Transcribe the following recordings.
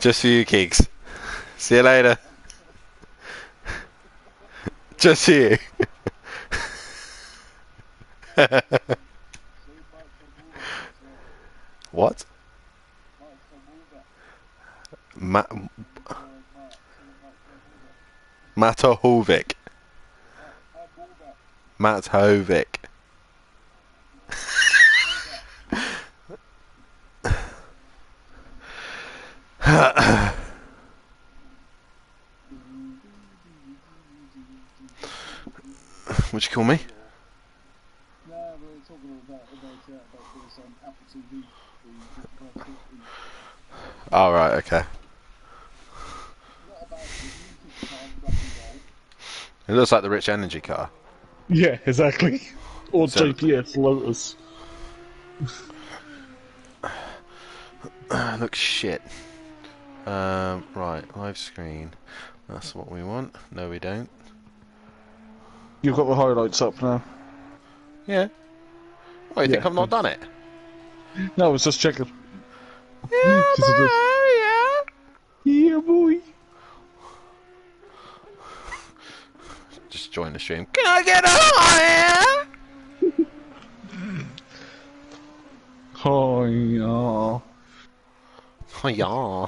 Just for you, Keeks. See you later. Just for you. What? Matohovic. Matovic. What'd you call me? No, we're talking about this on Apple TV. Oh, right, okay. What about the music car rock and roll? It looks like the Rich Energy car. Yeah, exactly. Or So- JPS Lotus. Looks shit. Right, live screen. That's what we want. No, we don't. You've got the highlights up now. Yeah. Oh, you think I've not done it? No, I was just checking. Yeah, yeah. Yeah, boy. Just join the stream. Can I get on here? Oh, yeah. Oh, yeah.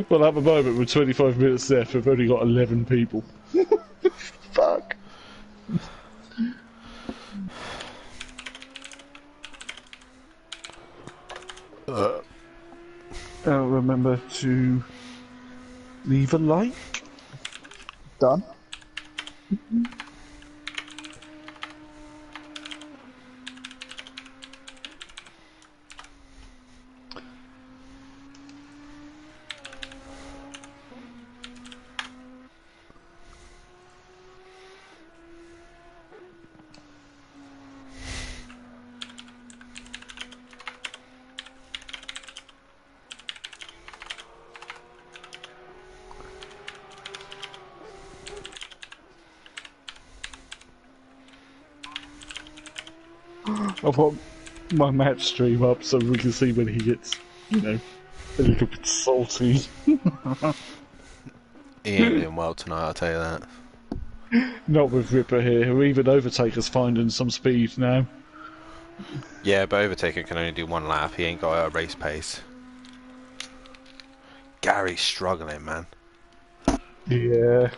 Well, at the moment, we're 25 minutes left. We've only got 11 people. Fuck. Remember to leave a like. Done. I'll put my match stream up so we can see when he gets, you know, a little bit salty. He ain't doing well tonight, I'll tell you that. Not with Ripper here, or even Overtaker's finding some speed now. Yeah, but Overtaker can only do one lap. He ain't got a race pace. Gary's struggling, man. Yeah.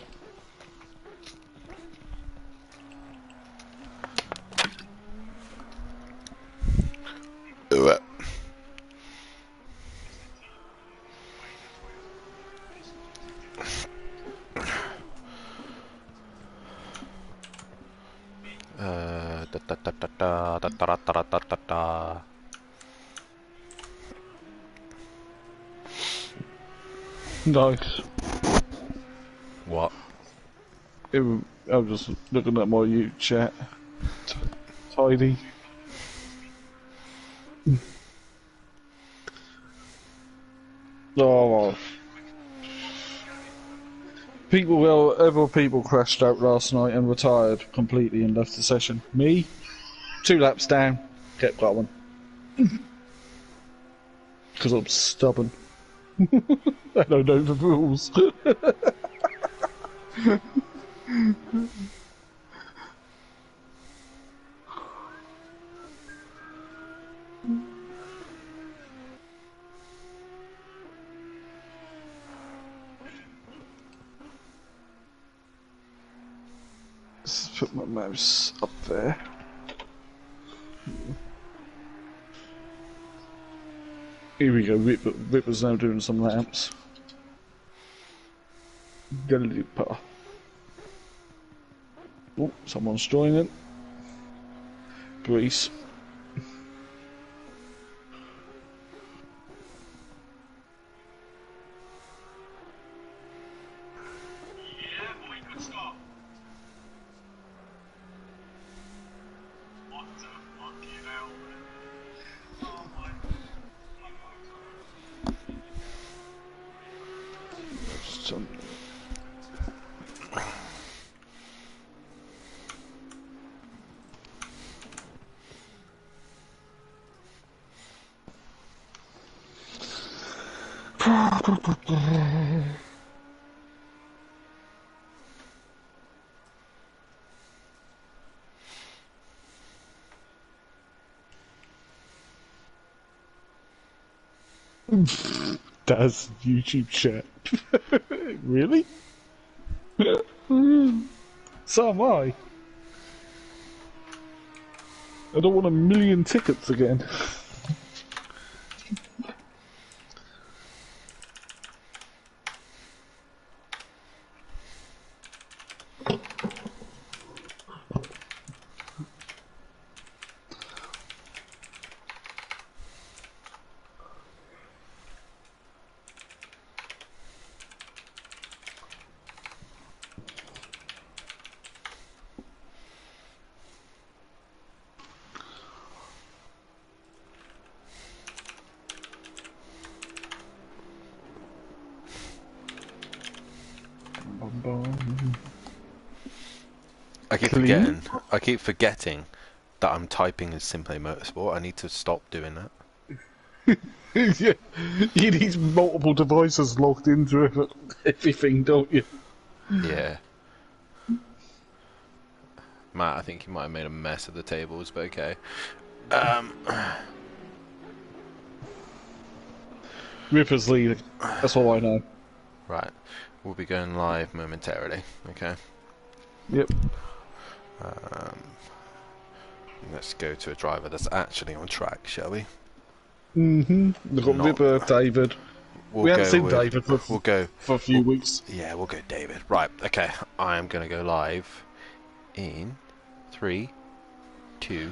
Nice. What? I'm just looking at my YouTube chat. Tidy. Oh. Other people crashed out last night and retired completely and left the session. Me, 2 laps down, kept going. Because I'm stubborn. I don't know the rules. Let's put my mouse up there. Here we go, Ripper's now doing some laps. Galupa. Oh, someone's joining. Grease. Some... That's YouTube chat. Really? So am I. I don't want 1,000,000 tickets again. I keep forgetting that I'm typing in Simplay Motorsport. I need to stop doing that. Yeah, you need multiple devices logged into everything, don't you? Yeah. Matt, I think you might have made a mess of the tables, but okay. Ripper's leading. That's all I know. Right. We'll be going live momentarily, okay? Yep. Let's go to a driver that's actually on track, shall we? We've got Ripper, David. We haven't seen David for a few weeks. Yeah, we'll go David. Right, okay. I am going to go live in 3, 2...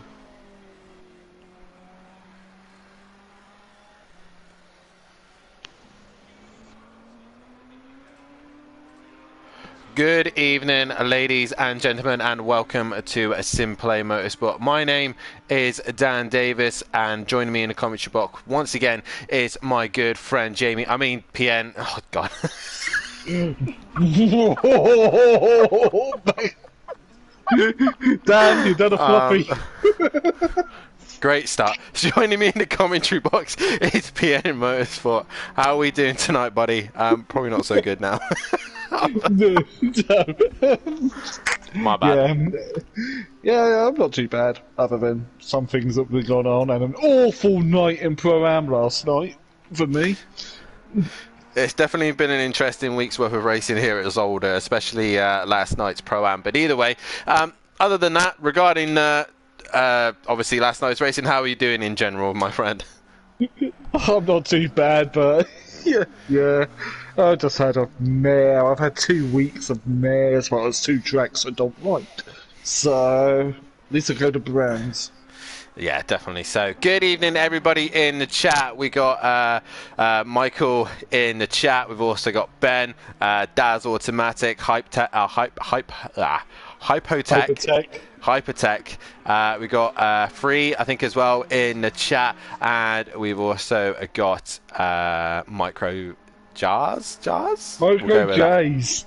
Good evening, ladies and gentlemen, and welcome to Simplay Motorsport. My name is Dan Davis, and joining me in the commentary box once again is my good friend Jamie. I mean, PN. Oh, God. Dan, you've done a floppy. Great start. Joining me in the commentary box is PN Motorsport. How are we doing tonight, buddy? Probably not so good now. My bad. Yeah, I'm not too bad, other than some things that were going on and an awful night in Pro-Am last night for me. It's definitely been an interesting week's worth of racing here at Zolder, especially last night's Pro-Am. But either way, other than that, regarding obviously last night's racing, how are you doing in general, my friend? I'm not too bad, but yeah. I just had a mare. I've had 2 weeks of mare as well as 2 tracks I don't like. So, at least I go to brands. Yeah, definitely. So, good evening, everybody in the chat. We got Michael in the chat. We've also got Ben, Daz Automatic, Hypertech. We got Free, I think, as well in the chat, and we've also got Micro Jars? Micro Jays.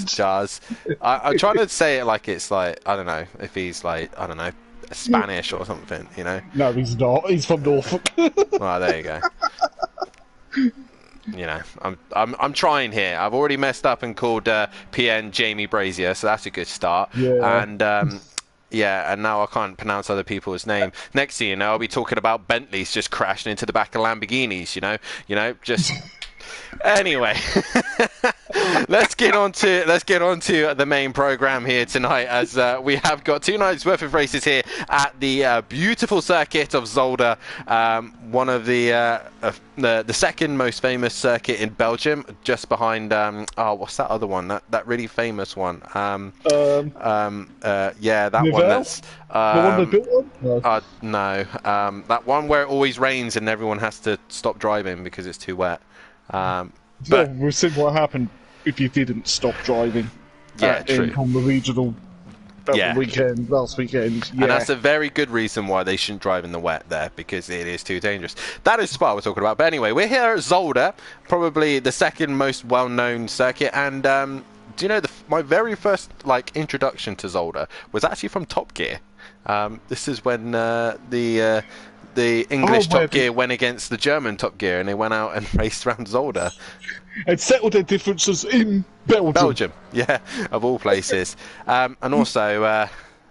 Jars. I'm trying to say it like it's like, I don't know, if he's like, I don't know, Spanish or something, you know? No, he's not. He's from Norfolk. Well, there you go. You know, I'm trying here. I've already messed up and called PN Jamie Brazier, so that's a good start. Yeah. And yeah, and now I can't pronounce other people's name. Next thing you know, I'll be talking about Bentleys just crashing into the back of Lamborghinis. You know, just. Anyway, let's get on to the main program here tonight, as we have got 2 nights worth of races here at the beautiful circuit of Zolder, one of the second most famous circuit in Belgium, just behind what's that other one? That really famous one. Yeah, that Nivelle? one. That's the one they built on? No, that one where it always rains and everyone has to stop driving because it's too wet. But we've seen what happened if you didn't stop driving. Yeah, true. On the regional last weekend. Yeah. And that's a very good reason why they shouldn't drive in the wet there, because it is too dangerous. That is Spa we're talking about. But anyway, we're here at Zolder, probably the second most well-known circuit. And do you know, my very first introduction to Zolder was actually from Top Gear. This is when the the English where Top Gear went against the German Top Gear, and they went out and raced around Zolder. And settled their differences in Belgium. Belgium, yeah, of all places. And also,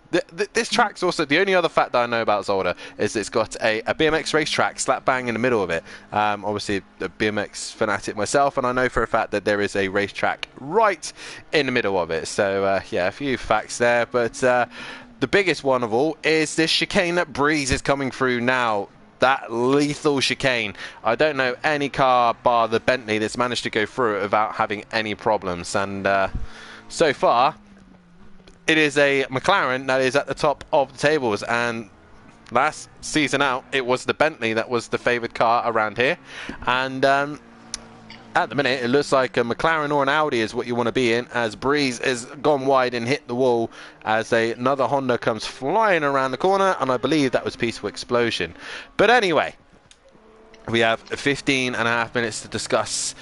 this track's also, the only other fact that I know about Zolder is it's got a BMX racetrack slap bang in the middle of it. Obviously, a BMX fanatic myself, and I know for a fact that there is a racetrack right in the middle of it. So, yeah, a few facts there. But the biggest one of all is this chicane that Breeze is coming through now. That lethal chicane. I don't know any car bar the Bentley that's managed to go through it without having any problems. And so far, it is a McLaren that is at the top of the tables. And last season out, it was the Bentley that was the favoured car around here. And at the minute, it looks like a McLaren or an Audi is what you want to be in, as Breeze has gone wide and hit the wall as another Honda comes flying around the corner, and I believe that was Peaceful Explosion. But anyway, we have 15.5 minutes to discuss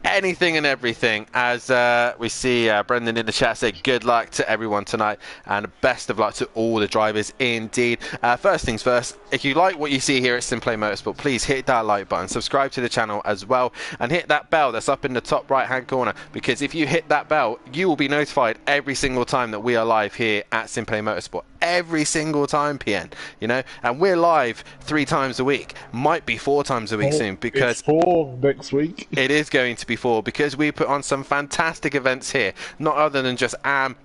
anything and everything, as we see Brendan in the chat say good luck to everyone tonight and best of luck to all the drivers indeed. First things first, if you like what you see here at Simplay Motorsport, please hit that like button, subscribe to the channel as well, and hit that bell that's up in the top right hand corner, because if you hit that bell, you will be notified every single time that we are live here at Simplay Motorsport. Every single time, PN, you know, and we're live 3 times a week, might be 4 times a week soon, because it's 4 next week. It is going to be 4, because we put on some fantastic events here, not other than just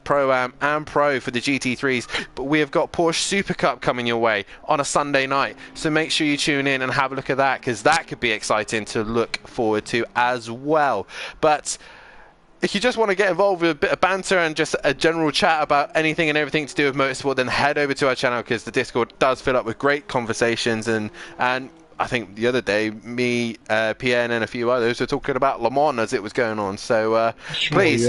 Pro-Am and Pro for the GT3s, but we have got Porsche Super Cup coming your way on a Sunday night, so make sure you tune in and have a look at that, because that could be exciting to look forward to as well. But if you just want to get involved with a bit of banter and just a general chat about anything and everything to do with motorsport, then head over to our channel, because the Discord does fill up with great conversations. And I think the other day, me, PN and a few others were talking about Le Mans as it was going on. So please,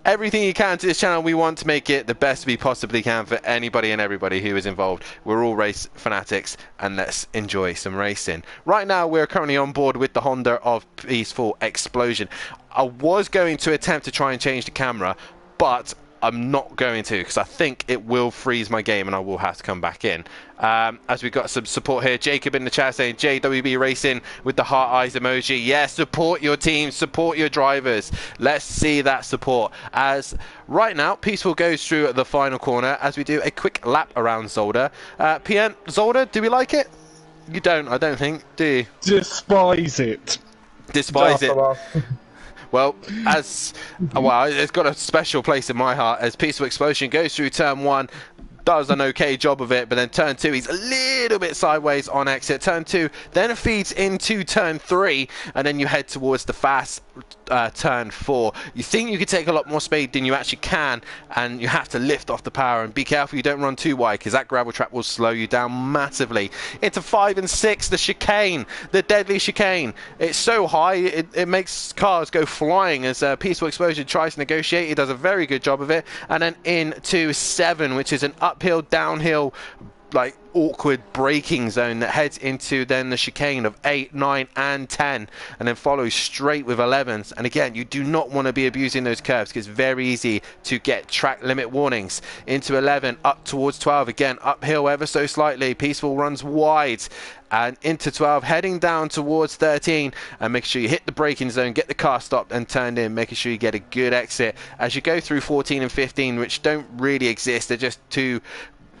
everything you can to this channel. We want to make it the best we possibly can for anybody and everybody who is involved. We're all race fanatics, and let's enjoy some racing. Right now, we're currently on board with the Honda of Peaceful Explosion. I was going to attempt to try and change the camera, but I'm not going to, because I think it will freeze my game and I will have to come back in. As we've got some support here, Jacob in the chat saying JWB Racing with the heart eyes emoji. Yeah, support your team, support your drivers. Let's see that support. As right now, Peaceful goes through the final corner as we do a quick lap around Zolder. PN, Zolder, do we like it? You don't, I don't think, do you? Despise it. Despise it. Well, it's got a special place in my heart, as Peaceful Explosion goes through turn 1, does an okay job of it, but then turn 2, he's a little bit sideways on exit. Turn 2 then feeds into turn 3, and then you head towards the fast turn 4. You think you could take a lot more speed than you actually can, and you have to lift off the power, and be careful you don't run too wide, because that gravel trap will slow you down massively. Into 5 and 6, the chicane, the deadly chicane. It's so high, it makes cars go flying, as Peaceful Explosion tries to negotiate. He does a very good job of it. And then into 7, which is an uphill, downhill, like awkward braking zone that heads into then the chicane of 8, 9 and 10, and then follows straight with 11s. And again, you do not want to be abusing those curves, because it's very easy to get track limit warnings. Into 11, up towards 12, again uphill ever so slightly. Peaceful runs wide, and into 12, heading down towards 13, and make sure you hit the braking zone, get the car stopped and turned in, making sure you get a good exit as you go through 14 and 15, which don't really exist. They're just 2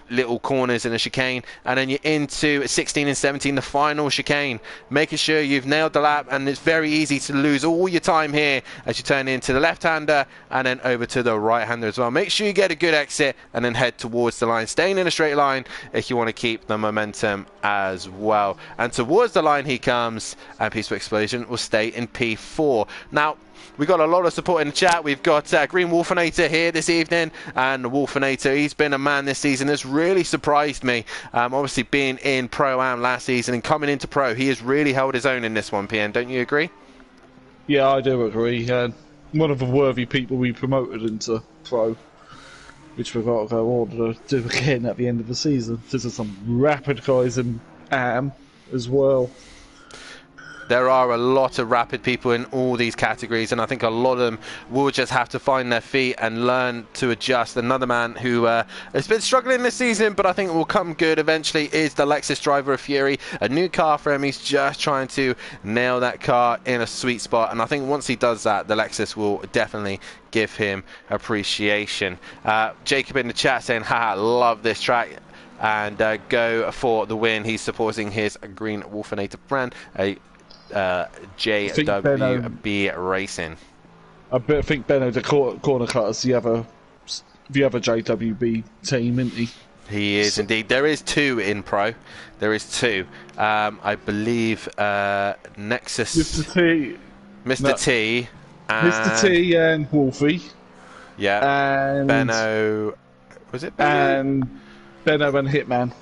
little corners in a chicane. And then you're into 16 and 17, the final chicane, making sure you've nailed the lap. And it's very easy to lose all your time here as you turn into the left-hander and then over to the right-hander as well. Make sure you get a good exit and then head towards the line, staying in a straight line if you want to keep the momentum as well. And towards the line he comes, and Peaceful Explosion will stay in P4. Now, we've got a lot of support in the chat. We've got Green Wolfinator here this evening, and Wolfinator, he's been a man this season that's really surprised me. Obviously being in Pro-Am last season and coming into Pro, he has really held his own in this one, PN. Don't you agree? Yeah, I do agree. One of the worthy people we promoted into Pro, which we've got to go on to do again at the end of the season. There's some rapid guys in Am as well. There are a lot of rapid people in all these categories, and I think a lot of them will just have to find their feet and learn to adjust. Another man who has been struggling this season, but I think will come good eventually, is the Lexus driver of Fury. A new car for him. He's just trying to nail that car in a sweet spot, and I think once he does that, the Lexus will definitely give him appreciation. Jacob in the chat saying, haha, love this track. And go for the win. He's supporting his Green Wolfinator brand, JWB Racing. I think Benno, the corner cutter's the other JWB team, isn't he? He is indeed. There is 2 in Pro. There is 2. I believe Nexus, Mr. T, and Mr. T and Wolfie. Yeah. And Benno. Was it Benno? And Benno and Hitman.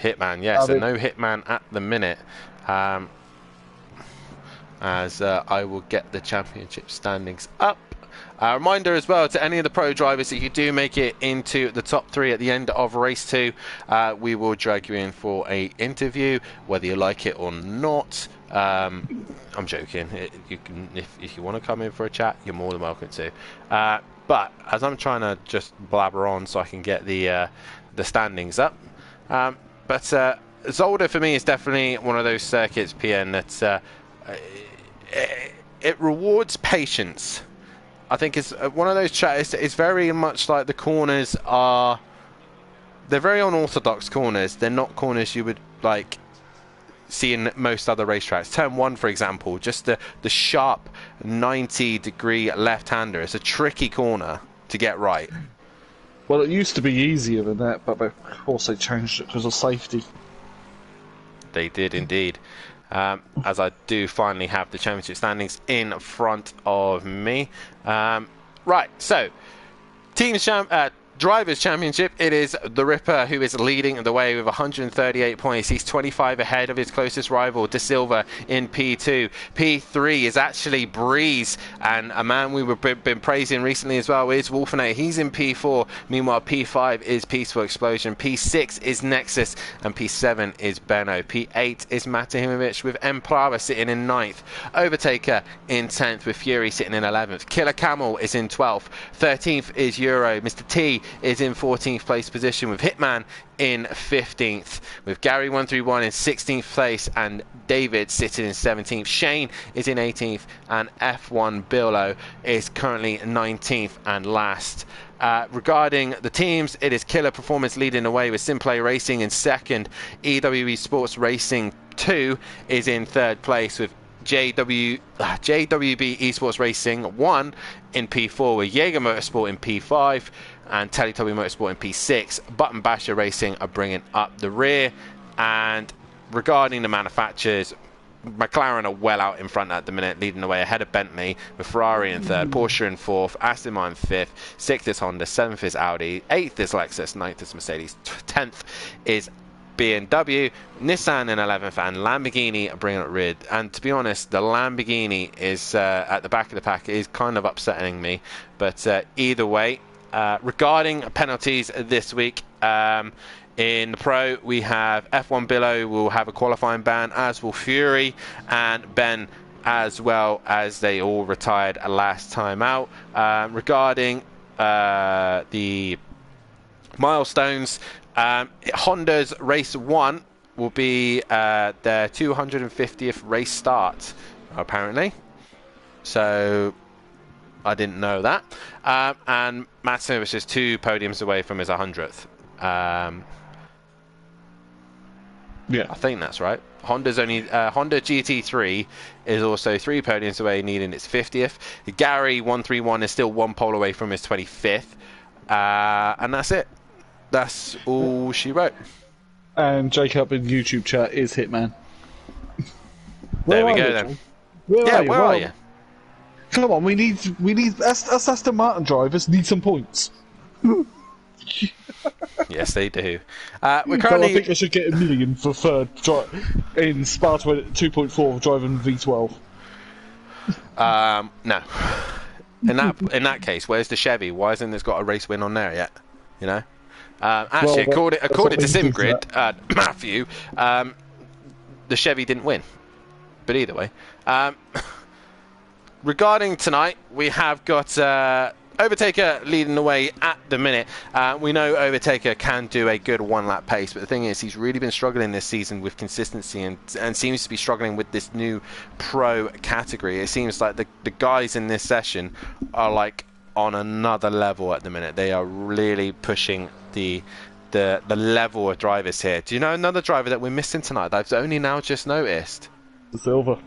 Hitman, yeah. So no Hitman at the minute. As I will get the championship standings up. Reminder as well to any of the pro drivers, if you do make it into the top 3 at the end of race 2, we will drag you in for a interview, whether you like it or not. I'm joking. You can, if you want to come in for a chat, you're more than welcome to. But as I'm trying to just blabber on so I can get the standings up. But Zolder for me is definitely one of those circuits, PN, that it rewards patience. I think it's one of those tracks. It's very much like the corners are. They're very unorthodox corners. They're not corners you would like see in most other racetracks. Turn 1, for example, just the sharp 90-degree left-hander. It's a tricky corner to get right. Well, it used to be easier than that, but of course they changed it because of safety. They did indeed. As I do finally have the championship standings in front of me. Right, so Drivers' Championship, it is the Ripper who is leading the way with 138 points. He's 25 ahead of his closest rival, De Silva, in P2. P3 is actually Breeze, and a man we've been praising recently as well is Wolfinator. He's in P4. Meanwhile, P5 is Peaceful Explosion. P6 is Nexus, and P7 is Benno. P8 is Matahimovic, with Emprava sitting in 9th. Overtaker in 10th, with Fury sitting in 11th. Killer Camel is in 12th. 13th is Euro. Mr. T is in 14th place position, with Hitman in 15th, with Gary 131 in 16th place, and David sitting in 17th. Shane is in 18th, and F1 Billo is currently 19th and last. Regarding the teams, it is Killer Performance leading the way with Simplay Racing in second. EWE Sports Racing 2 is in third place, with JWB Esports Racing 1 in P4, with Jaeger Motorsport in P5 and Teletubby Motorsport in P6. Button Basher Racing are bringing up the rear. And regarding the manufacturers, McLaren are well out in front at the minute, leading the way ahead of Bentley, with Ferrari in third, Porsche in fourth, Aston Martin fifth, sixth is Honda, seventh is Audi, eighth is Lexus, ninth is Mercedes, 10th is BMW, Nissan in 11th, and Lamborghini are bringing up rear. And to be honest, the Lamborghini is at the back of the pack. It is kind of upsetting me, but either way, regarding penalties this week, in the Pro, we have F1 Billo will have a qualifying ban, as will Fury and Ben, as well as they all retired last time out. Regarding the milestones, Honda's race 1 will be their 250th race start, apparently. So I didn't know that. And Matsuno was just 2 podiums away from his 100th. Yeah, I think that's right. Honda's only Honda GT3 is also 3 podiums away, needing its 50th. Gary 131 is still 1 pole away from his 25th, and that's it. That's all she wrote. And Jacob in YouTube chat is Hitman. There we go then. Where are you? Come on, we need us Aston Martin drivers need some points. Yes, they do. We're currently. I think I should get $1 million for third in Spa 2.4 driving V12. No. In that case, where's the Chevy? Why hasn't it got a race win on there yet? You know. Actually, according to SimGrid, Matthew, the Chevy didn't win. But either way, regarding tonight, we have got Overtaker leading the way at the minute. We know Overtaker can do a good one-lap pace, but the thing is, he's really been struggling this season with consistency and seems to be struggling with this new pro category. It seems like the guys in this session are like on another level at the minute. They are really pushing the level of drivers here. Do you know another driver that we're missing tonight that I've only now just noticed? De Silva.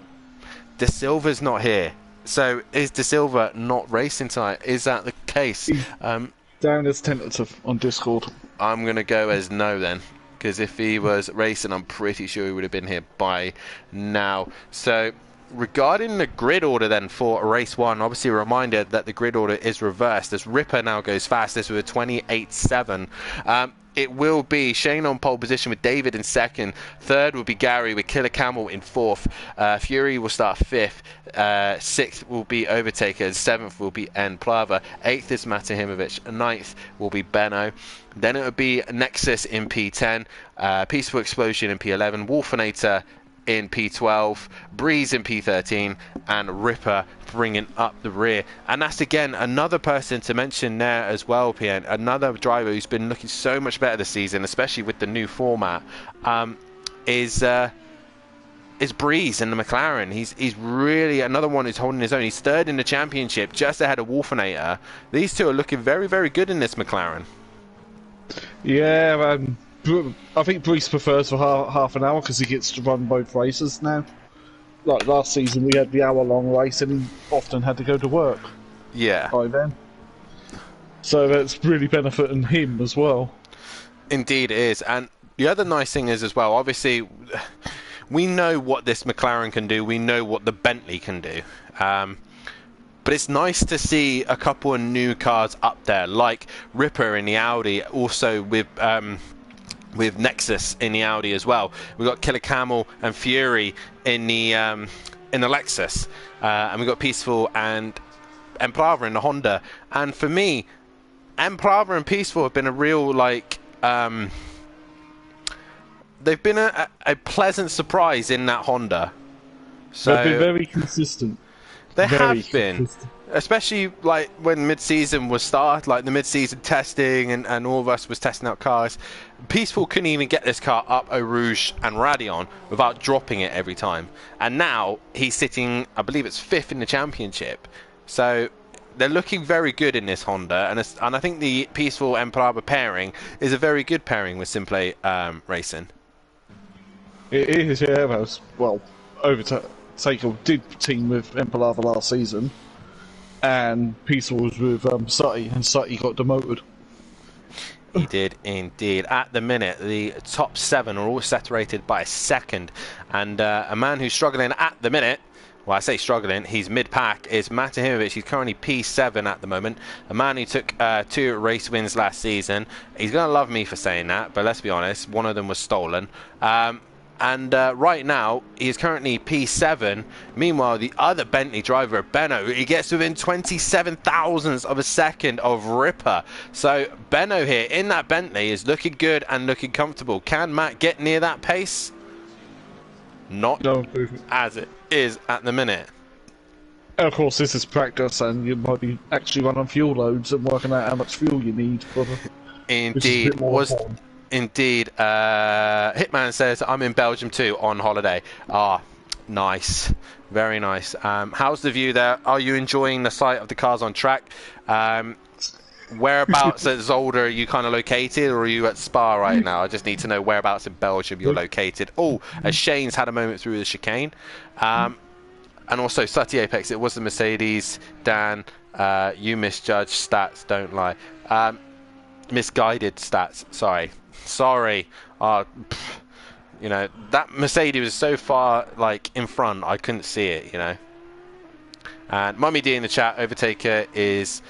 De Silva's not here. So is De Silva not racing tonight? Is that the case? Down as tentative on Discord. I'm going to go as no then. Because if he was racing, I'm pretty sure he would have been here by now. So regarding the grid order then for race 1, obviously a reminder that the grid order is reversed as Ripper now goes fastest with a 28.7. It will be Shane on pole position with David in second. Third will be Gary with Killer Camel in fourth. Fury will start fifth. Sixth will be Overtaker. And seventh will be N Plava. Eighth is Matahimovic. Ninth will be Benno. Then it will be Nexus in P10. Peaceful Explosion in P11. Wolfinator in P12, Breeze in P13, and Ripper bringing up the rear. And that's again another person to mention there as well, PN. Another driver who's been looking so much better this season, especially with the new format, is Breeze in the McLaren. He's really another one who's holding his own. He's third in the championship, just ahead of Wolfinator. These two are looking very, very good in this McLaren. Yeah, I think Breeze prefers for half an hour because he gets to run both races now. Like last season, we had the hour-long race and he often had to go to work. Yeah. By then. So that's really benefiting him as well. Indeed it is. And the other nice thing is as well, obviously, we know what this McLaren can do. We know what the Bentley can do. But it's nice to see a couple of new cars up there, like Ripper in the Audi, also with Nexus in the Audi as well. We've got Killer Camel and Fury in the Lexus, and we've got Peaceful and Emplava in the Honda. And for me, Emplava and Peaceful have been a real they've been a pleasant surprise in that Honda. So they've been very consistent. They have been. Especially like when mid-season was started, like the mid-season testing and all of us was testing out cars. Peaceful couldn't even get this car up Eau Rouge and Radion without dropping it every time. And now he's sitting, I believe it's 5th in the championship. So they're looking very good in this Honda. And I think the Peaceful and Paraba pairing is a very good pairing with Simplay Racing. It is, yeah. Well, Overtaker did team with Empalava last season. And Peaceful was with Sutty, and Sutty got demoted. He did indeed. At the minute, the top 7 are all separated by a second. And a man who's struggling at the minute, well, I say struggling, he's mid-pack, is Matahimovic. He's currently P7 at the moment. A man who took 2 race wins last season. He's going to love me for saying that, but let's be honest, one of them was stolen. And right now, he is currently P7. Meanwhile, the other Bentley driver, Benno, he gets within 27 thousandths of a second of Ripper. So Benno here in that Bentley is looking good and looking comfortable. Can Matt get near that pace? Not as it is at the minute. Of course, this is practice, and you might be actually running fuel loads and working out how much fuel you need. Indeed. Indeed. Hitman says, I'm in Belgium too on holiday. Ah, nice. Very nice. How's the view there? Are you enjoying the sight of the cars on track? Whereabouts at Zolder are you kind of located, or are you at Spa right now? I just need to know whereabouts in Belgium you're located. Oh, as Shane's had a moment through the chicane. And also, Sutty Apex, it was the Mercedes. Dan, you misjudged stats, don't lie. Misguided stats, sorry. You know, that Mercedes was so far like in front I couldn't see it, you know. And Mummy D in the chat, Overtaker is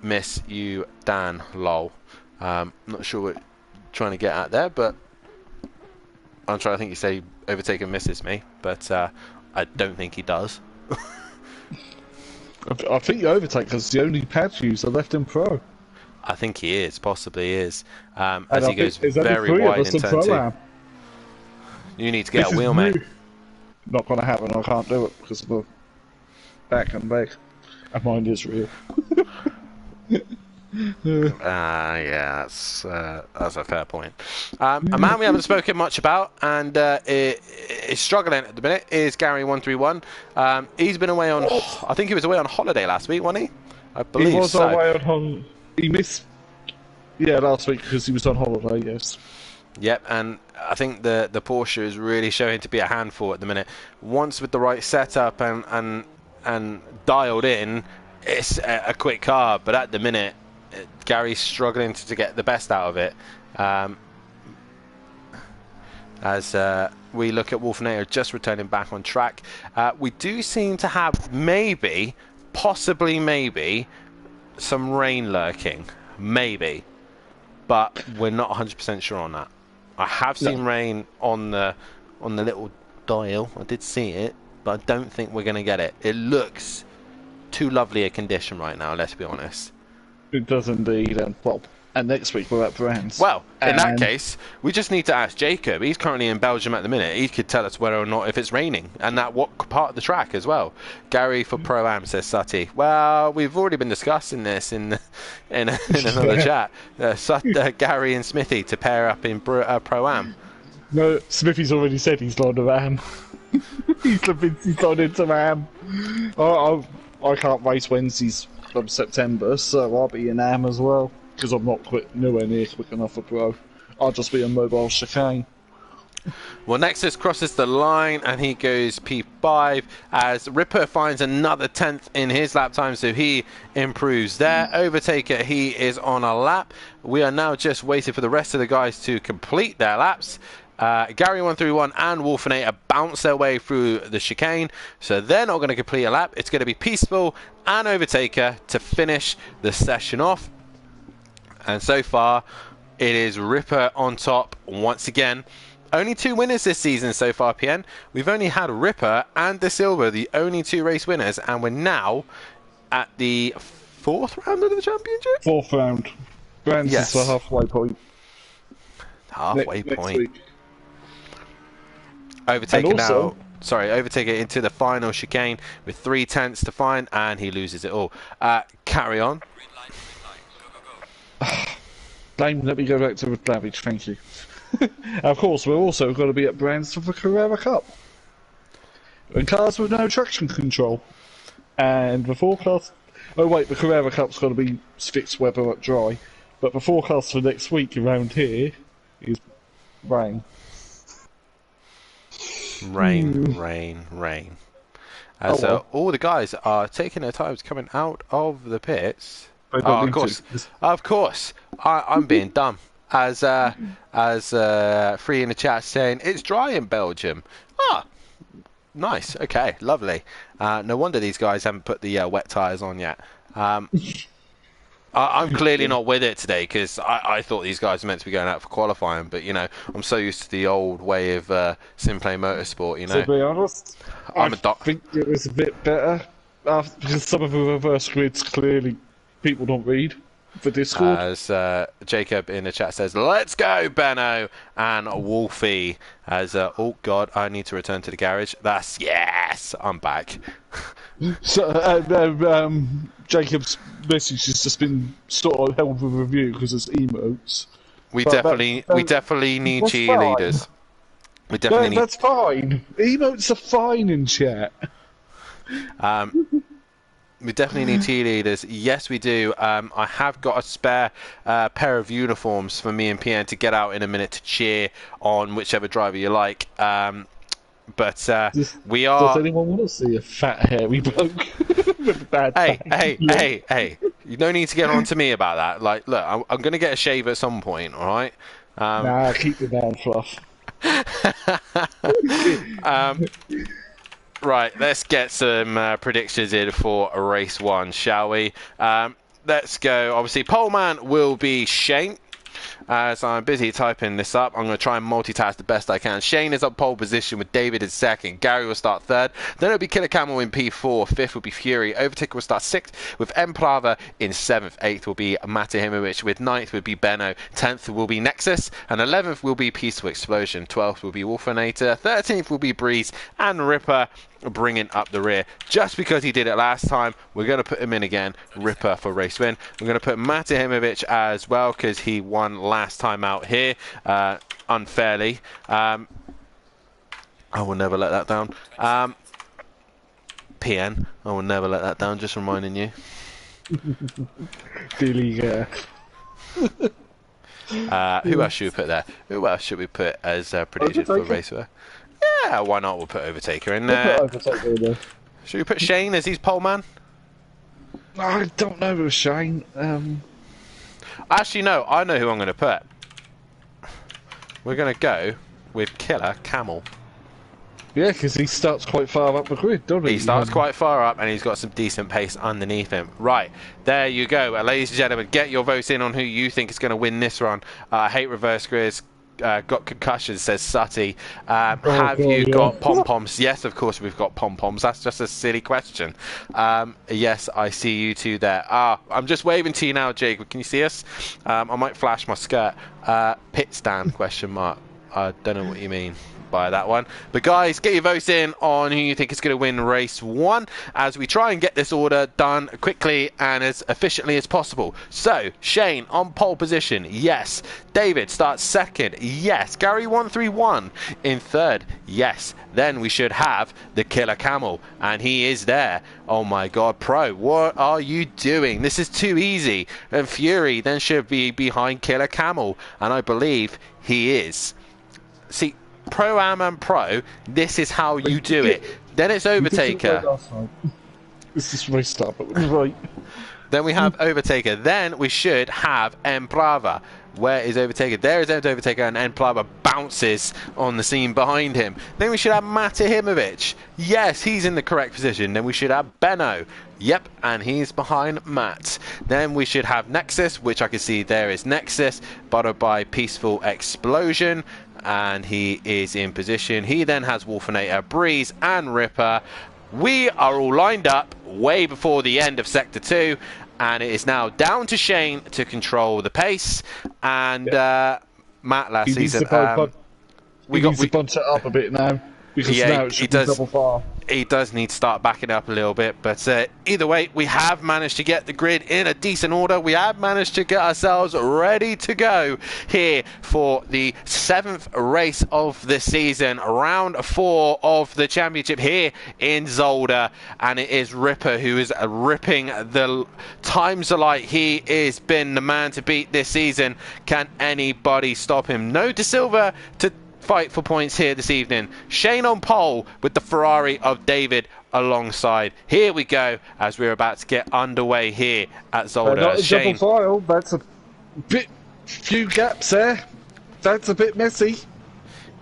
miss you Dan, lol. Not sure what you're trying to get at there, but I'm trying to think you say Overtaker misses me, but I don't think he does. I think Overtaker's the only patch user left in Pro. I think he is, possibly is, as he goes very wide in turn 2. You need to get a wheel, mate. not going to happen. I can't do it because of the back and leg. And mine is real. Yeah, that's a fair point. A man we haven't spoken much about, and is struggling at the minute, is Gary131. He's been away on, I think he was away on holiday last week, wasn't he? I believe he was so. away on holiday. He missed, last week because he was on holiday. Yes. Yep, and I think the Porsche is really showing to be a handful at the minute. Once with the right setup and dialed in, it's a quick car. But at the minute, Gary's struggling to get the best out of it. As we look at Wolfinator just returning back on track, we do seem to have possibly maybe, some rain lurking. Maybe. But we're not 100% sure on that. I have seen rain on the little dial. I did see it, but I don't think we're going to get it. It looks too lovely a condition right now, let's be honest. It does indeed. And next week we're at Brands. Well, in that case, we just need to ask Jacob. He's currently in Belgium at the minute. He could tell us whether or not if it's raining, and what part of the track as well. Gary for Pro-Am, says Sutty. Well, we've already been discussing this in another chat. Gary and Smithy to pair up in Pro-Am. No, Smithy's already said he's not a Ram. He's convinced he's not into Ram. I can't race Wednesdays from September, so I'll be in Am as well. Because I'm not nowhere near quick enough for Pro. I'll just be a mobile chicane. Well, Nexus crosses the line and he goes P5 as Ripper finds another 10th in his lap time, so he improves there. Overtaker, he is on a lap. We are now just waiting for the rest of the guys to complete their laps. Gary131 and Wolfinator bounce their way through the chicane, so they're not going to complete a lap. It's going to be Peaceful and Overtaker to finish the session off. And so far, it is Ripper on top once again. Only 2 winners this season so far, PN. We've only had Ripper and De Silva, the only 2 race winners, and we're now at the 4th round of the championship? 4th round. Brands is the halfway point. Halfway point. Week. Overtaken now. Sorry, Overtaker into the final chicane with 3 tenths to find, and he loses it all. Carry on. Let me go back to the damage, thank you. Of course, we're also going to be at Brands for the Carrera Cup. And cars with no traction control. And the forecast... Oh wait, the Carrera Cup's got to be fixed weather at dry. But the forecast for next week around here is rain. Rain. As all the guys are taking their times coming out of the pits. Of course. I'm being dumb. As Free in the chat saying it's dry in Belgium. Ah, nice. Okay, lovely. No wonder these guys haven't put the wet tyres on yet. I'm clearly not with it today because I thought these guys were meant to be going out for qualifying, but I'm so used to the old way of Simplay Motorsport. To be honest, I think it was a bit better because some of the reverse grids clearly people don't read for Discord. As Jacob in the chat says, let's go, Benno and Wolfie. As oh god, I need to return to the garage. Yes, I'm back. So Jacob's message has just been sort of held with review because it's emotes. We definitely need cheerleaders. We definitely need. That's fine. Emotes are fine in chat. We definitely need cheerleaders. Yes, we do. I have got a spare pair of uniforms for me and PN to get out in a minute to cheer on whichever driver you like. But we are... Does anyone want to see a fat, hairy bloke with a bad back? Hey. You don't need to get on to me about that. Like, look, I'm going to get a shave at some point, all right? Nah, keep it down, Fluff. Right, let's get some predictions in for race 1, shall we? Let's go. Obviously, pole man will be Shane. As I'm busy typing this up, I'm going to try and multitask the best I can. Shane is on pole position with David in second. Gary will start third. Then it'll be Killer Camel in P4. Fifth will be Fury. Overtaker will start sixth with Emplava in seventh. Eighth will be Matahimovic. With ninth will be Benno. 10th will be Nexus. And 11th will be Peaceful Explosion. 12th will be Wolfinator. 13th will be Breeze. And Ripper bringing up the rear. Just because he did it last time, we're going to put him in again. Ripper for race win. We're going to put Matahimovic as well because he won last time out here unfairly. I will never let that down. PN, I will never let that down, just reminding you. Who else should we put there? Who else should we put as predicted for race win? Yeah, why not? We'll put Overtaker in there. Should we put Shane as his pole man? I don't know with Shane. Actually, no, I know who I'm going to put. We're going to go with Killer Camel. Yeah, because he starts quite far up the grid, doesn't he? He starts quite far up and he's got some decent pace underneath him. Right, there you go. Ladies and gentlemen, get your votes in on who you think is going to win this run. Hate Reverse Grizz. Got concussions, says Sutty. Have you got pom-poms? Yes, of course we've got pom-poms. That's just a silly question. Yes, I see you two there. I'm just waving to you now, Jake. Can you see us? I might flash my skirt. Pit stand, question mark. I don't know what you mean by that one. But guys, get your votes in on who you think is going to win race one as we try and get this order done quickly and as efficiently as possible. So, Shane on pole position, yes. David starts second, yes. Gary 131 in third, yes. Then we should have the Killer Camel, and he is there. Oh my god, Pro, what are you doing? This is too easy. And Fury then should be behind Killer Camel, and I believe he is. See, Pro-Am and Pro, this is how you do it. Then it's Overtaker. This is restart, but right. Then we have Overtaker. Then we should have Emplava. Where is Overtaker? There is Overtaker, and Emplava bounces on the scene behind him. Then we should have Matahimovic. Yes, he's in the correct position. Then we should have Benno. Yep, and he's behind Matt. Then we should have Nexus, which I can see there is Nexus, followed by Peaceful Explosion. And he is in position. He then has Wolfinator, Breeze, and Ripper. We are all lined up way before the end of Sector 2, and it is now down to Shane to control the pace. And Matt last season, we got to bunch it up a bit now because now it should be double far. He does need to start backing up a little bit, but either way, we have managed to get the grid in a decent order. We have managed to get ourselves ready to go here for the 7th race of the season, round 4 of the championship here in Zolder, and it is Ripper who is ripping the times alight. He is been the man to beat this season. Can anybody stop him? No De Silva to fight for points here this evening. Shane on pole with the Ferrari of David alongside. Here we go as we're about to get underway here at Zolder. Not a Shane, double file. That's a bit few gaps there. That's a bit messy.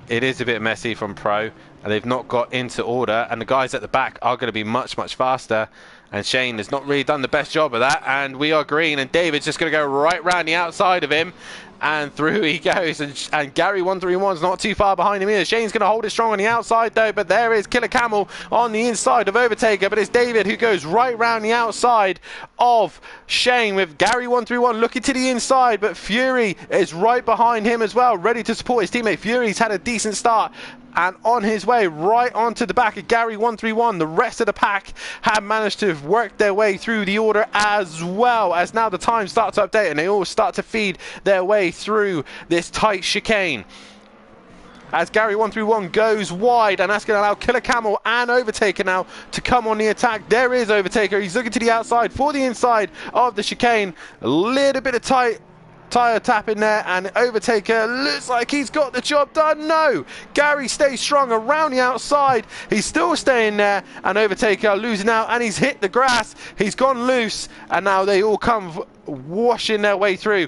it is a bit messy from Pro, and they've not got into order, and the guys at the back are going to be much faster. And Shane has not really done the best job of that, and we are green, and David's just going to go right round the outside of him, and through he goes, and Gary 131's not too far behind him either. Shane's going to hold it strong on the outside though, but there is Killer Camel on the inside of Overtaker, but it's David who goes right round the outside of Shane with Gary 131 looking to the inside, but Fury is right behind him as well, ready to support his teammate. Fury's had a decent start and on his way right onto the back of Gary 131. The rest of the pack have managed to work their way through the order as well, as now the times start to update and they all start to feed their way through this tight chicane. As Gary 131 goes wide, and that's going to allow Killer Camel and Overtaker now to come on the attack. There is Overtaker. He's looking to the outside for the inside of the chicane. A little bit of tyre tap in there, and Overtaker looks like he's got the job done. No, Gary stays strong around the outside. He's still staying there, and Overtaker losing out, and he's hit the grass. He's gone loose, and now they all come washing their way through.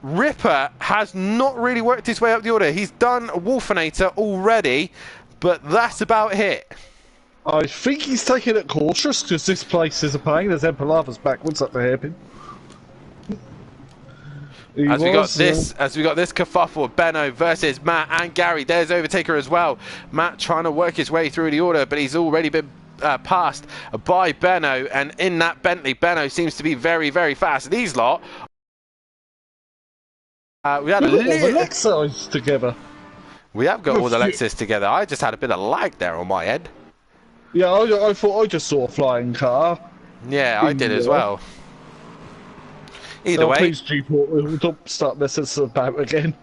Ripper has not really worked his way up the order. He's done Wolfinator already, but that's about it. I think he's taking it cautious because this place is a pain. There's Empalava's backwards up the hairpin. As we got this kerfuffle of Benno versus Matt and Gary. There's Overtaker as well. Matt trying to work his way through the order, but he's already been passed by Benno, and in that Bentley, Benno seems to be very, very fast. These lot, we had all the Lexus together. We have got all the Lexus together. I just had a bit of lag there on my end. Yeah, I thought I just saw a flying car. Yeah, I did as well. Either way, please, G-Port, don't start messing us about again.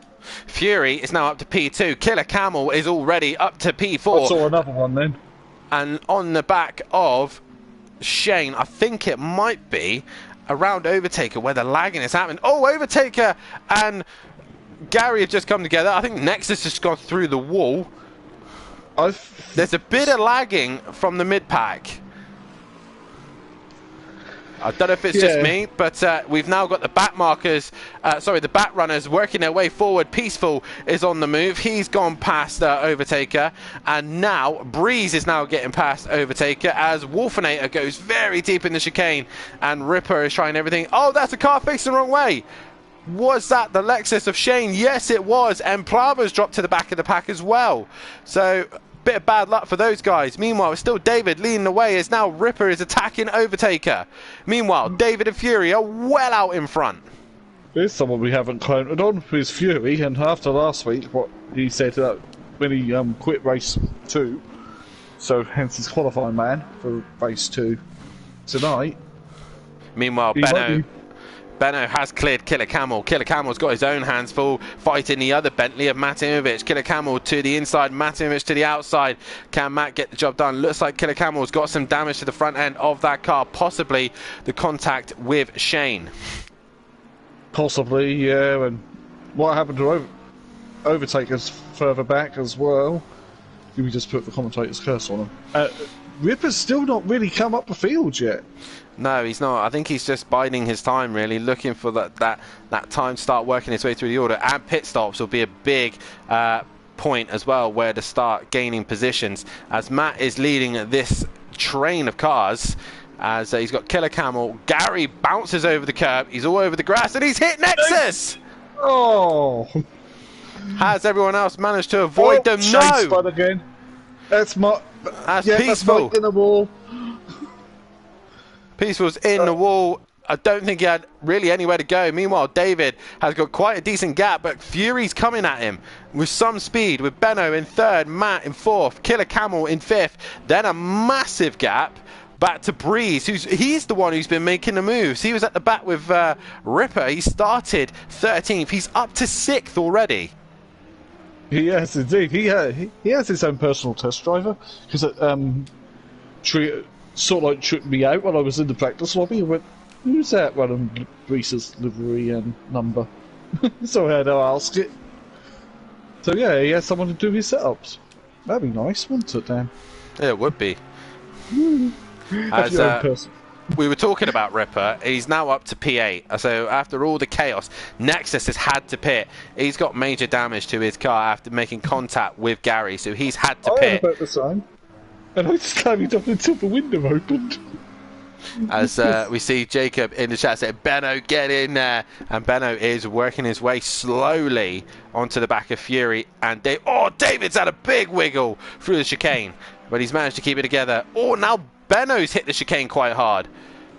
Fury is now up to P2. Killer Camel is already up to P4. I saw another one then. And on the back of Shane, I think it might be around Overtaker where the lagging is happening. Oh, Overtaker and Gary have just come together. I think Nexus has gone through the wall. There's a bit of lagging from the mid-pack. I don't know if it's just me, but we've now got the back markers, the back runners working their way forward. Peaceful is on the move. He's gone past Overtaker, and now Breeze is now getting past Overtaker as Wolfinator goes very deep in the chicane, and Ripper is trying everything. Oh, that's a car facing the wrong way. Was that the Lexus of Shane? Yes, it was, and Plava's dropped to the back of the pack as well. So bit of bad luck for those guys. Meanwhile, it's still David leading the way as now Ripper is attacking Overtaker. Meanwhile, David and Fury are well out in front. There's someone we haven't counted on, who's Fury, and after last week, what he said when he quit race 2, so hence he's qualifying man for race 2 tonight. Meanwhile, Benno has cleared Killer Camel. Killer Camel's got his own hands full fighting the other Bentley of Matimovic. Killer Camel to the inside, Matimovic to the outside. Can Matt get the job done? Looks like Killer Camel's got some damage to the front end of that car, possibly the contact with Shane. Possibly, yeah, and what happened to Overtaker's further back as well? We just put the commentator's curse on him. Ripper's still not really come up the field yet. No, he's not. I think he's just biding his time, really, looking for that time to start working his way through the order. And pit stops will be a big point as well, where to start gaining positions. As Matt is leading this train of cars, as he's got Killer Camel. Gary bounces over the curb. He's all over the grass, and he's hit Nexus! Oh! Has everyone else managed to avoid them? No! Spud again. That's Peaceful. That's Mike in the wall. Peaceful's in the wall. I don't think he had really anywhere to go. Meanwhile, David has got quite a decent gap, but Fury's coming at him with some speed, with Benno in third, Matt in fourth, Killer Camel in fifth, then a massive gap back to Breeze, he's the one who's been making the moves. He was at the back with Ripper. He started 13th. He's up to 6th already. He has indeed. He has his own personal test driver, because sort of like tripped me out when I was in the practice lobby and went, "Who's that running Breeze's livery and number?" So I had to ask it. So yeah, he has someone to do his setups. That'd be nice, wouldn't it, Dan? Yeah, it would be. As we were talking about Ripper, he's now up to P8. So after all the chaos, Nexus has had to pit. He's got major damage to his car after making contact with Gary, so he's had to pit. I heard about the sign, and I just carried up until the window opened. As we see Jacob in the chat saying, "Benno, get in there!" And Benno is working his way slowly onto the back of Fury. And David's had a big wiggle through the chicane, but he's managed to keep it together. Oh, now Benno's hit the chicane quite hard,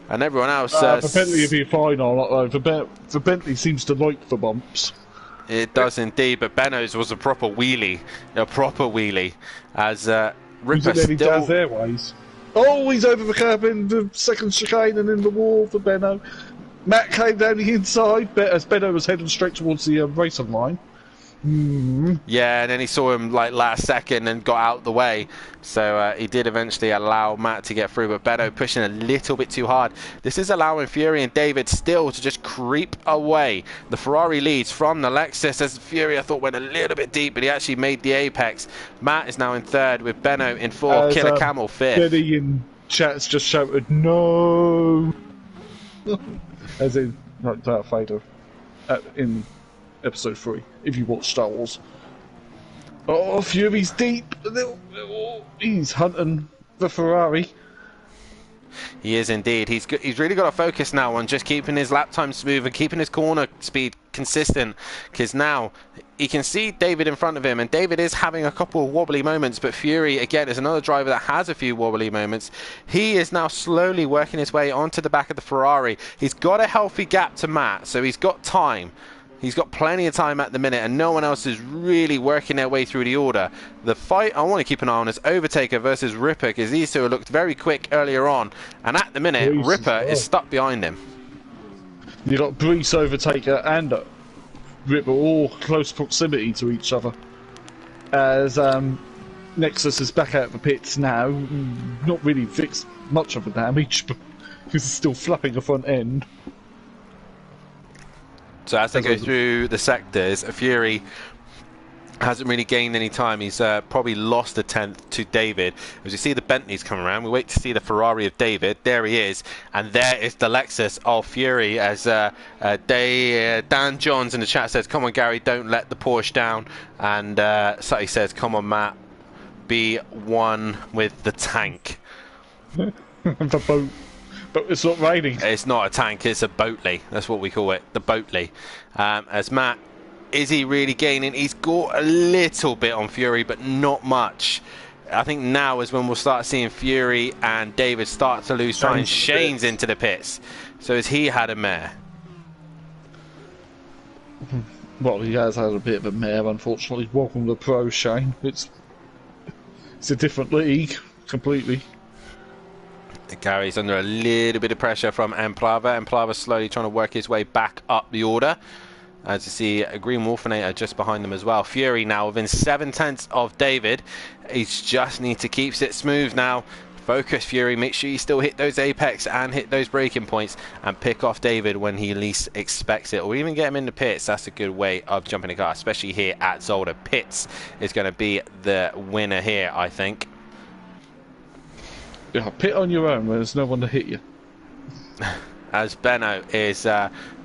and everyone else. For Bentley, it'd be fine. For Bentley seems to like the bumps. It does indeed, but Benno's was a proper wheelie, As Ripper still does their ways. Oh, he's over the curb in the second chicane and in the wall for Benno. Matt came down the inside, as Benno was heading straight towards the racing line. Yeah, and then he saw him like last second and got out the way. So he did eventually allow Matt to get through, but Benno pushing a little bit too hard. This is allowing Fury and David still to just creep away. The Ferrari leads from the Lexus, as Fury I thought went a little bit deep, but he actually made the apex. Matt is now in third with Benno in fourth, Killer Camel fifth. Denny in chat's just shouted no, as in like Darth Vader in episode 3, if you watch Star Wars. Oh, Fury's deep. He's hunting the Ferrari. He is indeed. He's really got to focus now on just keeping his lap time smooth and keeping his corner speed consistent, because now he can see David in front of him, and David is having a couple of wobbly moments, but Fury, again, is another driver that has a few wobbly moments. He is now slowly working his way onto the back of the Ferrari. He's got a healthy gap to Matt, so he's got time. He's got plenty of time at the minute, and no one else is really working their way through the order. The fight I want to keep an eye on is Overtaker versus Ripper, because these two looked very quick earlier on, and at the minute, Ripper is stuck behind him. You got Brees, Overtaker, and Ripper all close proximity to each other. As Nexus is back out of the pits now, not really fixed much of the damage, but he's still flapping the front end. So as they go through the sectors, Fury hasn't really gained any time. He's probably lost a tenth to David. As you see the Bentleys come around, we wait to see the Ferrari of David. There he is, and there is the Lexus of Fury. As Dan Johns in the chat says, "Come on, Gary, don't let the Porsche down." And Sutty says, "Come on, Matt, be one with the tank." The boat. But it's not raining. It's not a tank, it's a boatley. That's what we call it, the boatley. As Matt, is he really gaining? He's got a little bit on Fury, but not much. I think now is when we'll start seeing Fury and David start to lose time. Shane's into the pits. So has he had a mare? Well, he has had a bit of a mare, unfortunately. Welcome to the pro, Shane. It's a different league, completely. Gary's under a little bit of pressure from Emplava. Emplava slowly trying to work his way back up the order. As you see, a Green Wolfinator just behind them as well. Fury now within 7/10 of David. He just needs to keep it smooth now. Focus, Fury. Make sure you still hit those apex and hit those braking points and pick off David when he least expects it, or even get him in the pits. That's a good way of jumping the car, especially here at Zolder. Pits is going to be the winner here, I think. Yeah, pit on your own when there's no one to hit you. As Benno is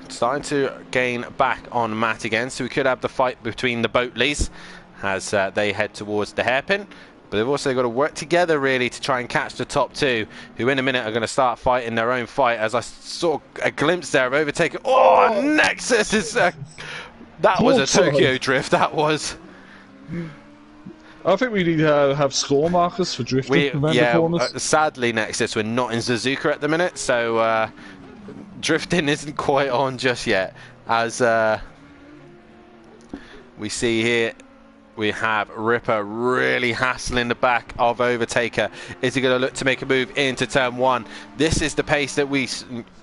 starting to gain back on Matt again, so we could have the fight between the Boatleys as they head towards the hairpin. But they've also got to work together really to try and catch the top two, who in a minute are going to start fighting their own fight. As I saw a glimpse there of Overtaker. Oh, Nexus is... that was a Tokyo drift, that was. I think we need to have score markers for drifting around the corners. Sadly, Nexus, we're not in Suzuka at the minute, so drifting isn't quite on just yet. As we see here, we have Ripper really hassling the back of Overtaker. Is he going to look to make a move into turn one? This is the pace that we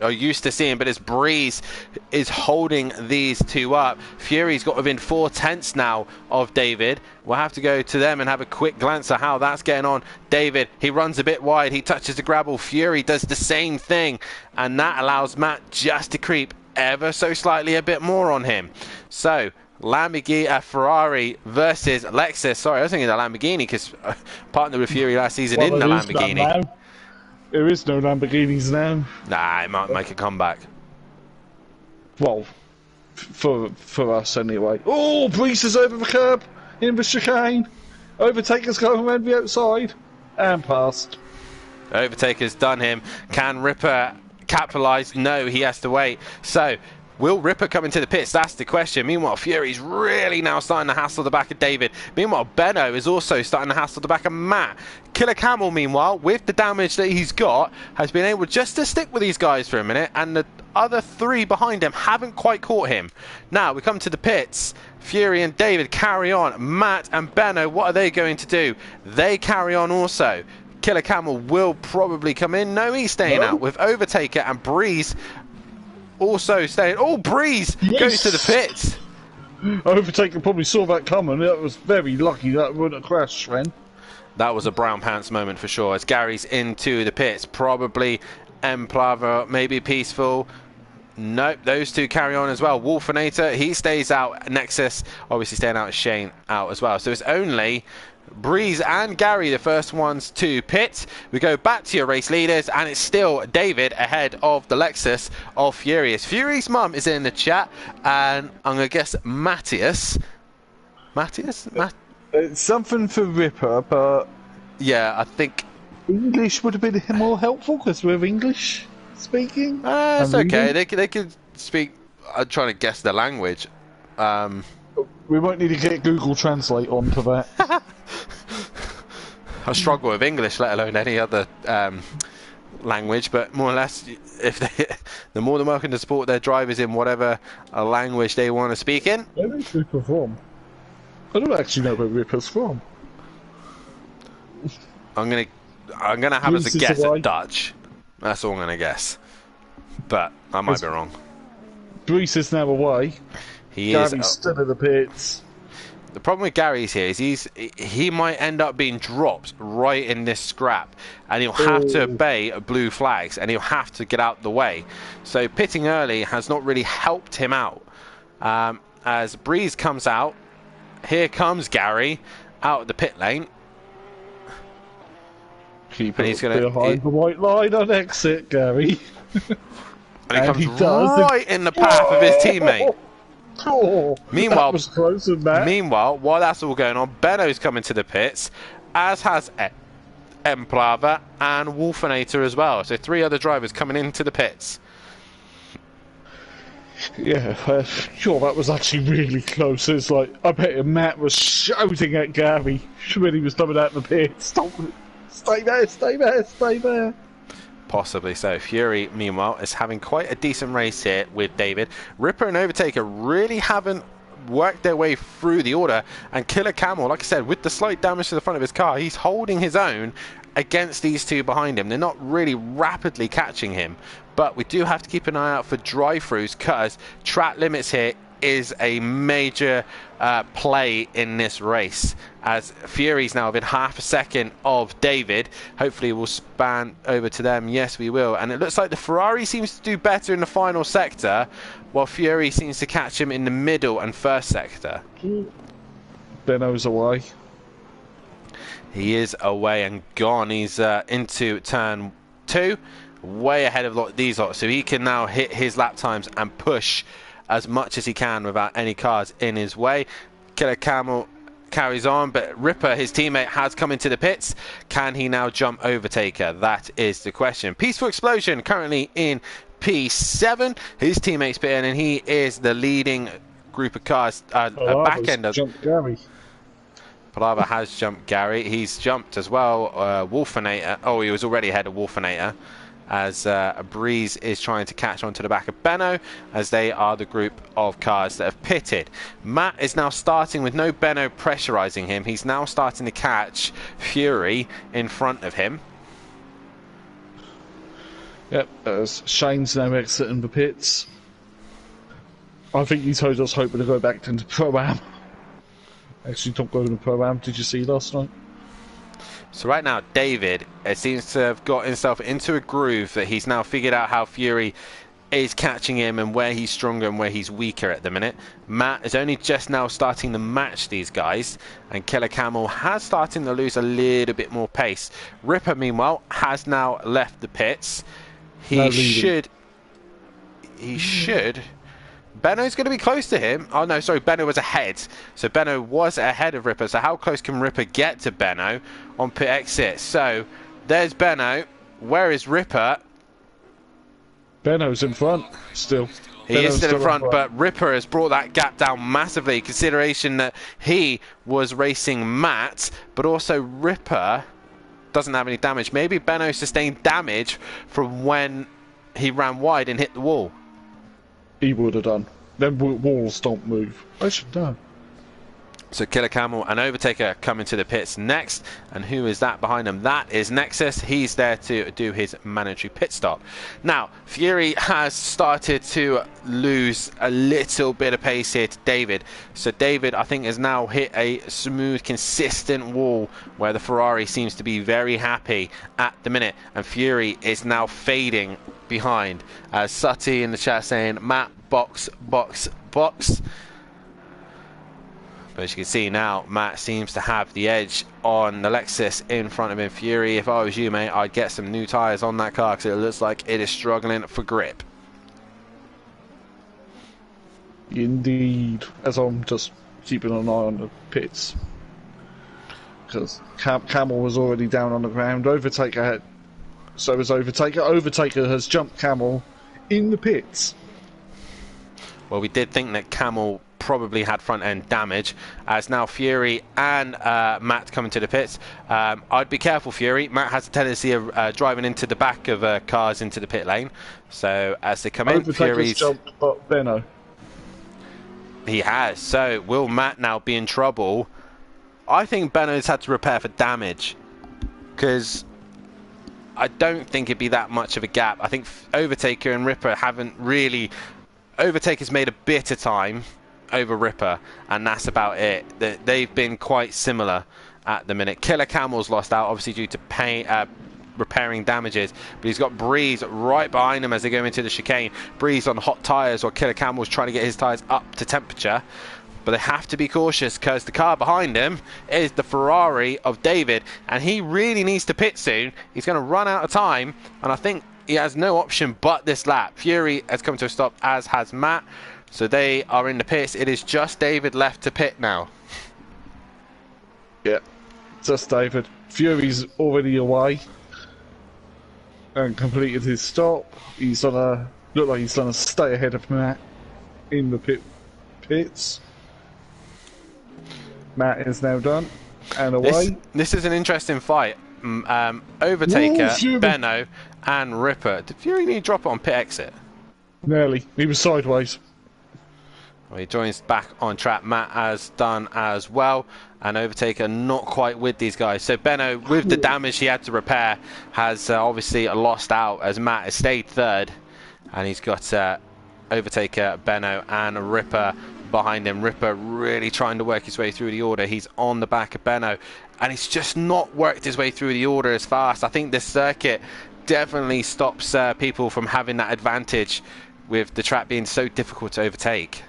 are used to seeing, but as Breeze is holding these two up, Fury's got within 4/10 now of David. We'll have to go to them and have a quick glance at how that's getting on. David, he runs a bit wide. He touches the gravel. Fury does the same thing, and that allows Matt just to creep ever so slightly a bit more on him. So Lamborghini, Ferrari versus Lexus. Sorry, I was thinking the Lamborghini because partnered with Fury last season in the Lamborghini. There is no Lamborghinis now. Nah, it might make a comeback. Well, for us anyway. Oh, Brees is over the curb in the chicane. Overtaker's going around the outside and past. Overtaker's done him. Can Ripper capitalise? No, he has to wait. So will Ripper come into the pits? That's the question. Meanwhile, Fury's really now starting to hassle the back of David. Meanwhile, Benno is also starting to hassle the back of Matt. Killer Camel, meanwhile, with the damage that he's got, has been able just to stick with these guys for a minute, and the other three behind him haven't quite caught him. Now, we come to the pits. Fury and David carry on. Matt and Benno, what are they going to do? They carry on also. Killer Camel will probably come in. No, he's staying out with Overtaker and Breeze also staying. Oh, Breeze goes to the pits. Overtaker probably saw that coming. That was very lucky that wouldn't have crashed, Sven. That was a brown pants moment for sure. As Gary's into the pits, probably Emplava, maybe Peaceful. Nope, those two carry on as well. Wolfinator, he stays out. Nexus, obviously staying out. Shane out as well. So it's only Breeze and Gary, the first ones to pit. We go back to your race leaders, and it's still David ahead of the Lexus of Furious. Fury's mum is in the chat, and I'm going to guess Matthias. It's something for Ripper, but yeah, I think English would have been more helpful because we're English speaking. It's okay. They could speak I'm trying to guess the language. We won't need to get Google Translate onto that. I struggle with English, let alone any other language. But more or less, if they're more than welcome to support their drivers in whatever language they want to speak in. Where is Ripper from? I don't actually know where Ripper's from. I'm gonna have as a guess at Dutch. That's all I'm gonna guess, but I might be wrong. Brees is now away. Gary's still in the pits. The problem with Gary's here is he might end up being dropped right in this scrap, and he'll have to obey blue flags, and he'll have to get out the way. So pitting early has not really helped him out. As Breeze comes out, here comes Gary out of the pit lane. Keep it behind the white line on exit, Gary. And he comes right in the path of his teammate. Meanwhile, that was close, Matt. Meanwhile, while that's all going on, Benno's coming to the pits, as has Emplava and Wolfenator as well. So 3 other drivers coming into the pits. Yeah, sure, that was actually really close. It's like, I bet Matt was shouting at Gary when he was coming out of the pits. Stop! Stay there, stay there, stay there. Possibly so. Fury, meanwhile, is having quite a decent race here with David. Ripper and Overtaker really haven't worked their way through the order. And Killer Camel, like I said, with the slight damage to the front of his car, he's holding his own against these 2 behind him. They're not really rapidly catching him. But we do have to keep an eye out for drive-throughs, because track limits here is a major play in this race, as Fury's now within half a second of David. Hopefully we'll span over to them. Yes, we will. And it looks like the Ferrari seems to do better in the final sector, while Fury seems to catch him in the middle and first sector. Benno's away. He is away and gone. He's into turn 2, way ahead of these lots, so he can now hit his lap times and push as much as he can without any cars in his way. Killer Camel carries on, but Ripper, his teammate, has come into the pits. Can he now jump Overtaker? That is the question. Peaceful Explosion currently in P7. His teammate's pitting, and he is the leading group of cars. Back end of jumped Gary. Palava has jumped Gary. He's jumped as well Wolfenator. Oh, he was already ahead of Wolfenator, as Breeze is trying to catch onto the back of Benno, as they are the group of cars that have pitted. Matt is now starting with no Benno pressurizing him. He's now starting to catch Fury in front of him. Yep, as Shane's now exiting the pits. I think he's just hoping to go back into Pro-Am. Actually, not going to Pro-Am. Did you see last night? So right now, David seems to have got himself into a groove that he's now figured out how Fury is catching him and where he's stronger and where he's weaker at the minute. Matt is only just now starting to match these guys, and Killer Camel has starting to lose a little bit more pace. Ripper, meanwhile, has now left the pits. He should... Benno's going to be close to him. Oh no, sorry, Benno was ahead. So Benno was ahead of Ripper. So how close can Ripper get to Benno on pit exit? So there's Benno. Where is Ripper? Benno's in front still. He is still in front, but Ripper has brought that gap down massively, consideration that he was racing Matt, but also Ripper doesn't have any damage. Maybe Benno sustained damage from when he ran wide and hit the wall. He would have done. Them walls don't move. I should have done. So Killer Camel and Overtaker coming to the pits next. And who is that behind them? That is Nexus. He's there to do his mandatory pit stop. Now, Fury has started to lose a little bit of pace here to David. So David, I think, has now hit a smooth, consistent wall where the Ferrari seems to be very happy at the minute. And Fury is now fading behind. Sutty in the chat saying, Matt, box, box, box. But as you can see now, Matt seems to have the edge on the Lexus in front of him. Fury, if I was you, mate, I'd get some new tyres on that car, because it looks like it is struggling for grip. Indeed. As I'm just keeping an eye on the pits. Because Camel was already down on the ground. Overtaker had... So was Overtaker. Overtaker has jumped Camel in the pits. Well, we did think that Camel probably had front end damage, as now Fury and Matt come into the pits. I'd be careful, Fury. Matt has a tendency of driving into the back of cars into the pit lane. So as they come in, Fury's jumped, but Benno. He has. So will Matt now be in trouble? I think Benno's had to repair for damage, because I don't think it'd be that much of a gap. I think Overtaker and Ripper haven't really... Overtaker's made a bit of time over Ripper, and that's about it. They've been quite similar at the minute. Killer Camel's lost out, obviously due to repairing damages, but he's got Breeze right behind him as they go into the chicane. Breeze on hot tyres, while Killer Camel's trying to get his tyres up to temperature. But they have to be cautious, because the car behind him is the Ferrari of David, and he really needs to pit soon. He's going to run out of time, and I think he has no option but this lap. Fury has come to a stop, as has Matt. So they are in the pits. It is just David left to pit now. Yeah, just David. Fury's already away and completed his stop. He's on a... Look like he's going to stay ahead of Matt in the pits. Matt is now done and away. This is an interesting fight. Overtaker, Benno, and Ripper. Did Fury need to drop it on pit exit? Nearly. He was sideways. Well, he joins back on track. Matt has done as well, and Overtaker not quite with these guys. So Benno, with the damage he had to repair, has obviously lost out, as Matt has stayed third, and he's got Overtaker, Benno, and Ripper behind him. Ripper really trying to work his way through the order. He's on the back of Benno, and he's just not worked his way through the order as fast. I think this circuit definitely stops people from having that advantage, with the track being so difficult to overtake.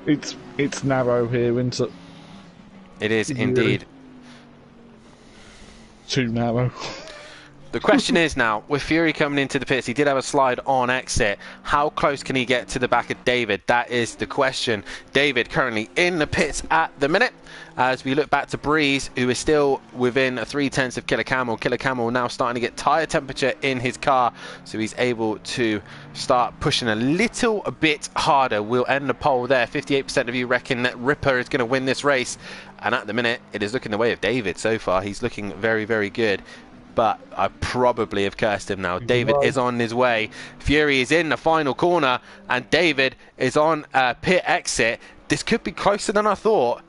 It's narrow here, isn't it? It is indeed. Too narrow. The question is now, with Fury coming into the pits, he did have a slide on exit. How close can he get to the back of David? That is the question. David currently in the pits at the minute. As we look back to Breeze, who is still within 3/10 of Killer Camel. Killer Camel now starting to get tyre temperature in his car, so he's able to start pushing a little bit harder. We'll end the poll there. 58% of you reckon that Ripper is going to win this race, and at the minute it is looking the way of David so far. He's looking very, very good, but I probably have cursed him now. David is on his way. Fury is in the final corner, and David is on pit exit. This could be closer than I thought,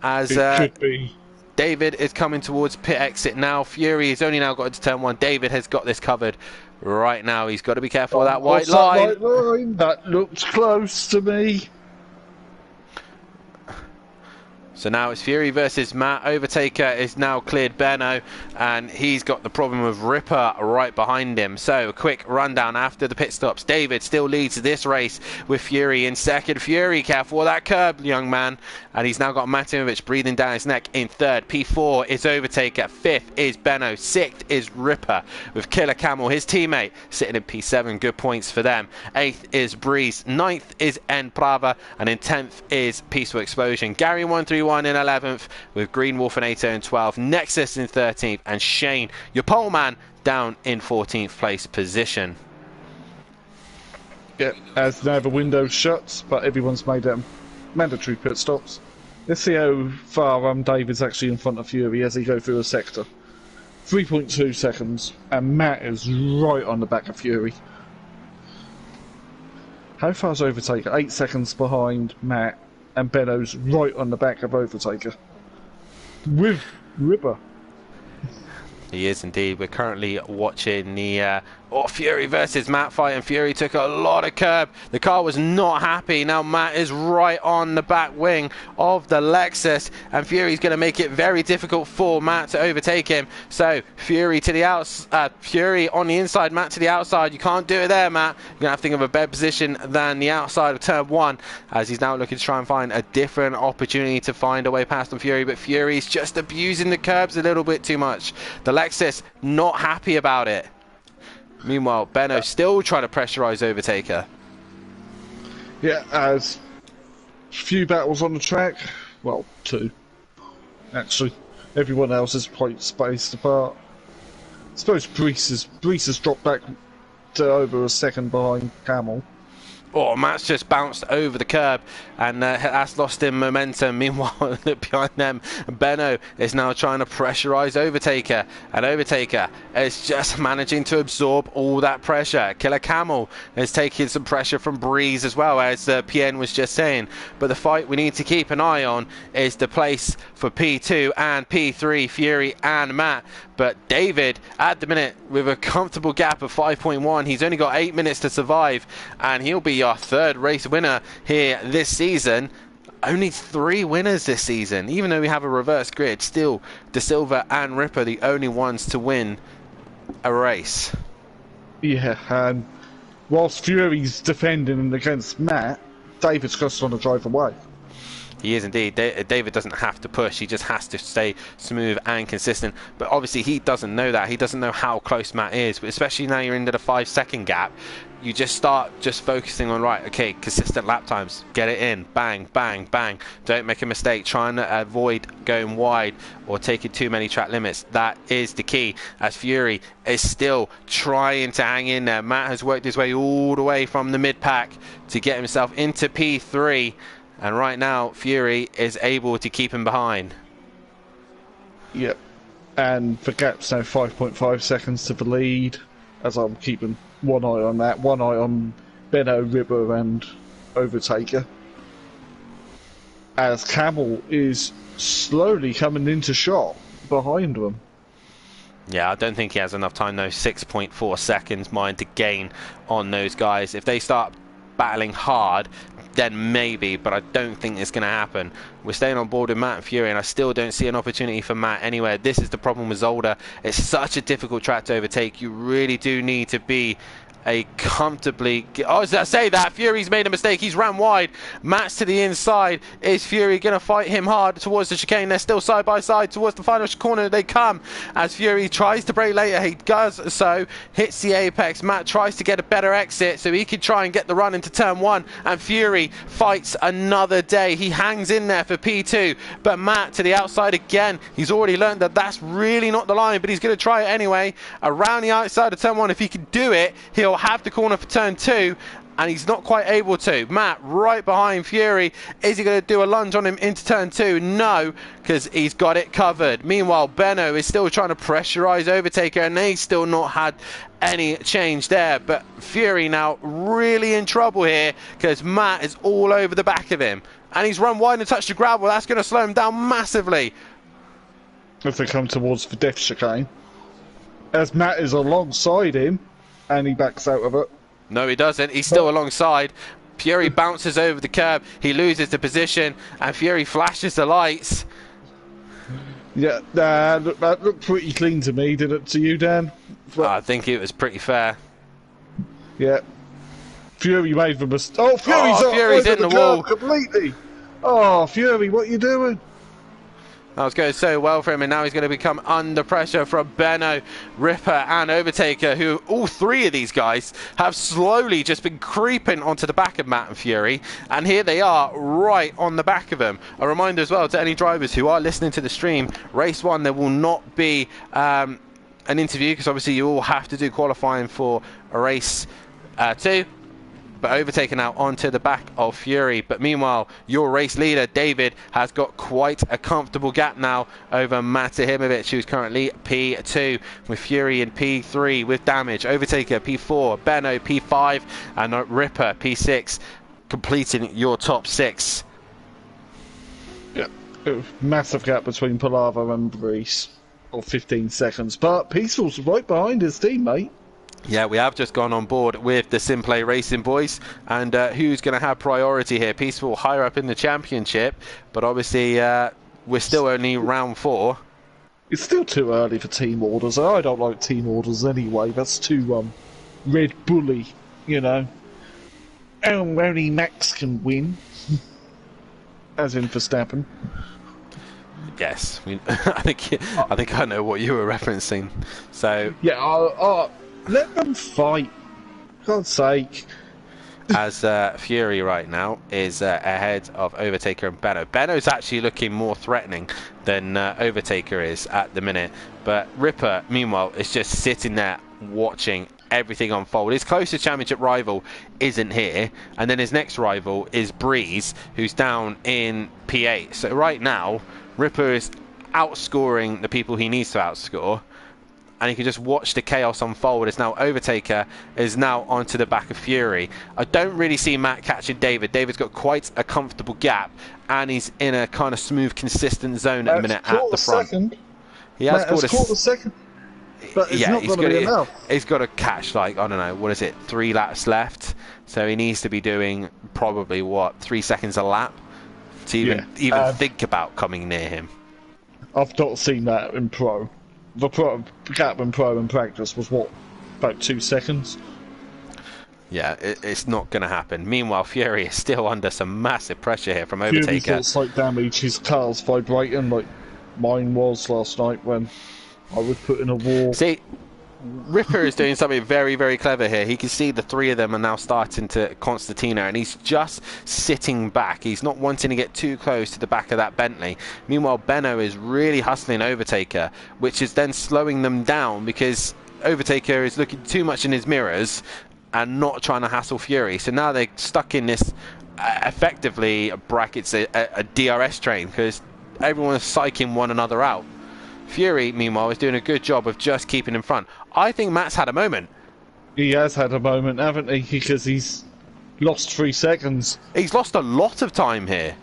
as could be. David is coming towards pit exit now. Fury has only now got to turn one. David has got this covered right now. He's got to be careful of that white line. That white line? That looks close to me. So now it's Fury versus Matt. Overtaker is now cleared Benno, and he's got the problem of Ripper right behind him. So a quick rundown after the pit stops. David still leads this race with Fury in second. Fury, careful with that curb, young man. And he's now got Matimovic breathing down his neck in third. P4 is Overtaker. Fifth is Benno. Sixth is Ripper, with Killer Camel, his teammate, sitting in P7. Good points for them. Eighth is Breeze. Ninth is N Prava. And in 10th is Peaceful Explosion. Gary 131 in 11th, with Green Wolf and Ato in 12th. Nexus in 13th. And Shane, your pole man, down in 14th place position. Yeah, as now the window shuts, but everyone's made mandatory pit stops. Let's see how far David's actually in front of Fury as he goes through a sector. 3.2 seconds, and Matt is right on the back of Fury. How far's Overtaker? 8 seconds behind Matt, and Benno's right on the back of Overtaker. With Ripper. He is indeed. We're currently watching the Fury versus Matt fight, and Fury took a lot of curb. The car was not happy. Now Matt is right on the back wing of the Lexus, and Fury's going to make it very difficult for Matt to overtake him. So Fury to the outside, Fury on the inside, Matt to the outside. You can't do it there, Matt. You're going to have to think of a better position than the outside of turn one, as he's now looking to try and find a different opportunity to find a way past on Fury, but Fury's just abusing the curbs a little bit too much. The Lexus not happy about it. Meanwhile, Benno still trying to pressurise Overtaker. Yeah, as few battles on the track. Well, 2. Actually, everyone else is quite spaced apart. I suppose Breeze has dropped back to over a second behind Camel. Oh, Matt's just bounced over the curb and that's lost him momentum. Meanwhile, behind them, Benno is now trying to pressurise Overtaker, and Overtaker is just managing to absorb all that pressure. Killer Camel is taking some pressure from Breeze as well, as PN was just saying. But the fight we need to keep an eye on is the place for P2 and P3, Fury and Matt. But David, at the minute, with a comfortable gap of 5.1, he's only got 8 minutes to survive, and he'll be our third race winner here this season. Only 3 winners this season, even though we have a reverse grid. Still, De Silva and Ripper the only ones to win a race. Yeah, and whilst Fury's defending against Matt, David's just on the drive away. He is indeed. David doesn't have to push, he just has to stay smooth and consistent. But obviously he doesn't know that. He doesn't know how close Matt is, but especially now you're into the 5-second gap. You just start focusing on, right, okay, consistent lap times, get it in, bang, bang, bang. Don't make a mistake trying to avoid going wide or taking too many track limits. That is the key, as Fury is still trying to hang in there. Matt has worked his way all the way from the mid-pack to get himself into P3. And right now, Fury is able to keep him behind. Yep. And the gap's now 5.5 seconds to the lead, as I'm keeping one eye on that. One eye on Benno, Ripper and Overtaker. As Camel is slowly coming into shot behind them. Yeah, I don't think he has enough time, though. 6.4 seconds, mind, to gain on those guys. If they start battling hard, then maybe, but I don't think it's going to happen. We're staying on board with Matt and Fury, and I still don't see an opportunity for Matt anywhere. This is the problem with Zolder. It's such a difficult track to overtake. You really do need to be a comfortably... Oh, as I say that, Fury's made a mistake. He's ran wide. Matt's to the inside. Is Fury going to fight him hard towards the chicane? They're still side by side towards the final corner. They come as Fury tries to brake later. He does so, hits the apex. Matt tries to get a better exit so he can try and get the run into turn 1, and Fury fights another day. He hangs in there for P2, but Matt to the outside again. He's already learned that that's really not the line, but he's going to try it anyway. Around the outside of turn 1, if he can do it, he'll have the corner for turn 2, and he's not quite able to. Matt right behind Fury. Is he going to do a lunge on him into turn 2? No, because he's got it covered. Meanwhile, Benno is still trying to pressurize Overtaker, and they've still not had any change there. But Fury now really in trouble here, because Matt is all over the back of him, and he's run wide and touched the gravel. That's going to slow him down massively If they come towards the death chicane, as Matt is alongside him, and he backs out of it. No, he doesn't. He's still alongside. Fury bounces over the curb. He loses the position, and Fury flashes the lights. Yeah, that looked pretty clean to me. Did it to you, Dan? I think it was pretty fair. Yeah. Fury made the mistake. Oh, Fury's in the wall completely. Oh, Fury, what are you doing? That was going so well for him, and now he's going to become under pressure from Benno, Ripper and Overtaker, who all 3 of these guys have slowly just been creeping onto the back of Matt and Fury, and here they are right on the back of him. A reminder as well to any drivers who are listening to the stream, race 1 there will not be an interview, because obviously you all have to do qualifying for a race 2. But Overtaker now onto the back of Fury. But meanwhile, your race leader, David, has got quite a comfortable gap now over Matahimovic, who's currently P2, with Fury in P3 with damage. Overtaker P4, Benno P5, and Ripper P6, completing your top 6. Yeah, massive gap between Palava and Breeze, or 15 seconds. But Peaceful's right behind his teammate. Yeah, we have just gone on board with the Simplay Racing boys, and who's going to have priority here? Peaceful higher up in the championship, but obviously we're still only round 4. It's still too early for team orders. I don't like team orders anyway. That's too Red Bully, you know. Only Max can win, as in Verstappen. Yes, I think I know what you were referencing. So yeah, let them fight. For God's sake. As Fury right now is ahead of Overtaker and Benno. Benno's actually looking more threatening than Overtaker is at the minute. But Ripper, meanwhile, is just sitting there watching everything unfold. His closest championship rival isn't here, and then his next rival is Breeze, who's down in P8. So right now, Ripper is outscoring the people he needs to outscore, and you can just watch the chaos unfold as now Overtaker is now onto the back of Fury. I don't really see Matt catching David. David's got quite a comfortable gap, and he's in a kind of smooth, consistent zone at the minute at the front. Second. He has caught a second, but it's not going to be enough. He's got to catch, like, I don't know, what is it, 3 laps left? So he needs to be doing probably, what, 3 seconds a lap to even think about coming near him. I've not seen that in Pro. The gap in Pro and practice was, what, about 2 seconds? Yeah, it's not going to happen. Meanwhile, Fury is still under some massive pressure here from Overtaker. Fury's got slight damage. His car's vibrating like mine was last night when I was put in a wall. See, Ripper is doing something very, very clever here. He can see the 3 of them are now starting to concertina, and he's just sitting back. He's not wanting to get too close to the back of that Bentley. Meanwhile, Benno is really hustling Overtaker, which is then slowing them down because Overtaker is looking too much in his mirrors and not trying to hassle Fury. So now they're stuck in this, effectively, brackets a DRS train because everyone is psyching one another out. Fury, meanwhile, is doing a good job of just keeping in front. I think Matt's had a moment. He has had a moment, haven't he? Because he's lost 3 seconds. He's lost a lot of time here.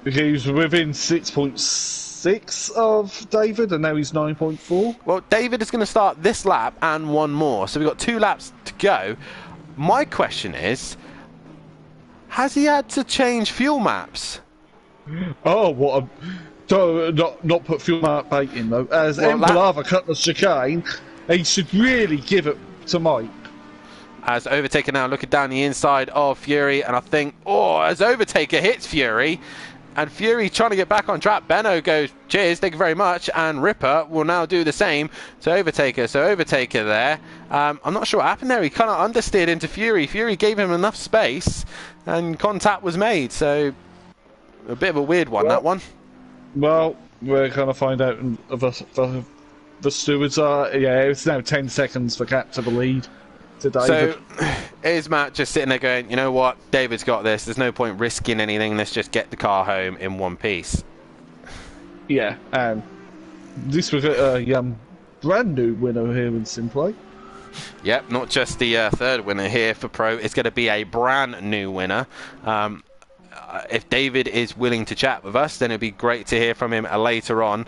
He was within 6.6 of David, and now he's 9.4. Well, David is going to start this lap and one more. So we've got 2 laps to go. My question is, has he had to change fuel maps? Oh, what a... Not put fuel map bait in, though. As Empalava cut the chicane, he should really give it to Mike. As Overtaker now looking down the inside of Fury, and I think, as Overtaker hits Fury, and Fury trying to get back on track, Benno goes, cheers, thank you very much, and Ripper will now do the same to Overtaker. So Overtaker there, I'm not sure what happened there. He kind of understeered into Fury. Fury gave him enough space, and contact was made. So a bit of a weird one, that one. Well, we're going to find out the stewards are... Yeah, it's now 10 seconds for Cap to the lead to David. So, is Matt just sitting there going, you know what, David's got this, there's no point risking anything, let's just get the car home in one piece? Yeah, and this was a brand new winner here in Simplay. Yep, not just the 3rd winner here for Pro, it's going to be a brand new winner. If David is willing to chat with us, then it'd be great to hear from him later on.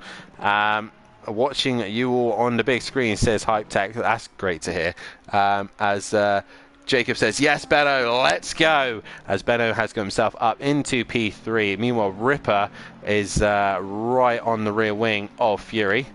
Watching you all on the big screen, says Hype Tech. That's great to hear. As Jacob says, yes, Benno, let's go. As Benno has got himself up into P3. Meanwhile, Ripper is right on the rear wing of Fury.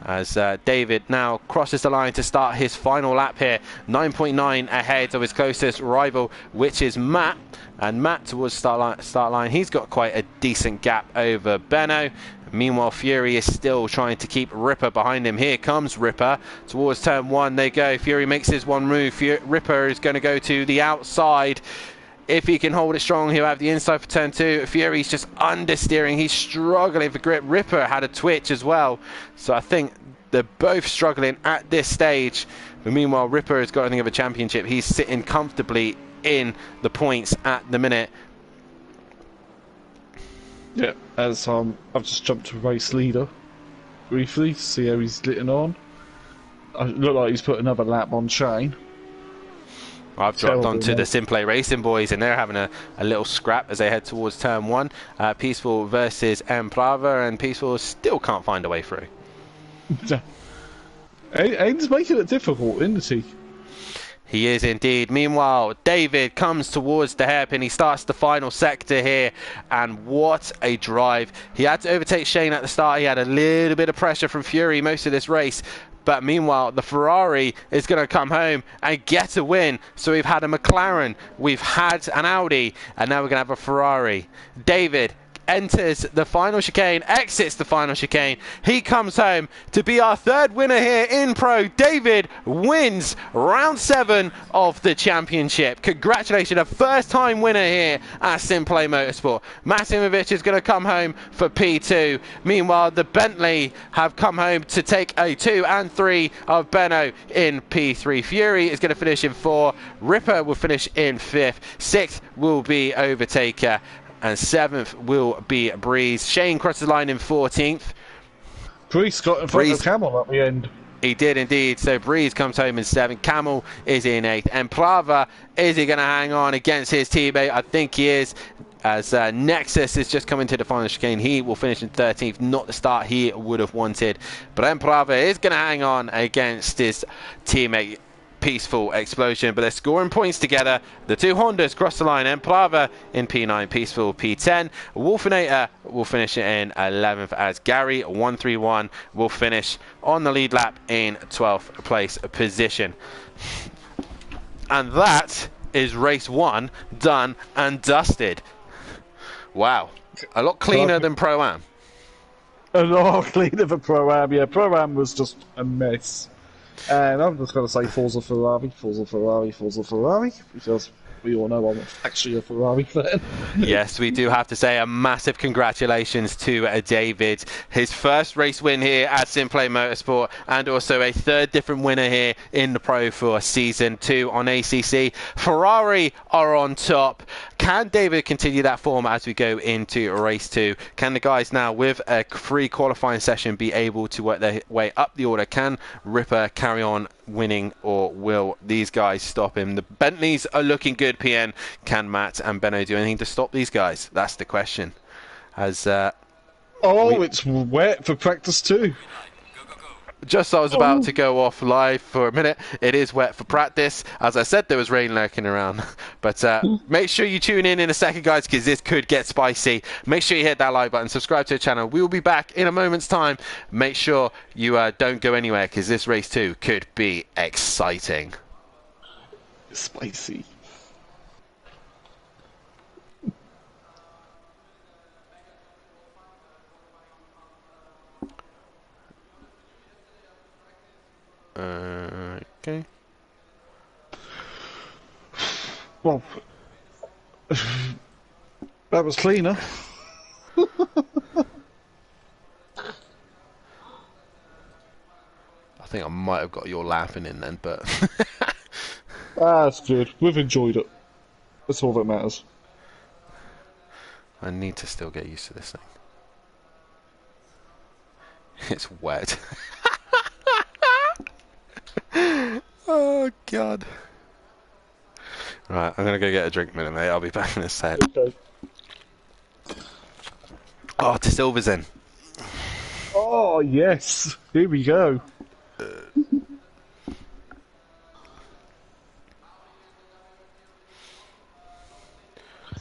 As David now crosses the line to start his final lap here. 9.9 ahead of his closest rival, which is Matt. And Matt towards start line, he's got quite a decent gap over Benno. Meanwhile, Fury is still trying to keep Ripper behind him. Here comes Ripper towards turn 1. They go. Fury makes his one move. Ripper is going to go to the outside. If he can hold it strong, he'll have the inside for turn 2. Fury's just understeering. He's struggling for grip. Ripper had a twitch as well. So I think they're both struggling at this stage. But meanwhile, Ripper has got, I think, of a championship. He's sitting comfortably in the points at the minute. Yeah, as I've just jumped to race leader briefly to see how he's getting on. It look like he's put another lap on Shane. I've dropped onto the Simplay Racing boys, and they're having a little scrap as they head towards turn 1. Peaceful versus Emplava, and Peaceful still can't find a way through. Aiden's making it difficult, isn't he? He is indeed. Meanwhile, David comes towards the hairpin. He starts the final sector here, and what a drive. He had to overtake Shane at the start. He had a little bit of pressure from Fury most of this race. But meanwhile, the Ferrari is going to come home and get a win. So we've had a McLaren, we've had an Audi, and now we're going to have a Ferrari. David enters the final chicane, exits the final chicane. He comes home to be our third winner here in Pro. David wins round 7 of the championship. Congratulations, a first-time winner here at Simplay Motorsport. Masimovic is going to come home for P2. Meanwhile, the Bentley have come home to take a 2 and 3 of Benno in P3. Fury is going to finish in 4. Ripper will finish in 5th. 6th will be Overtaker. And 7th will be Breeze. Shane crosses the line in 14th. Breeze got in front of Camel at the end. He did indeed. So Breeze comes home in 7th. Camel is in 8th. And Plava, is he going to hang on against his teammate? I think he is. As Nexus is just coming to the final chicane, he will finish in 13th. Not the start he would have wanted. But Emplava is going to hang on against his teammate. Peaceful Explosion, but they're scoring points together. The two Hondas cross the line. Emplava in P9, Peaceful P10. Wolfinator will finish it in 11th as Gary 131 will finish on the lead lap in 12th place position. And that is race 1 done and dusted. Wow, a lot cleaner than Pro-Am. A lot cleaner than Pro-Am, yeah. Pro-Am was just a mess. And I'm just going to say Forza Ferrari, Forza Ferrari, Forza Ferrari, because we all know I'm actually a Ferrari fan. Yes, we do have to say a massive congratulations to David. His first race win here at Simplay Motorsport, and also a third different winner here in the Pro for Season 2 on ACC. Ferrari are on top. Can David continue that form as we go into race 2? Can the guys now, with a free qualifying session, be able to work their way up the order? Can Ripper carry on winning, or will these guys stop him? The Bentleys are looking good, PN. Can Matt and Benno do anything to stop these guys? That's the question. As it's wet for practice too. Just as I was about to go off live for a minute, it is wet for practice. As I said, there was rain lurking around. But make sure you tune in a second, guys, because this could get spicy. Make sure you hit that like button, subscribe to the channel. We will be back in a moment's time. Make sure you don't go anywhere, because this race 2 could be exciting. Spicy. Okay. Well, that was cleaner. I think I might have got your laughing in then, but That's good. We've enjoyed it. That's all that matters. I need to still get used to this thing. It's wet. Oh god. Right, I'm gonna go get a drink a minute, mate. I'll be back in a sec. Okay. Oh, De Silva's in. Oh yes, here we go.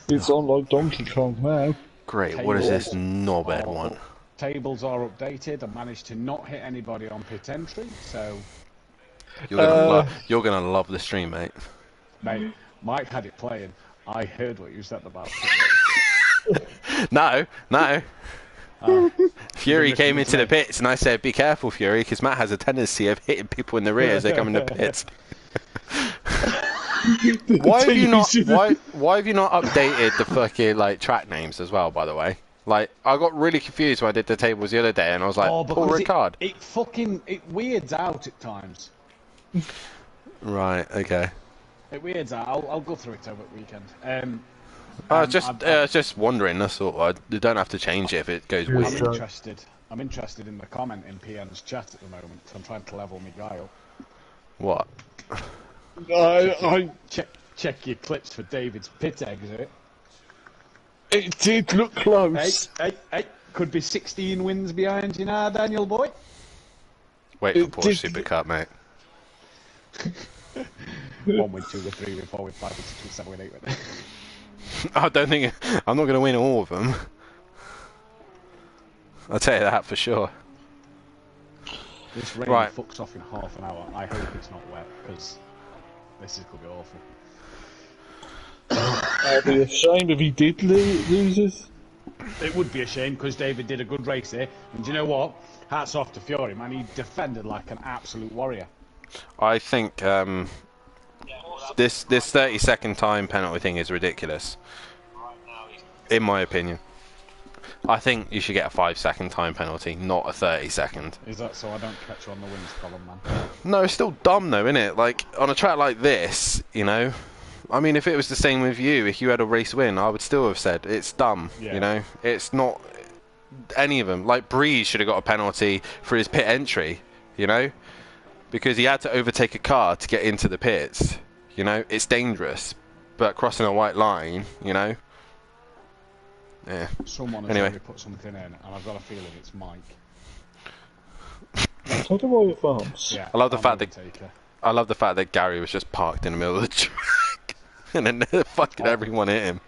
It's on like Donkey Kong now. Great, what does this knobhead want? Tables are updated. I managed to not hit anybody on pit entry, so... You're gonna love the stream, mate. Mate, Mike had it playing. I heard what you said about it. No. Fury came into the pits and I said, be careful, Fury, because Matt has a tendency of hitting people in the rear as they come in the pits. Why have you not updated the fucking track names as well, by the way? I got really confused when I did the tables the other day and I was like, Paul Ricard. It weirds out at times. Right, okay. It weirds out. I'll go through it over the weekend. I was just wondering, that's all. You don't have to change it if it goes weird. I'm interested in the comment in PN's chat at the moment. I'm trying to level me guile. What? Check your clips for David's pit exit. It did look close. Hey, could be 16 wins behind you now, Daniel boy. Wait for Porsche Supercar, mate. 1 win, 2 win, 3 win, 4 win, 5 win, 6 win, 7 win, 8 win. I don't think I'm not going to win all of them. I'll tell you that for sure. This rain fucks off in half an hour. I hope it's not wet because this is going to be awful. I'd be ashamed if he did lose this. It would be a shame because David did a good race here. And do you know what? Hats off to Fury, man. He defended like an absolute warrior. I think this 30-second time penalty thing is ridiculous. In my opinion. I think you should get a 5-second time penalty, not a 30-second. Is that so I don't catch you on the wins column, man? No, it's still dumb though, isn't it? Like, on a track like this, you know, I mean, if it was the same with you, if you had a race win, I would still have said it's dumb, you know? It's not any of them. Like, Breeze should have got a penalty for his pit entry, you know? Because he had to overtake a car to get into the pits, you know? It's dangerous, but crossing a white line, you know? Yeah. Someone has already put something in, and I've got a feeling it's Mike. I don't know if arms. Yeah, I love the fact that Gary was just parked in the middle of the track, and then fucking everyone hit him.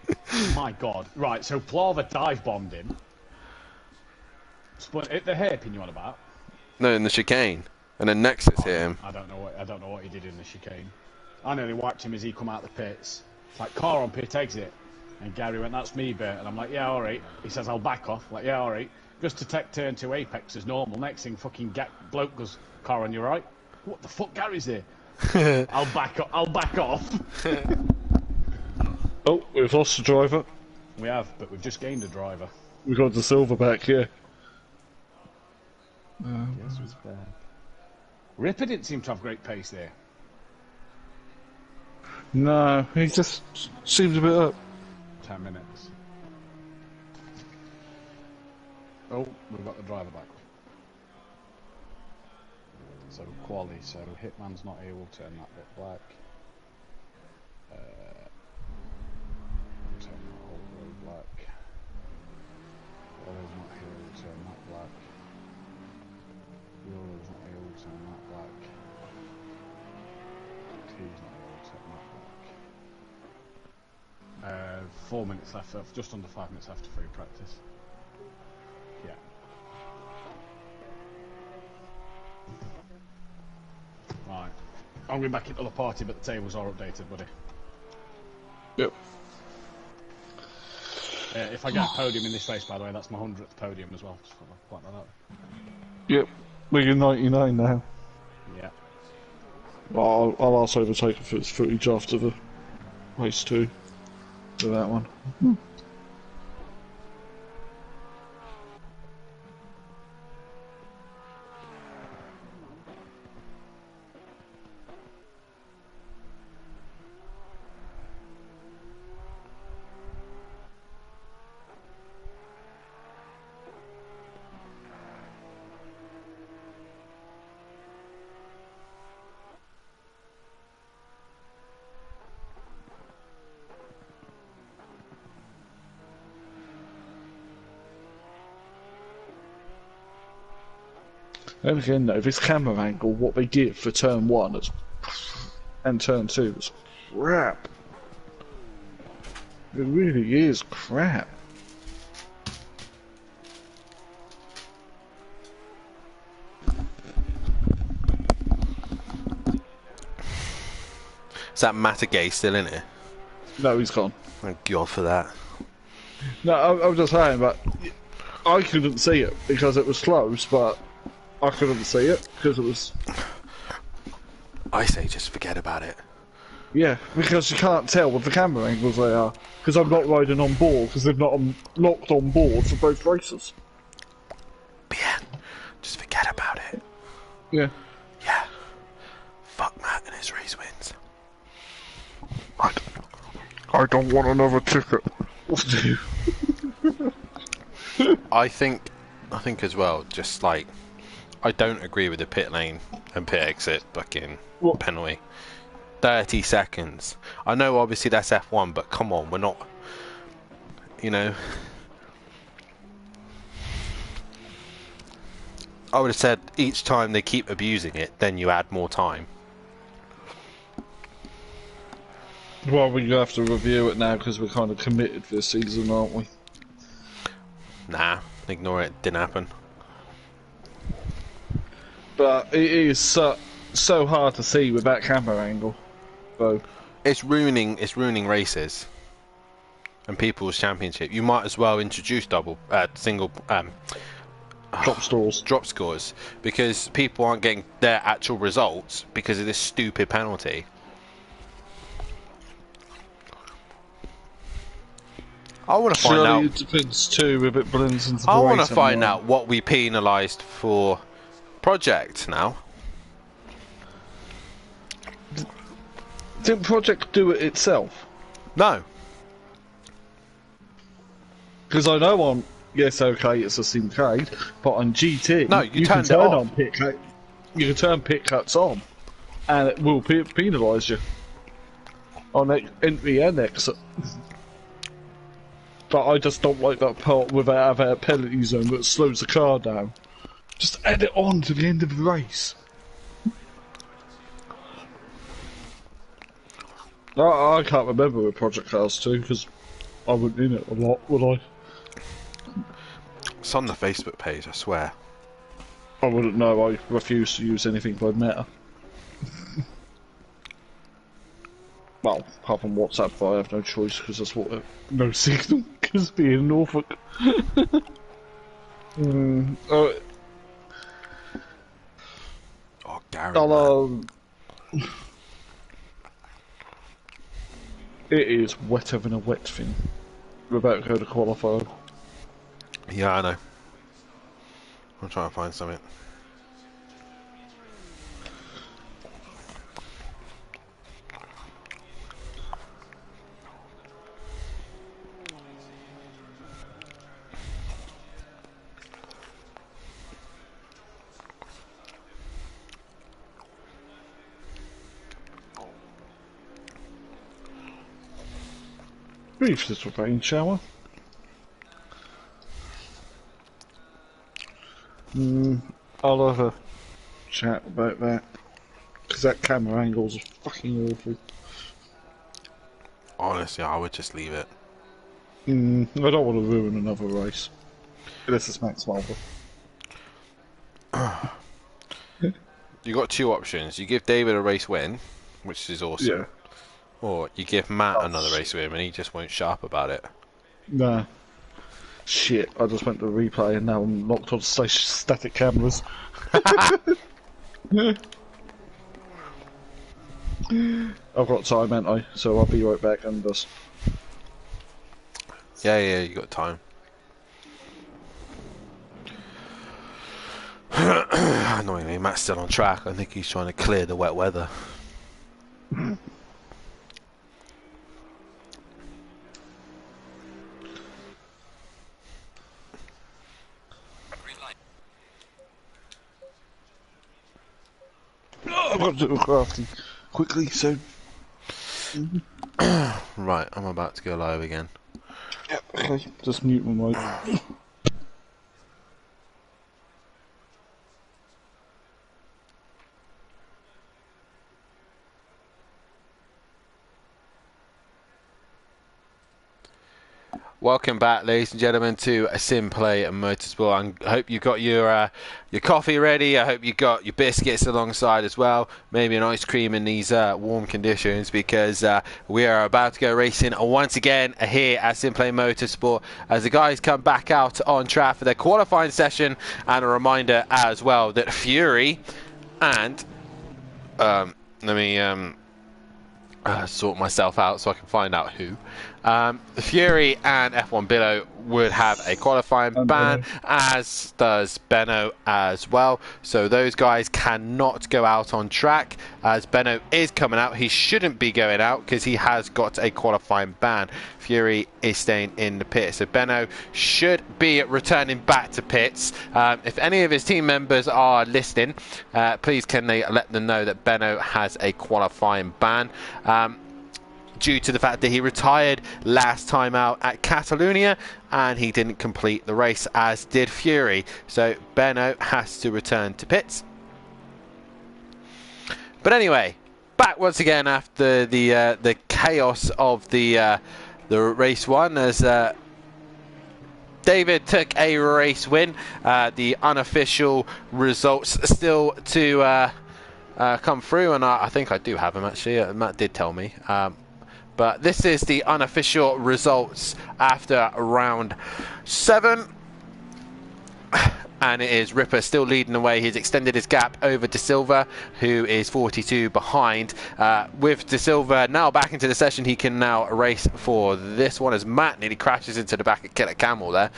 My God! Right, so Plava dive bombed him. But hit the hairpin you on about? No, in the chicane, and then Nexus hit him. I don't know what he did in the chicane. I nearly wiped him as he come out the pits. It's like car on pit exit. And Gary went, "That's me, Bert." And I'm like, "Yeah, alright." He says, "I'll back off." I'm like, "Yeah, alright." Just to take turn to apex as normal. Next thing, fucking bloke goes, "Car on your right." What the fuck, Gary's here? I'll back off. Oh, we've lost the driver. We have, but we've just gained a driver. We got the Silverback here. Yes, it's back. Ripper didn't seem to have great pace there. No, he just seems a bit up. 10 minutes. Oh, we've got the driver back. So quali, so Hitman's not here, we'll turn that bit black. Turn that whole row black. Quali's not here, we'll turn that black. Euro's not here, we'll turn that black. T's not here, we'll turn that black. 4 minutes left, just under 5 minutes after free practice. Yeah. Right. I'm going back into the party, but the tables are updated, buddy. Yep. If I get a podium in this race, by the way, that's my 100th podium as well. Just want to point that out. Yep. We're 99 now. Yeah. Well, I'll also overtake if it's footage after the race 2. For that one. And again, though, this camera angle, what they give for turn 1 and turn 2 is crap. It really is crap. Is that Matagay still in it? No, he's gone. Thank God for that. No, I was just saying, but I couldn't see it because it was close, but I couldn't see it because it was... I say just forget about it. Yeah, because you can't tell with the camera angles they are. Because I'm not riding on board, because they've not locked on board for both races. But yeah, just forget about it. Yeah. Yeah. Fuck Matt and his race wins. I don't want another ticket. I think as well, just like, I don't agree with the pit lane and pit exit fucking penalty. 30 seconds. I know obviously that's F1, but come on, we're not, you know. I would have said each time they keep abusing it, then you add more time. Well, we have to review it now because we're kind of committed this season, aren't we? Nah, ignore it. Didn't happen. But it is so hard to see with that camera angle, though. It's ruining races. and People's Championship, you might as well introduce single drop scores, because people aren't getting their actual results because of this stupid penalty. I want to find out. It depends too if it blends into the I want to race find out what we penalised for Project now. Didn't Project do it itself? No. Because I know on yes, okay, it's a Simcade, but on GT, no, you can turned turn it off. on pit cut. You can turn pit cuts on, and it will penalise you on entry and exit. But I just don't like that part without having a penalty zone that slows the car down. Just add it on to the end of the race. I can't remember with Project Cars 2 because I wasn't in it a lot, would I? It's on the Facebook page, I swear. I wouldn't know. I refuse to use anything by Meta. Well, apart from WhatsApp, but I have no choice because that's what no signal. Because being in Norfolk. Oh, Gary. It is wetter than a wet thing. We're about to go to qualify. Yeah, I know. I'm trying to find something. Brief little rain shower. I'll have a chat about that. Because that camera angle's fucking awful. Honestly, I would just leave it. I don't want to ruin another race. Unless it's Max Marvel. You got two options. You give David a race win, which is awesome. Yeah. Or you give Matt another race win and he just won't shut up about it. Nah. Shit, I just went to replay and now I'm locked on static cameras. I've got time, ain't I? So I'll be right back and just... Yeah, you got time. Annoyingly, Matt's still on track. I think he's trying to clear the wet weather. I've got to do crafting quickly, so... Right, I'm about to go live again. Yep, okay, just mute my mic. Welcome back, ladies and gentlemen, to Acc Simplay Motorsport. I hope you got your coffee ready. I hope you got your biscuits alongside as well. Maybe an ice cream in these warm conditions, because we are about to go racing once again here at Acc Simplay Motorsport as the guys come back out on track for their qualifying session. And a reminder as well that Fury and let me sort myself out so I can find out who. Fury and F1 Billo would have a qualifying ban, as does Benno as well. So those guys cannot go out on track, as Benno is coming out. He shouldn't be going out because he has got a qualifying ban. Fury is staying in the pit. So Benno should be returning back to pits. If any of his team members are listening, please can they let them know that Benno has a qualifying ban. Due to the fact that he retired last time out at Catalonia and he didn't complete the race, as did Fury. So Benno has to return to pits. But anyway, back once again after the chaos of the race one, as David took a race win. The unofficial results still to come through, and I think I do have them actually. Matt did tell me. But this is the unofficial results after round 7. And it is Ripper still leading the way. He's extended his gap over De Silva, who is 42 behind. With De Silva now back into the session, he can now race for this one as Matt nearly crashes into the back of Killer Camel there.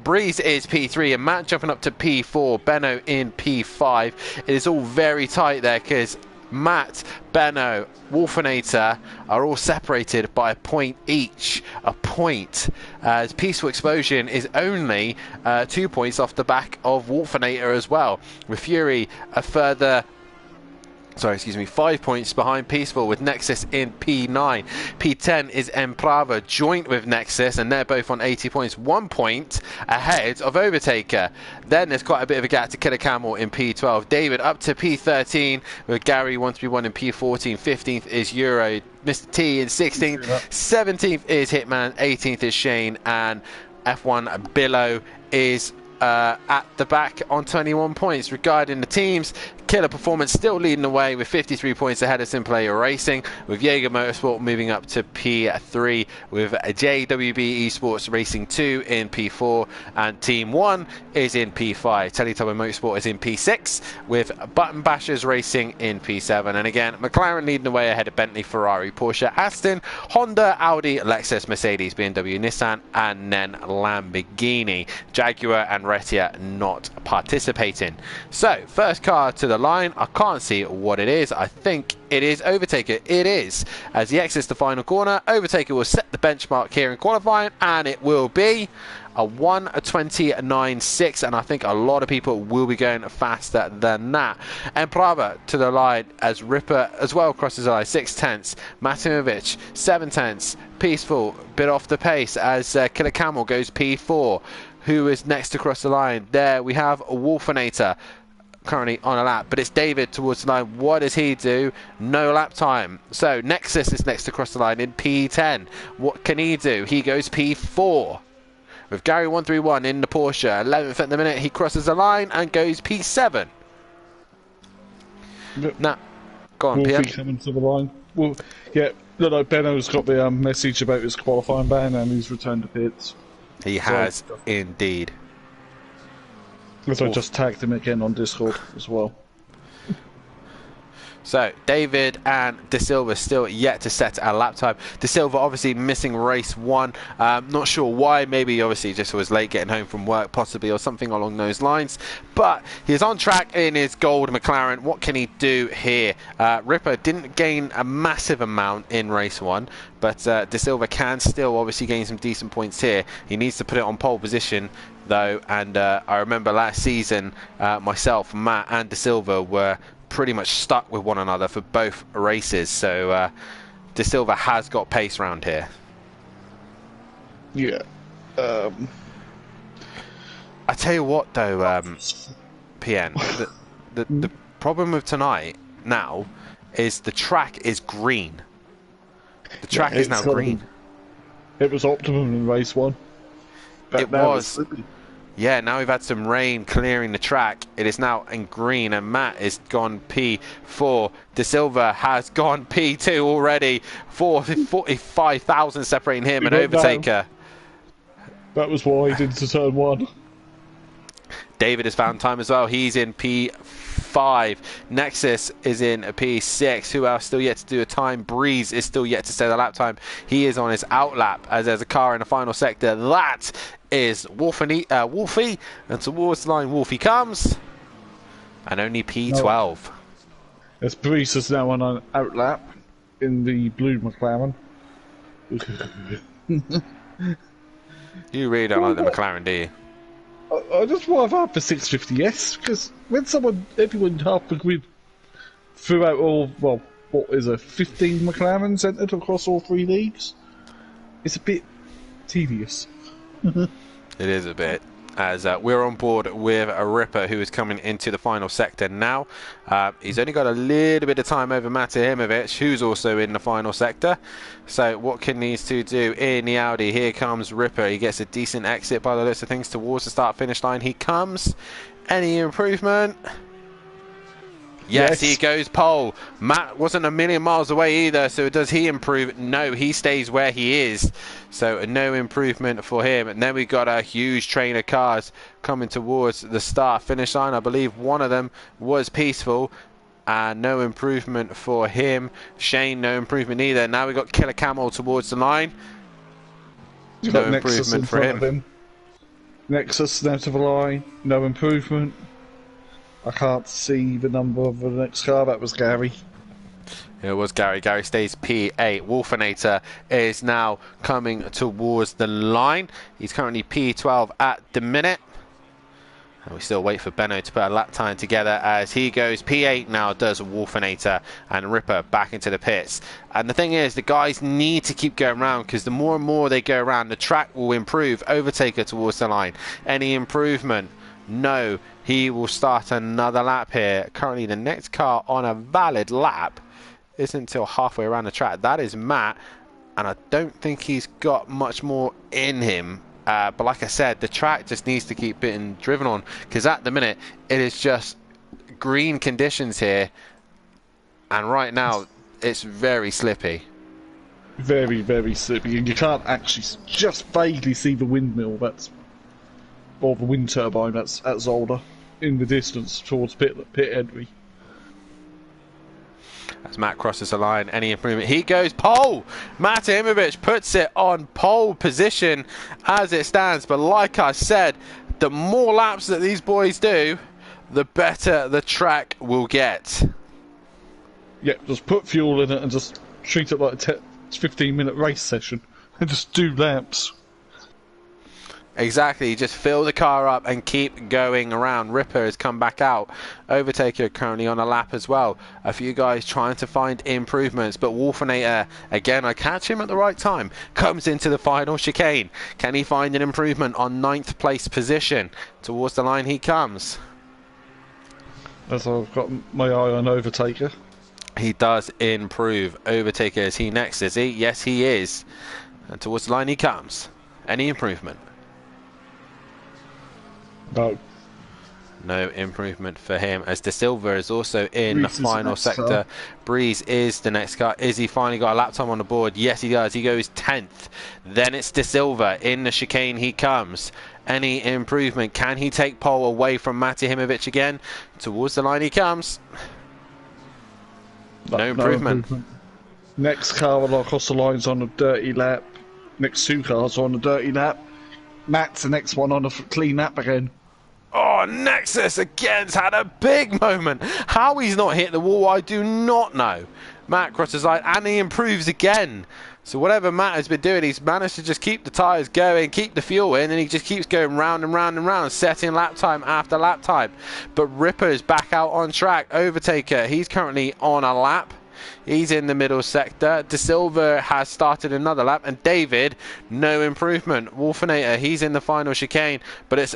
Breeze is P3 and Matt jumping up to P4. Benno in P5. It is all very tight there because Matt, Benno, Wolfinator are all separated by a point each. A point. As Peaceful Explosion is only 2 points off the back of Wolfinator as well. With Fury a further... 5 points behind Peaceful with Nexus in P9. P10 is Emprava joint with Nexus and they're both on 80 points. 1 point ahead of Overtaker. Then there's quite a bit of a gap to Killer Camel in P12. David up to P13 with Gary 131 in P14. 15th is Euro. Mr. T in 16th. 17th is Hitman. 18th is Shane. And F1 Billow is at the back on 21 points. Regarding the teams, Killer Performance still leading the way with 53 points ahead of Simplay Racing, with Jaeger Motorsport moving up to P3, with JWB Esports Racing 2 in P4, and Team 1 is in P5. Teletubby Motorsport is in P6, with Button Bashers Racing in P7. And again, McLaren leading the way ahead of Bentley, Ferrari, Porsche, Aston, Honda, Audi, Lexus, Mercedes, BMW, Nissan, and then Lamborghini. Jaguar and Retia not participating. So, first car to the line. I can't see what it is. I think it is Overtaker. It is. As he exits the final corner, Overtaker will set the benchmark here in qualifying, and it will be a 1:29.6, and I think a lot of people will be going faster than that. Emprava to the line as Ripper as well crosses the line. 6 tenths. Matimovic 7 tenths. Peaceful bit off the pace as Killer Camel goes P4. Who is next to cross the line? There we have Wolfinator currently on a lap, but it's David towards the line. What does he do? No lap time. So Nexus is next to cross the line in P10. What can he do? He goes P4. With Gary 131 in the Porsche, 11th at the minute, he crosses the line and goes P7. Now, go on, Pierre. Coming to the line. Well, yeah, look like Benno's got the message about his qualifying ban and he's returned to pits. He has indeed. So I just tagged him again on Discord as well. So, David and De Silva still yet to set a lap time. De Silva obviously missing race 1. Not sure why. Maybe obviously just was late getting home from work, possibly, or something along those lines. But he's on track in his gold McLaren. What can he do here? Ripper didn't gain a massive amount in race 1. But De Silva can still obviously gain some decent points here. He needs to put it on pole position, though. And I remember last season, myself, Matt, and De Silva were pretty much stuck with one another for both races, so De Silva has got pace round here. Yeah. I tell you what though, PN, the problem with tonight now is the track is green. The track is now green. It was optimum in race 1. It was. Yeah, now we've had some rain clearing the track. It is now in green, and Matt is gone P4. De Silva has gone P2 already. 45,000 separating him and Overtaker. That was wide into turn 1. David has found time as well. He's in P5. Nexus is in P6. Who else still yet to do a time? Breeze is still yet to set a lap time. He is on his outlap as there's a car in the final sector. That is Wolfie, and towards the line Wolfie comes, and only P12. No. As Breeze is now on an outlap in the blue McLaren. You really don't like the McLaren, do you? I just want to have the 650S because when everyone half the grid threw out all, well, what is a 15 McLarens entered across all 3 leagues, it's a bit tedious. It is a bit, as we're on board with a Ripper who is coming into the final sector now. He's only got a little bit of time over Matahimovic, who's also in the final sector. So what can these two do in the Audi? Here comes Ripper. He gets a decent exit by the looks of things towards the start-finish line. He comes. Any improvement? Yes, he goes pole. Matt wasn't a million miles away either, so does he improve? No, he stays where he is. So no improvement for him. And then we've got a huge train of cars coming towards the start-finish line. I believe one of them was Peaceful. No improvement for him. Shane, no improvement either. Now we've got Killer Camel towards the line. No improvement for him. Nexus down to the line. No improvement. I can't see the number of the next car. That was Gary. It was Gary. Gary stays P8. Wolfinator is now coming towards the line. He's currently P12 at the minute. And we still wait for Benno to put a lap time together as he goes P8 now, does Wolfinator, and Ripper back into the pits. And the thing is, the guys need to keep going around, because the more and more they go around, the track will improve. Overtaker towards the line. Any improvement? No. He will start another lap here. Currently the next car on a valid lap isn't until halfway around the track. That is Matt, and I don't think he's got much more in him. But like I said, the track just needs to keep being driven on, because at the minute it is just green conditions here, and right now it's very slippy. Very, very slippy, and you can't actually just vaguely see the windmill or the wind turbine that's older in the distance towards pit entry. As Matt crosses the line, any improvement? He goes pole! Matt Imovic puts it on pole position as it stands. But like I said, the more laps that these boys do, the better the track will get. Yeah, just put fuel in it and just treat it like a 15-minute race session and just do laps. Exactly, just fill the car up and keep going around. Ripper has come back out. Overtaker currently on a lap as well. A few guys trying to find improvements, but Wolfinator, again, I catch him at the right time, comes into the final chicane. Can he find an improvement on 9th place position? Towards the line he comes. As I've got my eye on Overtaker. He does improve. Overtaker, is he next, is he? Yes, he is. And towards the line he comes. Any improvement? No. No improvement for him, as De Silva is also in the final sector. Breeze is the next car. Is he finally got a lap time on the board? Yes, he does. He goes 10th. Then it's De Silva. In the chicane he comes. Any improvement? Can he take pole away from Mate Himovic again? Towards the line he comes. No improvement. Next car will cross the lines on a dirty lap. Next two cars are on a dirty lap. Matt's the next one on a clean lap again. Oh, Nexus again's had a big moment. How he's not hit the wall, I do not know. Matt crosses line and he improves again. So whatever Matt has been doing, he's managed to just keep the tyres going, keep the fuel in, and he just keeps going round and round and round, setting lap time after lap time. But Ripper's back out on track. Overtaker, he's currently on a lap. He's in the middle sector. De Silva has started another lap, and David, no improvement. Wolfinator, he's in the final chicane, but it's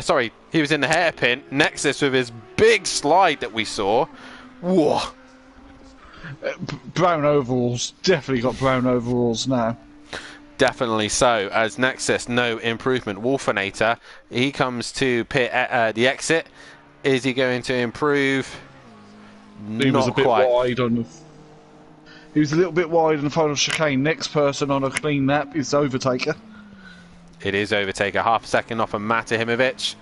sorry, he was in the hairpin. Nexus with his big slide that we saw. Whoa! Brown overalls, definitely got brown overalls now. Definitely so, as Nexus, no improvement. Wolfinator, he comes to pit the exit. Is he going to improve? He was Not a bit quite. wide on the... He was a little bit wide in the final chicane. Next person on a clean lap is Overtaker. It is Overtaker, half a second off of Mate Himovic,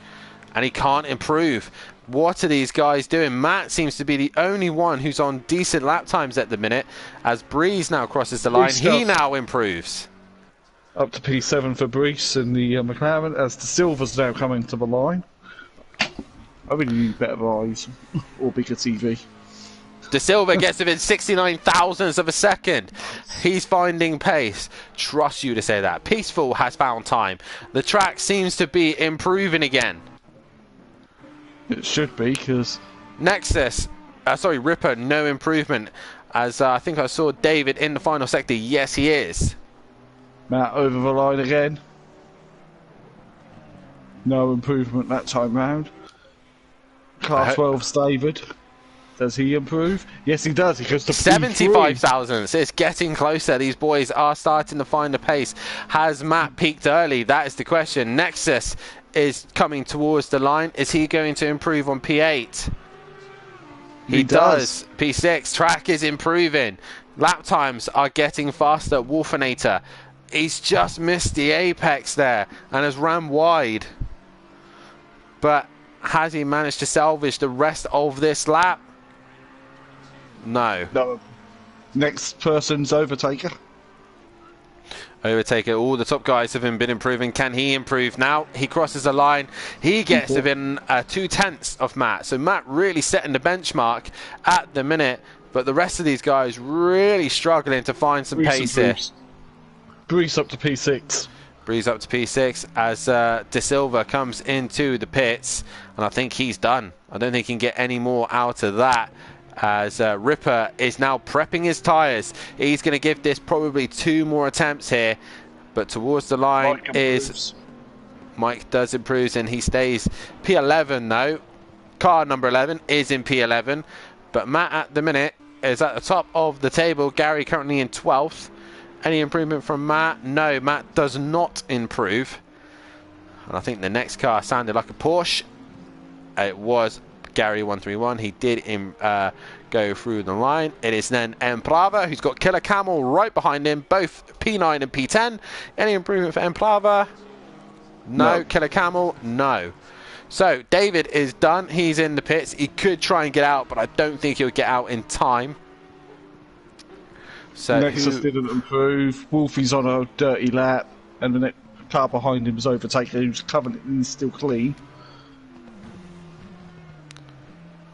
and he can't improve. What are these guys doing? Matt seems to be the only one who's on decent lap times at the minute, as Breeze now crosses the line. He now improves. Up to P7 for Breeze in the McLaren, as the Silver's now coming to the line. I really need better eyes, or bigger TV. De Silva gets within 69 thousandths of a second. He's finding pace. Trust you to say that. Peaceful has found time. The track seems to be improving again. It should be, because... Nexus, sorry, Ripper, no improvement. As I think I saw David in the final sector. Yes, he is. Matt over the line again. No improvement that time round. Car 12's David. Does he improve? Yes, he does. He goes to 75 thousandths. It's getting closer. These boys are starting to find a pace. Has Matt peaked early? That is the question. Nexus is coming towards the line. Is he going to improve on P8? He does. P6. Track is improving. Lap times are getting faster. Wolfinator, he's just missed the apex there and has ran wide. But has he managed to salvage the rest of this lap? No. No. Next person's Overtaker. Overtaker, all the top guys have been improving. Can he improve now? He crosses the line. He gets within 2/10 of Matt. So Matt really setting the benchmark at the minute. But the rest of these guys really struggling to find some pace here. Breeze up to P6. Breeze up to P6 as De Silva comes into the pits. And I think he's done. I don't think he can get any more out of that. As Ripper is now prepping his tyres. He's going to give this probably 2 more attempts here. But towards the line is... Mike does improve and he stays P11 though. Car number 11 is in P11. But Matt at the minute is at the top of the table. Gary currently in 12th. Any improvement from Matt? No, Matt does not improve. And I think the next car sounded like a Porsche. It was Gary 131. He did go through the line. It is then Emplava, who's got Killer Camel right behind him, both P9 and P10. Any improvement for Emplava? No. Killer Camel? No. So David is done. He's in the pits. He could try and get out, but I don't think he'll get out in time. So Nexus didn't improve. Wolfie's on a dirty lap, and the car behind him is Overtaker, who's covered it and is still clean.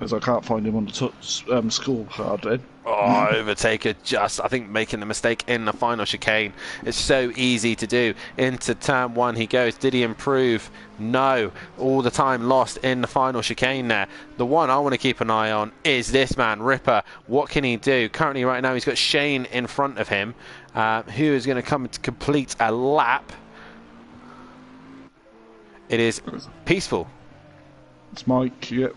As I can't find him on the scorecard then. Oh, Overtaker just, I think, making the mistake in the final chicane. It's so easy to do. Into turn 1 he goes. Did he improve? No. All the time lost in the final chicane there. The one I want to keep an eye on is this man, Ripper. What can he do? Currently right now he's got Shane in front of him, who is going to come to complete a lap. It is Peaceful. It's Mike, yep.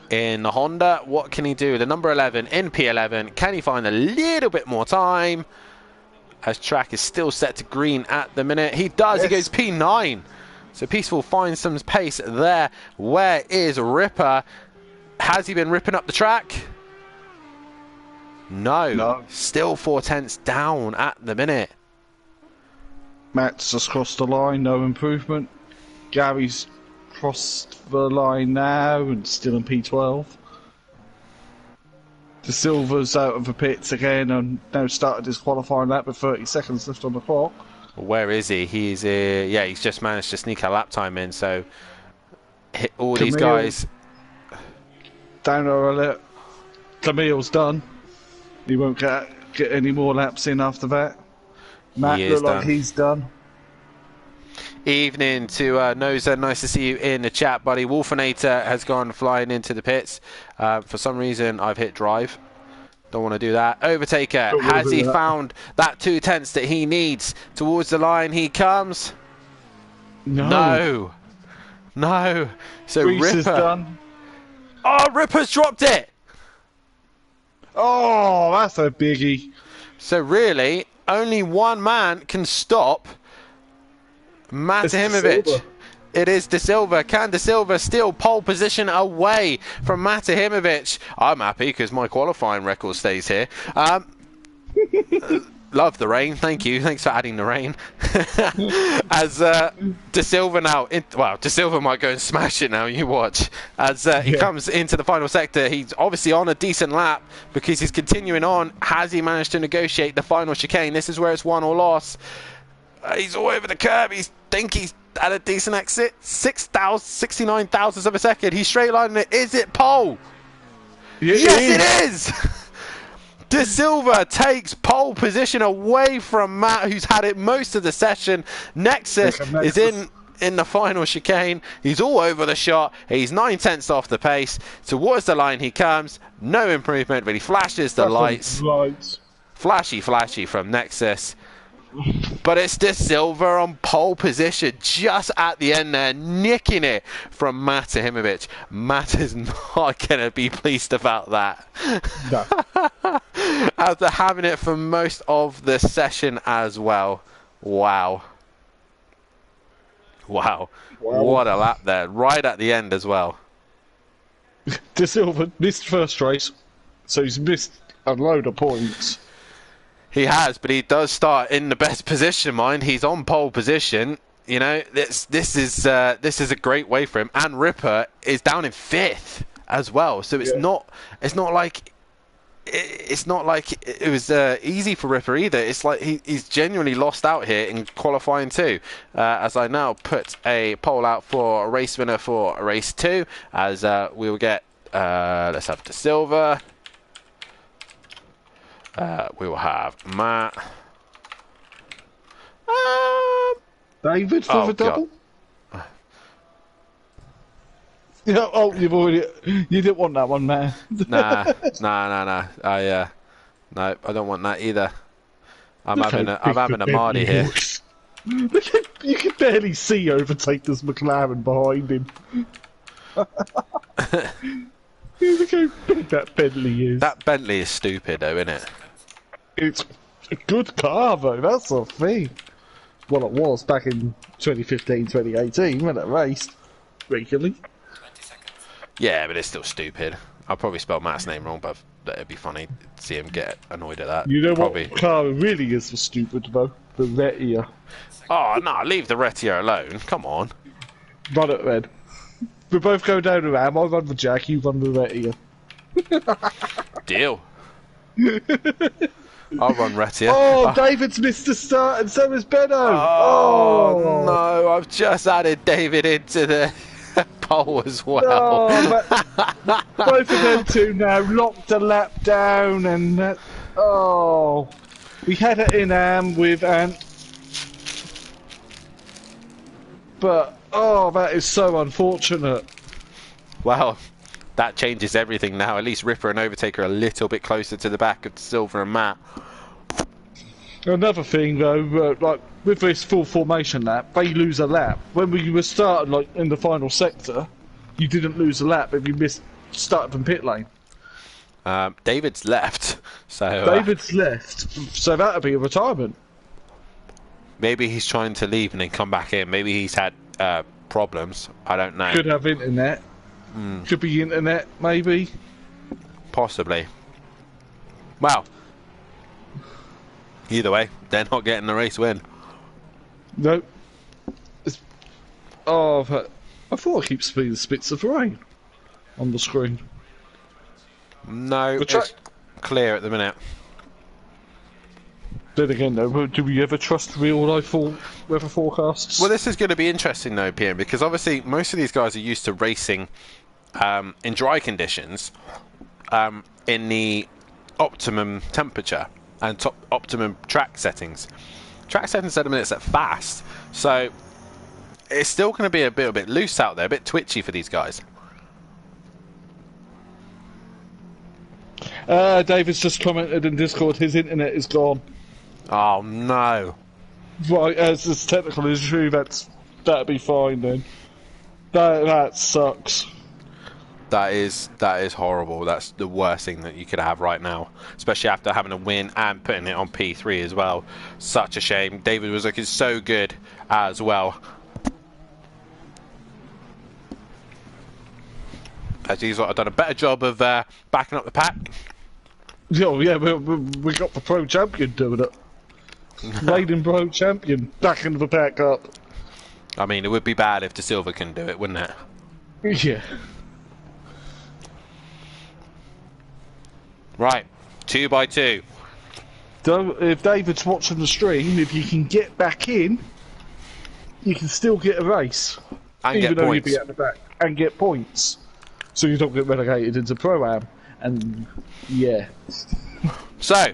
In the Honda, what can he do? The number 11 in P11. Can he find a little bit more time? As track is still set to green at the minute. He does. Yes. He goes P9. So Peaceful finds some pace there. Where is Ripper? Has he been ripping up the track? No. Still 4/10 down at the minute. Matt's just crossed the line. No improvement. Gary's crossed the line now and still in P12. De Silva's out of the pits again and now started his qualifying lap with 30 seconds left on the clock. Where is he? He's yeah, he's just managed to sneak a lap time in. So all these guys down alert. Camille's done. He won't get any more laps in after that. Matt looks like he's done. Evening to Noza, nice to see you in the chat, buddy. Wolfinator has gone flying into the pits. For some reason, I've hit drive. Don't want to do that. Overtaker, has he found that 2/10 that he needs? Towards the line he comes. No. So Reese Ripper. is done. Oh, Ripper's dropped it. Oh, that's a biggie. So really, only one man can stop Matahimovic. It is De Silva. Can De Silva steal pole position away from Matahimovic? I'm happy because my qualifying record stays here. Love the rain. Thank you. Thanks for adding the rain. As De Silva now, well, De Silva might go and smash it now. You watch. As he comes into the final sector, he's obviously on a decent lap because he's continuing on. Has he managed to negotiate the final chicane? This is where it's won or lost. He's all over the curb. He's at a decent exit. 69 thousandths of a second. He's straight lining it. Is it pole? Yes, it is. De Silva takes pole position away from Matt, who's had it most of the session. Nexus is in the final chicane. He's all over the shot. He's 9/10 off the pace. Towards the line he comes. No improvement, but he flashes the lights. Flashy from Nexus. But it's De Silva on pole position just at the end there, nicking it from Matahimovic. Matt is not going to be pleased about that. No. After having it for most of the session as well. Wow. What a lap there. Right at the end as well. De Silva missed first race, so he's missed a load of points. He has, but he does start in the best position, mind. He's on pole position. You know, this is a great way for him. And Ripper is down in 5th as well. So it's not like it was easy for Ripper either. It's like he's genuinely lost out here in qualifying too. As I now put a poll out for a race winner for race 2, as we will get. Let's have De Silva. We will have Matt. David for the double? Yeah, oh, you didn't want that one, man. Nah. No, I don't want that either. I'm having a Mardy here. You can barely see Overtaker's McLaren behind him. Look how big that Bentley is. That Bentley is stupid, though, isn't it? It's a good car, though. That's the thing. Well, it was back in 2015, 2018 when it raced regularly. Yeah, but it's still stupid. I'll probably spell Matt's name wrong, but it'd be funny to see him get annoyed at that. You know probably. What car really is for stupid, though? The Retia. Oh, no, leave the Retia alone. Come on. Run it, Red. We both go down the Ram. I run the Jack, you run the Retia. Deal. I'll run Retia. Oh, David's missed the start, and so is Benno. Oh, no, I've just added David into the pole as well. Oh, but both of them two now locked a lap down, and we had it in with Ant, but that is so unfortunate. Well, that changes everything now. At least Ripper and Overtaker are a little bit closer to the back of Silver and Matt. Another thing though, like with this full formation lap, they lose a lap. When we were starting like in the final sector, you didn't lose a lap if you missed started from pit lane. David's left, so David's left, so that'll be a retirement. Maybe he's trying to leave and then come back in. Maybe he's had problems. I don't know. Could have internet. Could be internet, maybe. Possibly. Well, either way, they're not getting the race win. Nope. But I thought I keep seeing the spits of rain on the screen. No, it's clear at the minute. Then again, though, do we ever trust real-life weather forecasts? Well, this is going to be interesting, though, PM, because obviously most of these guys are used to racing in dry conditions in the optimum temperature and optimum track settings. Track settings at the minute set fast, so it's still going to be a bit loose out there, a bit twitchy for these guys. David's just commented in Discord his internet is gone. Oh no! Right, as it's technical issue, that'd be fine then. That sucks. That is horrible. That's the worst thing that you could have right now, especially after having a win and putting it on P3 as well. Such a shame. David was looking so good as well. As he's done a better job of backing up the pack. Oh yeah, we got the pro champion doing it. Raiden pro champion backing the pack up. I mean, it would be bad if De Silva can do it, wouldn't it? Yeah. Right, 2 by 2. If David's watching the stream, if you can get back in, you can still get a race. And even get though points. You'd be at the back and get points. So you don't get relegated into Pro-Am. And, yeah. So,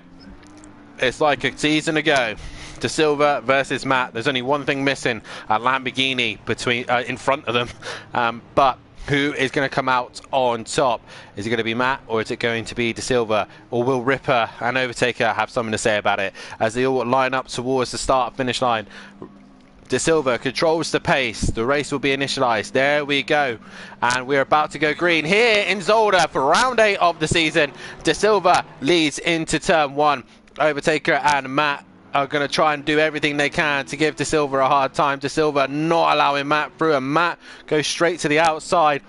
it's like a season ago. De Silva versus Matt. There's only one thing missing, a Lamborghini in front of them. But who is going to come out on top? Is it going to be Matt, or is it going to be De Silva? Or will Ripper and Overtaker have something to say about it as they all line up towards the start-finish line? De Silva controls the pace. The race will be initialized. There we go. And we're about to go green here in Zolder for round 8 of the season. De Silva leads into turn 1. Overtaker and Matt are going to try and do everything they can to give De Silva a hard time. De Silva not allowing Matt through, and Matt goes straight to the outside.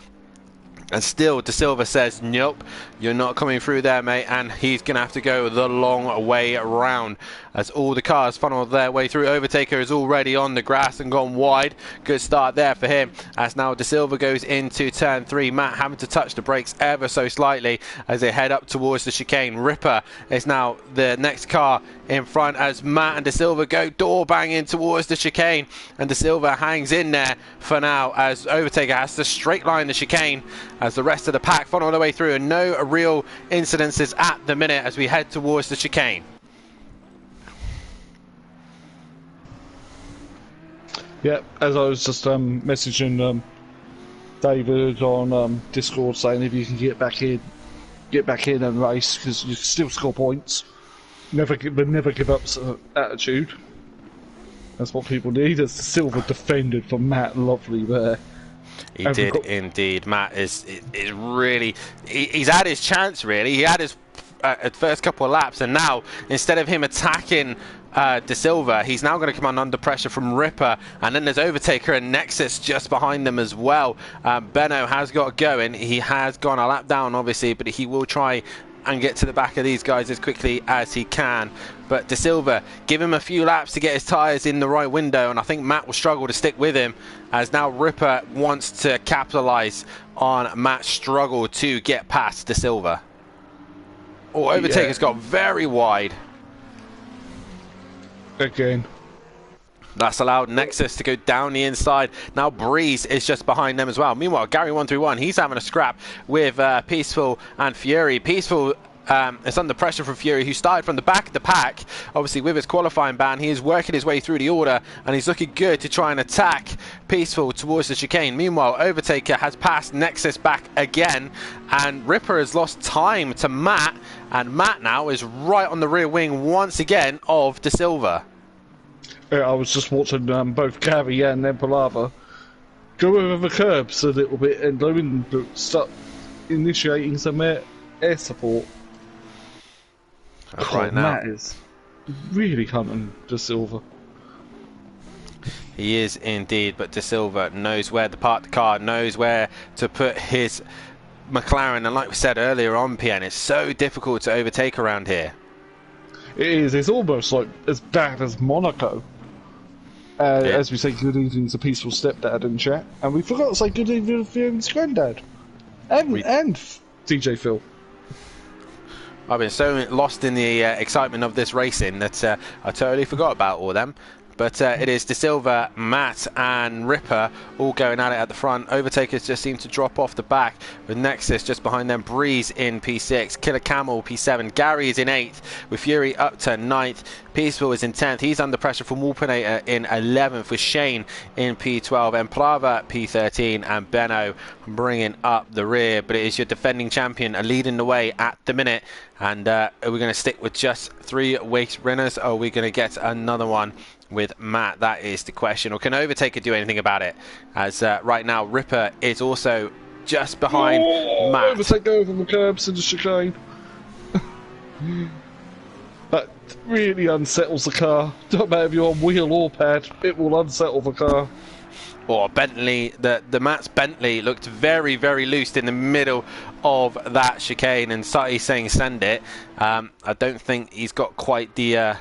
And still, De Silva says, nope, you're not coming through there, mate. And he's going to have to go the long way around as all the cars funnel their way through. Overtaker is already on the grass and gone wide. Good start there for him. As now De Silva goes into turn 3. Matt having to touch the brakes ever so slightly as they head up towards the chicane. Ripper is now the next car in front as Matt and De Silva go door banging towards the chicane. And De Silva hangs in there for now as Overtaker has to straight line the chicane as the rest of the pack funnel their way through, and no real incidences at the minute as we head towards the chicane. Yeah, as I was just messaging David on Discord saying if you can get back in and race because you can still score points. Never give up attitude. That's what people need. As Silver defended for Matt Lovely there. He did indeed. Matt is really... He's had his chance, really. He had his first couple of laps, and now, instead of him attacking De Silva, he's now going to come under pressure from Ripper, and then there's Overtaker and Nexus just behind them as well. Benno has got going. He has gone a lap down, obviously, but he will try and get to the back of these guys as quickly as he can. But De Silva, give him a few laps to get his tyres in the right window, and I think Matt will struggle to stick with him as now Ripper wants to capitalise on Matt's struggle to get past De Silva. Oh, Overtaker's got very wide. Again. That's allowed Nexus to go down the inside. Now Breeze is just behind them as well. Meanwhile, Gary 131, he's having a scrap with Peaceful and Fury. Peaceful is under pressure from Fury, who started from the back of the pack. Obviously, with his qualifying ban, he is working his way through the order, and he's looking good to try and attack Peaceful towards the chicane. Meanwhile, Overtaker has passed Nexus back again, and Ripper has lost time to Matt, and Matt now is right on the rear wing once again of De Silva. I was just watching both Gary and then Palava go over the curbs a little bit and start initiating some air support. Right now, Matt is really hunting De Silva. He is indeed, but De Silva knows where to park the car, knows where to put his McLaren, and like we said earlier on, PN, it's so difficult to overtake around here. It is. It's almost like as bad as Monaco. As we say good evening to Peaceful Stepdad in chat, and we forgot to say good evening to his granddad, and DJ Phil. I've been so lost in the excitement of this racing that I totally forgot about all them. But it is De Silva, Matt and Ripper all going at it at the front. Overtakers just seem to drop off the back with Nexus just behind them. Breeze in P6, Killer Camel P7, Gary is in 8th with Fury up to 9th. Peaceful is in 10th. He's under pressure from Wolpinator in 11th with Shane in P12 and Plava P13 and Benno bringing up the rear. But it is your defending champion leading the way at the minute. And are we going to stick with just 3 race winners, or are we going to get another one with Matt? That is the question. Or can Overtaker do anything about it? As right now, Ripper is also just behind Matt. Overtaker over the curbs in the chicane. That really unsettles the car. Don't matter if you're on wheel or pad, it will unsettle the car. Or Bentley, the Matt's Bentley looked very, very loose in the middle of that chicane, and Sutty saying send it. I don't think he's got quite the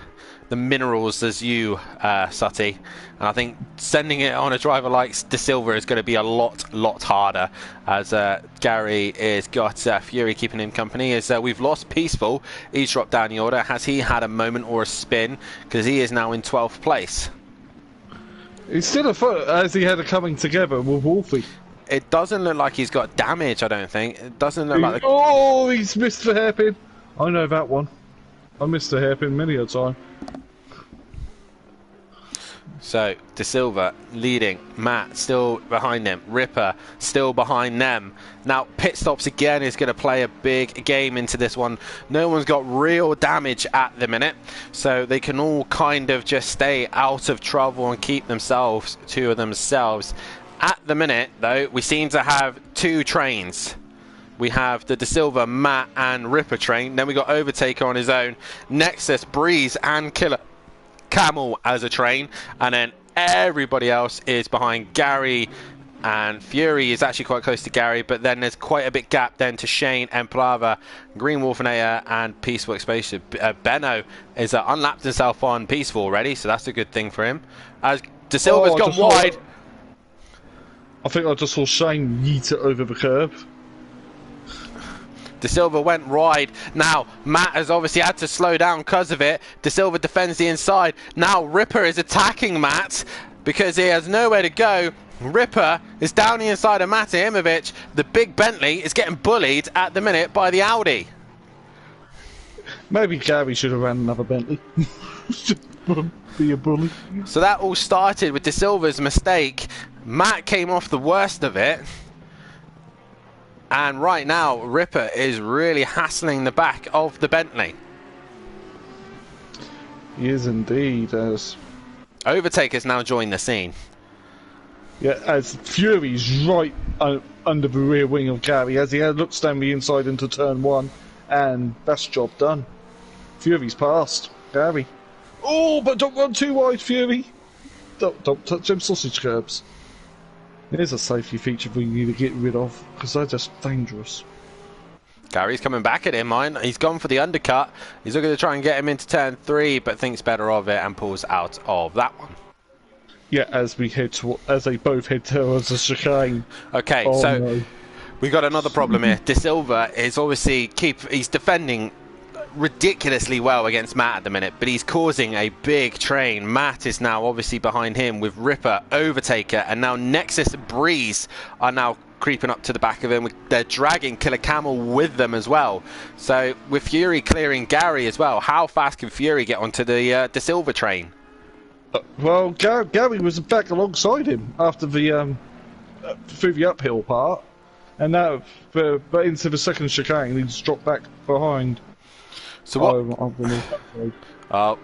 minerals as you, Sutty. And I think sending it on a driver like De Silva is going to be a lot harder, as Gary has got Fury keeping him company. As we've lost Peaceful, he's dropped down the order. Has he had a moment or a spin? Because he is now in 12th place. He's still afoot as he had a coming together with Wolfie. It doesn't look like he's got damage, I don't think. It doesn't look like... Oh, he's missed the hairpin. I know that one. I missed the hairpin many a time. So, De Silva leading, Matt still behind them, Ripper still behind them. Now, pit stops again is going to play a big game into this one. No one's got real damage at the minute, so they can all kind of just stay out of trouble and keep themselves to themselves. At the minute, though, we seem to have 2 trains. We have the De Silva, Matt and Ripper train. Then we got Overtaker on his own, Nexus, Breeze and Killer Camel as a train, and then everybody else is behind Gary, And Fury is actually quite close to Gary, but then there's quite a bit gap then to Shane, Emplava, Green Wolfenator, and Peaceful Exposure. Benno is unlapped himself on Peaceful already, so that's a good thing for him. As De Silva's gone wide. I think I just saw Shane yeet it over the curb. De Silva went wide. Now, Matt has obviously had to slow down because of it. De Silva defends the inside. Now, Ripper is attacking Matt because he has nowhere to go. Ripper is down the inside of Matt Imovic. The big Bentley is getting bullied at the minute by the Audi. Maybe Gary should have ran another Bentley. Be a bully. So that all started with De Silva's mistake. Matt came off the worst of it. And right now, Ripper is really hassling the back of the Bentley. He is indeed. As Overtaker's now joined the scene. yeah, as Fury's right under the rear wing of Gary, as he looks down the inside into turn 1, and that's job done. Fury's passed Gary. Oh, but don't run too wide, Fury. Don't touch them sausage curbs. There's a safety feature we need to get rid of, because they're just dangerous. Gary's coming back at him, mind. He's gone for the undercut. He's looking to try and get him into turn 3, but thinks better of it and pulls out of that one. Yeah, as they both head towards the chicane. Okay, oh, so no. we got another problem here. De Silva is obviously he's defending ridiculously well against Matt at the minute, but he's causing a big train. Matt is now obviously behind him with Ripper, Overtaker, and now Nexus, Breeze are now creeping up to the back of him. They're dragging Killer Camel with them as well. So with Fury clearing Gary as well, how fast can Fury get onto the De Silva train? Well, Gary was back alongside him after the through the uphill part, and now but into the second chicane, he's dropped back behind. So what? Oh,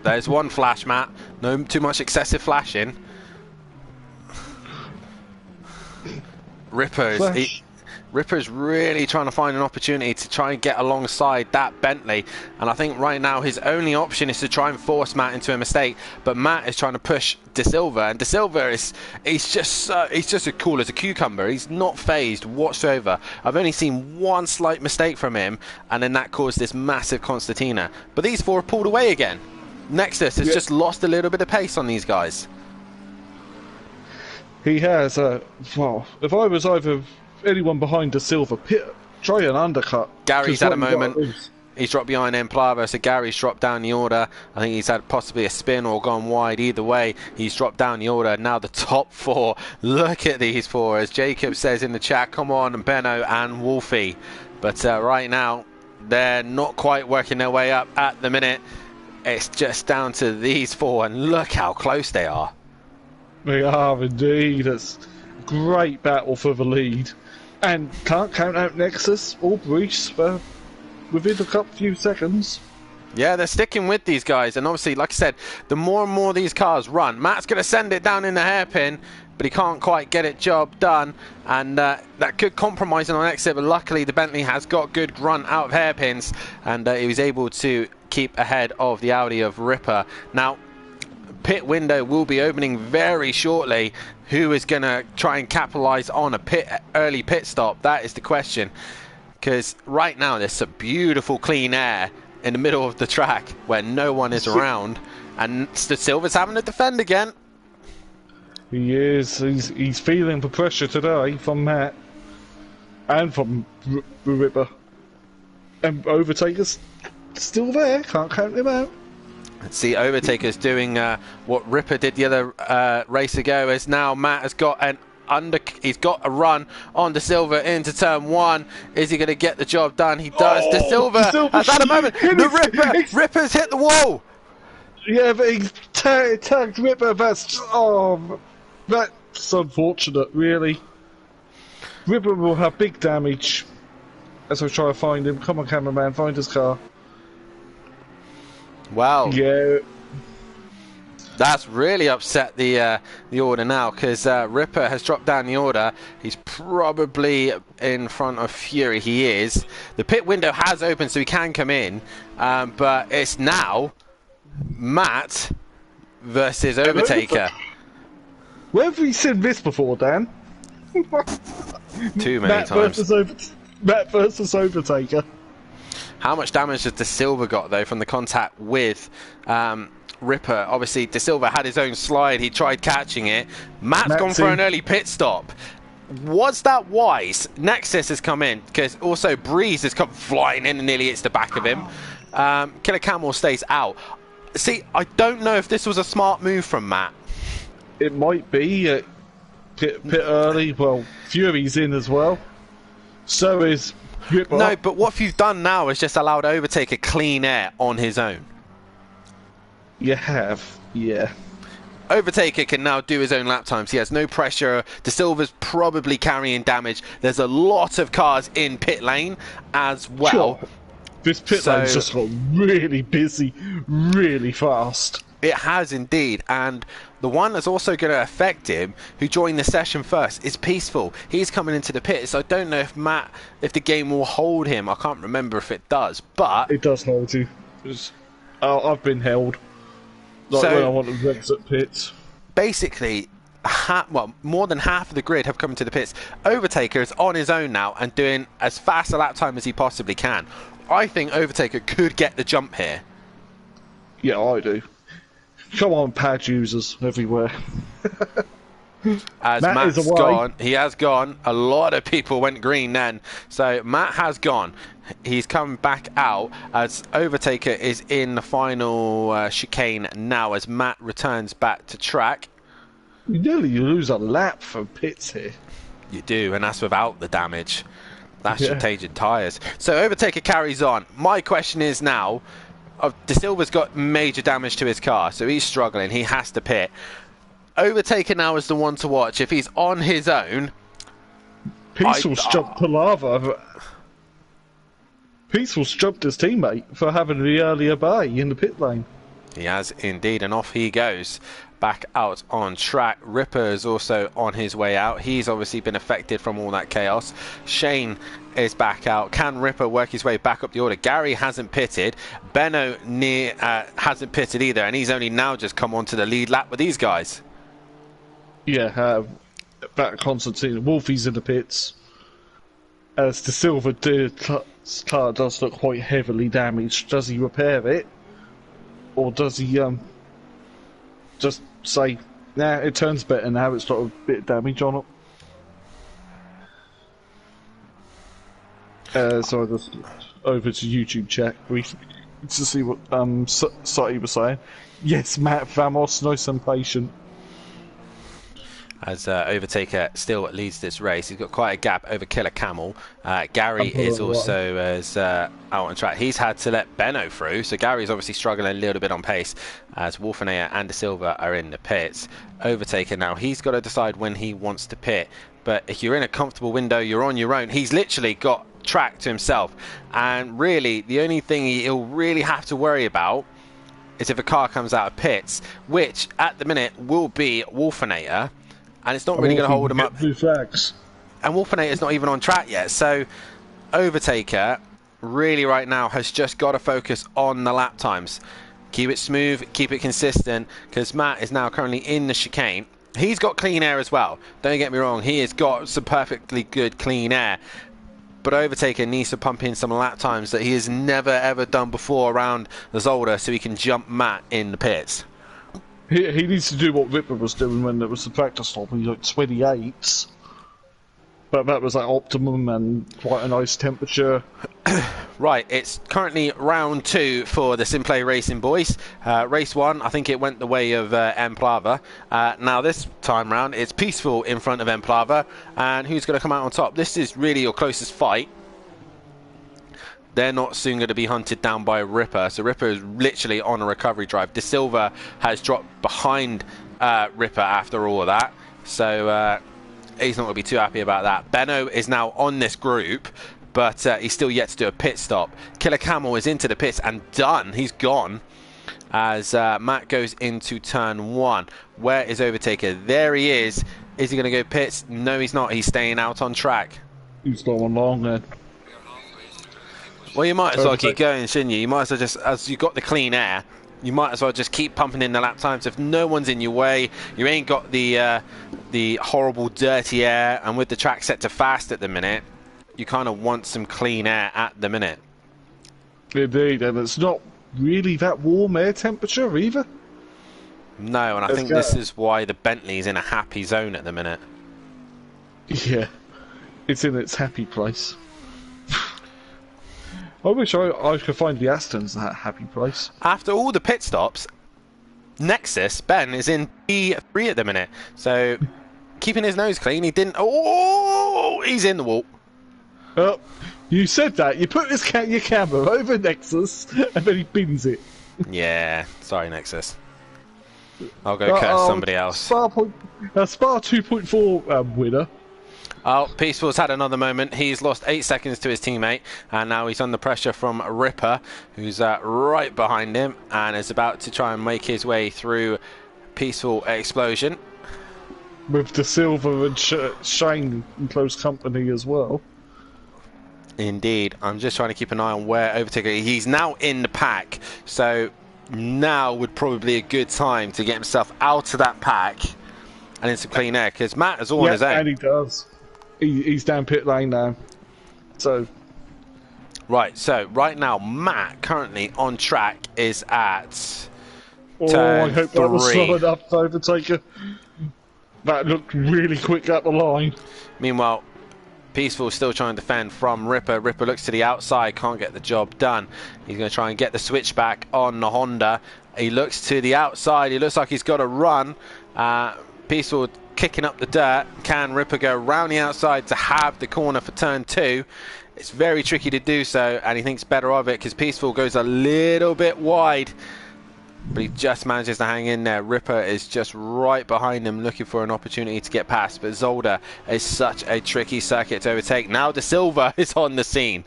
there's one flash, Matt. No too much excessive flashing. Ripper's really trying to find an opportunity to try and get alongside that Bentley, and I think right now his only option is to try and force Matt into a mistake. But Matt is trying to push De Silva, and De Silva he's just as cool as a cucumber. He's not phased whatsoever. I've only seen one slight mistake from him, and then that caused this massive concertina. But these four have pulled away again. Nexus has just lost a little bit of pace on these guys. He has. Well, if I was either anyone behind De Silva, try an undercut. Gary's had a moment. He's dropped behind Emplava, so Gary's dropped down the order. I think he's had possibly a spin or gone wide. Either way, he's dropped down the order. Now the top four. Look at these four. As Jacob says in the chat, come on, Benno and Wolfie. But right now, they're not quite working their way up at the minute. It's just down to these four, and look how close they are. They are indeed. It's a great battle for the lead. And can't count out Nexus or Breeze within a few seconds. Yeah, they're sticking with these guys. And obviously, like I said, the more and more these cars run, Matt's going to send it down in the hairpin, but he can't quite get it job done. And that could compromise on exit, but luckily the Bentley has got good run out of hairpins, and he was able to keep ahead of the Audi of Ripper. Now, pit window will be opening very shortly. Who is going to try and capitalize on a early pit stop? That is the question, because right now there's some beautiful clean air in the middle of the track where no one is around, and De Silva's having to defend again. He is. He's feeling the pressure today from Matt and from Ripper. And Overtaker's still there. Can't count him out. Let's see, Overtaker's doing what Ripper did the other race ago. As now Matt has got he's got a run on De Silva into turn 1. Is he going to get the job done? He does. De Silva has had a moment. Ripper's hit the wall. Yeah, but he tagged Ripper. That's unfortunate, really. Ripper will have big damage as I try to find him. Come on, cameraman, find his car. Wow. Yeah. That's really upset the order now, because Ripper has dropped down the order. He's probably in front of Fury. He is. The pit window has opened, so he can come in. But it's now Matt versus Overtaker. Where have we seen this before, Dan? Too many times. Matt versus Overtaker. How much damage has De Silva got, though, from the contact with Ripper? Obviously, De Silva had his own slide. He tried catching it. Matt's gone for an early pit stop. Was that wise? Nexus has come in, because also Breeze has come flying in and nearly hits the back of him. Killer Camel stays out. See, I don't know if this was a smart move from Matt. It might be. Pit early. Well, Fury's in as well. So is Ripper. No, but what you've done now is just allowed Overtaker clean air on his own. You have, yeah. Overtaker can now do his own lap times. He has no pressure. De Silva's probably carrying damage. There's a lot of cars in pit lane as well. Sure. This pit lane's just got really busy, really fast. It has indeed, and the one that's also going to affect him, who joined the session first, is Peaceful. He's coming into the pit, so I don't know if the game will hold him. I can't remember if it does, but... It does hold you. I've been held. Like when I want to exit pits. Basically, more than half of the grid have come into the pits. Overtaker is on his own now and doing as fast a lap time as he possibly can. I think Overtaker could get the jump here. Yeah, I do. Come on, pad users everywhere. As Matt's gone, he has gone. A lot of people went green then. So Matt has gone. He's come back out as Overtaker is in the final chicane now as Matt returns back to track. You lose a lap for pits here. You do, and that's without the damage. That's your changing tyres. So Overtaker carries on. My question is now, De Silva's got major damage to his car, so he's struggling. He has to pit. Overtaker now is the one to watch. If he's on his own... Peaceful's jumped Palava. Peaceful's jumped his teammate for having the earlier bay in the pit lane. He has indeed, and off he goes. Back out on track. Ripper is also on his way out. He's obviously been affected from all that chaos. Shane is back out. Can Ripper work his way back up the order? Gary hasn't pitted. Benno hasn't pitted either, and he's only now just come onto the lead lap with these guys. Yeah, back Constantine. Wolfie's in the pits. As De Silva car does look quite heavily damaged. Does he repair it? Or does he just say, nah, it turns better now, it's got a bit of damage on it. So I just over to YouTube chat briefly to see what Sati was saying. Yes, Matt Vamos, nice and patient. As Overtaker still leads this race. He's got quite a gap over Killer Camel. Gary is also out on track. He's had to let Benno through, so Gary's obviously struggling a little bit on pace as Wolfenayer and De Silva are in the pits. Overtaker now, he's got to decide when he wants to pit, but if you're in a comfortable window, you're on your own. He's literally got track to himself, and really the only thing he'll really have to worry about is if a car comes out of pits, which at the minute will be Wolfenayer. And it's not really going to hold him up. And Wolfenator's not even on track yet. So Overtaker really right now has just got to focus on the lap times. Keep it smooth, keep it consistent, because Matt is now currently in the chicane. He's got clean air as well. Don't get me wrong, he has got some perfectly good clean air. But Overtaker needs to pump in some lap times that he has never ever done before around the Zolder so he can jump Matt in the pits. He needs to do what Ripper was doing when there was the practice stop, and he's like 28s. But that was like optimum and quite a nice temperature. Right, it's currently round 2 for the Simplay Racing boys. Race 1, I think it went the way of Emplava. Now this time round, it's Peaceful in front of Emplava. And who's going to come out on top? This is really your closest fight. They're not soon going to be hunted down by Ripper. So Ripper is literally on a recovery drive. De Silva has dropped behind Ripper after all of that. So he's not going to be too happy about that. Benno is now on this group, but he's still yet to do a pit stop. Killer Camel is into the pits and done. He's gone as Matt goes into turn 1. Where is Overtaker? There he is. Is he going to go pits? No, he's not. He's staying out on track. He's going long then. Well, you might as well keep going, shouldn't you? You might as well just, as you've got the clean air, you might as well just keep pumping in the lap times. If no one's in your way, you ain't got the horrible dirty air, and with the track set to fast at the minute, you kind of want some clean air at the minute. Indeed, and it's not really that warm air temperature either. No, and I think this is why the Bentley's in a happy zone at the minute. Yeah, it's in its happy place. I wish I could find the Astons that happy place. After all the pit stops, Nexus, Ben, is in P3 at the minute. So, keeping his nose clean, he didn't... Oh, he's in the wall. Oh, you said that. You put your camera over Nexus, and then he bins it. Yeah, sorry, Nexus. I'll go curse somebody else. Spa 2.4 winner. Oh, Peaceful's had another moment. He's lost 8 seconds to his teammate, and now he's under pressure from Ripper, who's right behind him, and is about to try and make his way through Peaceful Explosion. With the Silver and Shane in close company as well. Indeed. I'm just trying to keep an eye on where Overtaker... He's now in the pack, so now would probably be a good time to get himself out of that pack and into clean air, because Matt is all on his own. And he does. He's down pit lane now. So... Right, so right now, Matt, currently on track, is at... I hope that was slow enough to Overtaker. That looked really quick up the line. Meanwhile, Peaceful still trying to defend from Ripper. Ripper looks to the outside, can't get the job done. He's going to try and get the switchback on the Honda. He looks to the outside. He looks like he's got a run. Peaceful kicking up the dirt. Can Ripper go round the outside to have the corner for turn 2? It's very tricky to do so, and he thinks better of it because Peaceful goes a little bit wide. But he just manages to hang in there. Ripper is just right behind him looking for an opportunity to get past. But Zolder is such a tricky circuit to overtake. Now De Silva is on the scene.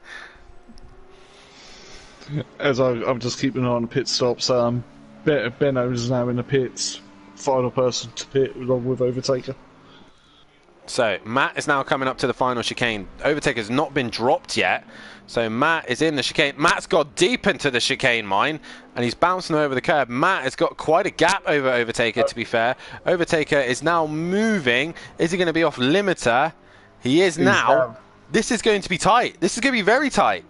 As I'm just keeping an eye on the pit stops, Benno is now in the pits. Final person to pit along with Overtaker. So Matt is now coming up to the final chicane. Overtaker's not been dropped yet. So Matt is in the chicane. Matt's got deep into the chicane mine, and he's bouncing over the curb. Matt has got quite a gap over Overtaker, to be fair. Overtaker is now moving. Is he going to be off limiter? He is now. This is going to be tight. This is going to be very tight.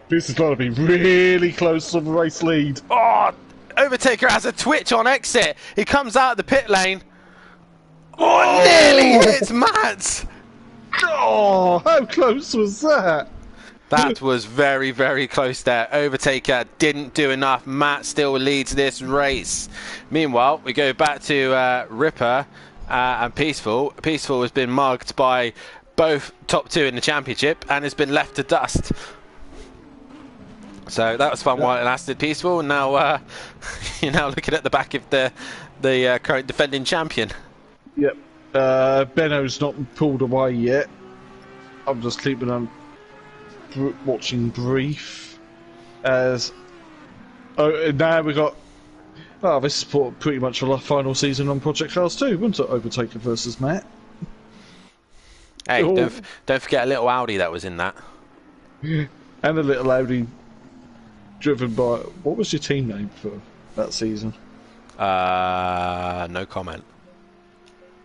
This is going to be really close to the race lead. Oh, Overtaker has a twitch on exit. He comes out of the pit lane. Oh, nearly hits Matt. Oh, how close was that? That was very, very close there. Overtaker didn't do enough. Matt still leads this race. Meanwhile, we go back to Ripper and Peaceful. Peaceful has been mugged by both top 2 in the championship and has been left to dust. So that was fun while it lasted, Peaceful. And now you're now looking at the back of the current defending champion. Yep. Benno's not pulled away yet. I'm just keeping on watching brief as now we got this is pretty much the final season on Project Cars 2, wasn't it? Overtaker versus Matt. Hey, don't forget a little Audi that was in that. And a little Audi driven by... What was your team name for that season? No comment.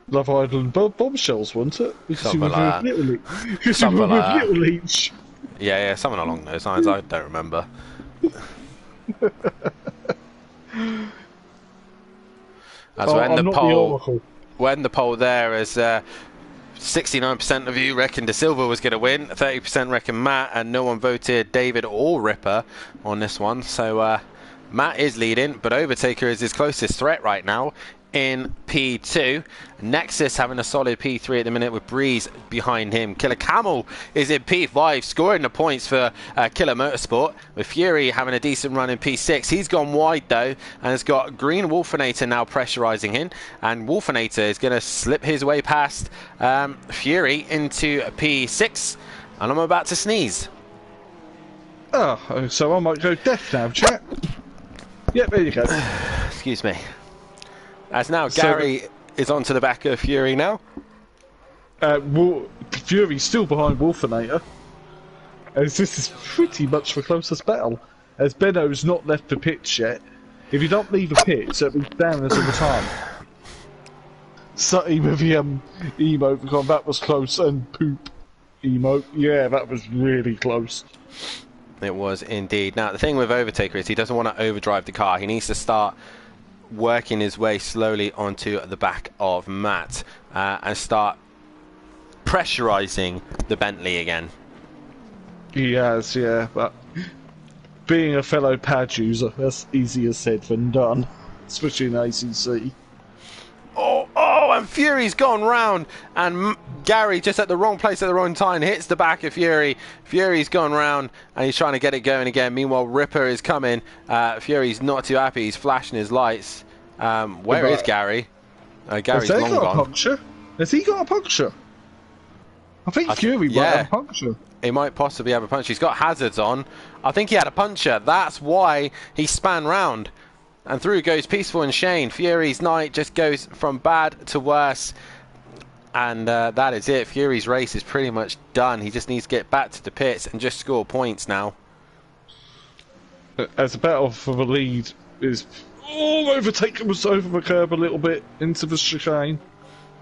Love Island Bombshells, wasn't it? Because something like that. Something like that. Little Leech. Yeah, something along those lines. I don't remember. When the poll there is 69% of you reckon De Silva was going to win, 30% reckon Matt, and no one voted David or Ripper on this one. So Matt is leading, but Overtaker is his closest threat right now in P2. Nexus having a solid P3 at the minute with Breeze behind him. Killer Camel is in P5 scoring the points for Killer Motorsport, with Fury having a decent run in P6. He's gone wide though and has got Green Wolfinator now pressurising him, and Wolfinator is going to slip his way past Fury into P6, and I'm about to sneeze. Oh, so I might go deaf now, chat. Yep, there you go. Excuse me. As now Gary is onto the back of Fury now. Fury's still behind Wolfinator, as this is pretty much the closest battle, as Benno's not left the pitch yet. If you don't leave the pits, it'll be down us all the time. Sutty with the emoticon, that was close, and poop emote, yeah, that was really close. It was indeed. Now, the thing with Overtaker is he doesn't want to overdrive the car. He needs to start working his way slowly onto the back of Matt and start pressurizing the Bentley again. He has, yeah, but being a fellow pad user, that's easier said than done, especially in ACC. Oh, and Fury's gone round, and Gary just at the wrong place at the wrong time hits the back of Fury. Fury's gone round, and he's trying to get it going again. Meanwhile, Ripper is coming. Fury's not too happy. He's flashing his lights. Where is Gary? Gary's long gone. Puncture? Has he got a puncture? I think Fury might have a puncture. He might possibly have a puncture. He's got hazards on. I think he had a puncture. That's why he span round. And through goes Peaceful and Shane. Fury's night just goes from bad to worse. And that is it. Fury's race is pretty much done. He just needs to get back to the pits and just score points now. As a battle for the lead is overtaken was over the curb a little bit into the chicane.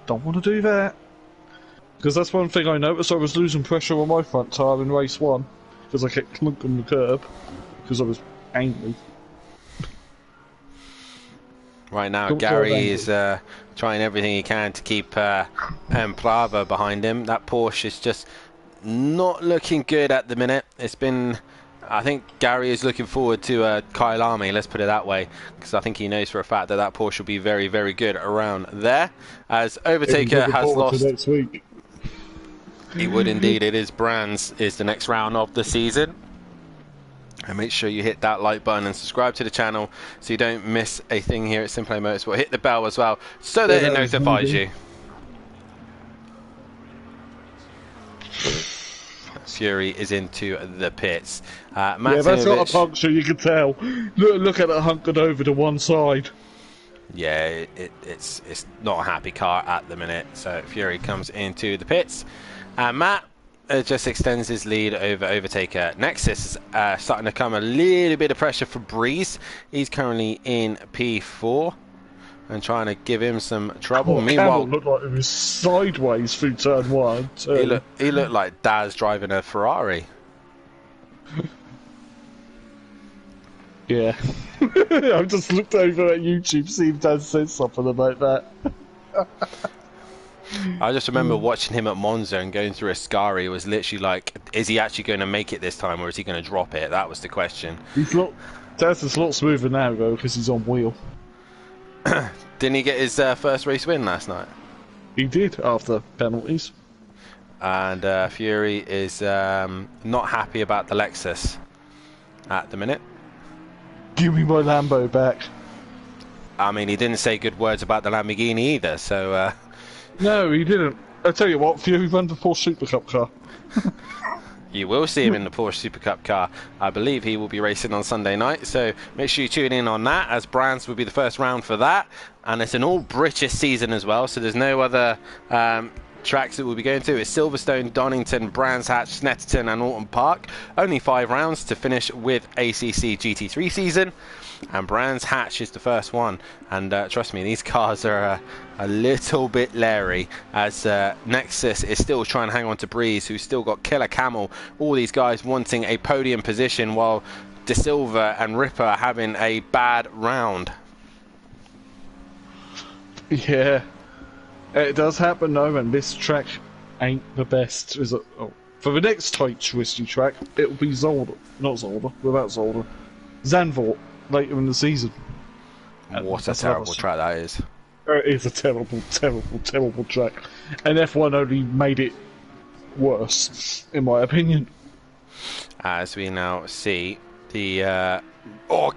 Don't want to do that. Because that's one thing I noticed. I was losing pressure on my front tyre in race 1. Because I kept clunking the curb. Because I was angry. Right now, Gary is trying everything he can to keep Plava behind him. That Porsche is just not looking good at the minute. It's been... I think Gary is looking forward to Kyle Army, let's put it that way, because I think he knows for a fact that that Porsche will be very, very good around there. As Overtaker has lost... Next week. He would indeed. It is Brands is the next round of the season. And make sure you hit that like button and subscribe to the channel so you don't miss a thing here at Simplay Motorsport. Hit the bell as well so that it notifies you. Fury is into the pits. Yeah, that's not a puncture, you can tell. Look at it hunkered over to one side. Yeah, it's not a happy car at the minute. So Fury comes into the pits. Matt just extends his lead over Overtaker. Nexus is starting to come a little bit of pressure for Breeze. He's currently in P4 and trying to give him some trouble. Meanwhile, looked like he was sideways through turn 1. He looked like Daz driving a Ferrari. Yeah. I've just looked over at YouTube, seen Daz said something about that. I just remember watching him at Monza and going through Ascari. It was literally like, is he actually going to make it this time, or is he going to drop it? That was the question. Daz is a lot smoother now, though, because he's on wheel. Didn't he get his first race win last night? He did, after penalties. And Fury is not happy about the Lexus at the minute. Give me my Lambo back. I mean, he didn't say good words about the Lamborghini either, so... No, he didn't. I tell you what, Fury ran the Porsche Super Cup car. You will see him in the Porsche Super Cup car. I believe he will be racing on Sunday night, so make sure you tune in on that, as Brands will be the first round for that. And it's an all-British season as well, so there's no other tracks that we'll be going to. It's Silverstone, Donington, Brands Hatch, Snetterton and Alton Park. Only 5 rounds to finish with ACC GT3 season. And Brands Hatch is the first one, and trust me, these cars are a little bit leery, as Nexus is still trying to hang on to Breeze, who's still got Killer Camel. All these guys wanting a podium position, while De Silva and Ripper are having a bad round. Yeah, it does happen though, and this track ain't the best. Is it? Oh. For the next tight twisty track, it'll be Zolder, not Zolder, without Zolder, Zandvoort. Later in the season. What a terrible track that is. It is a terrible, terrible, terrible track. And F1 only made it worse, in my opinion. As we now see the...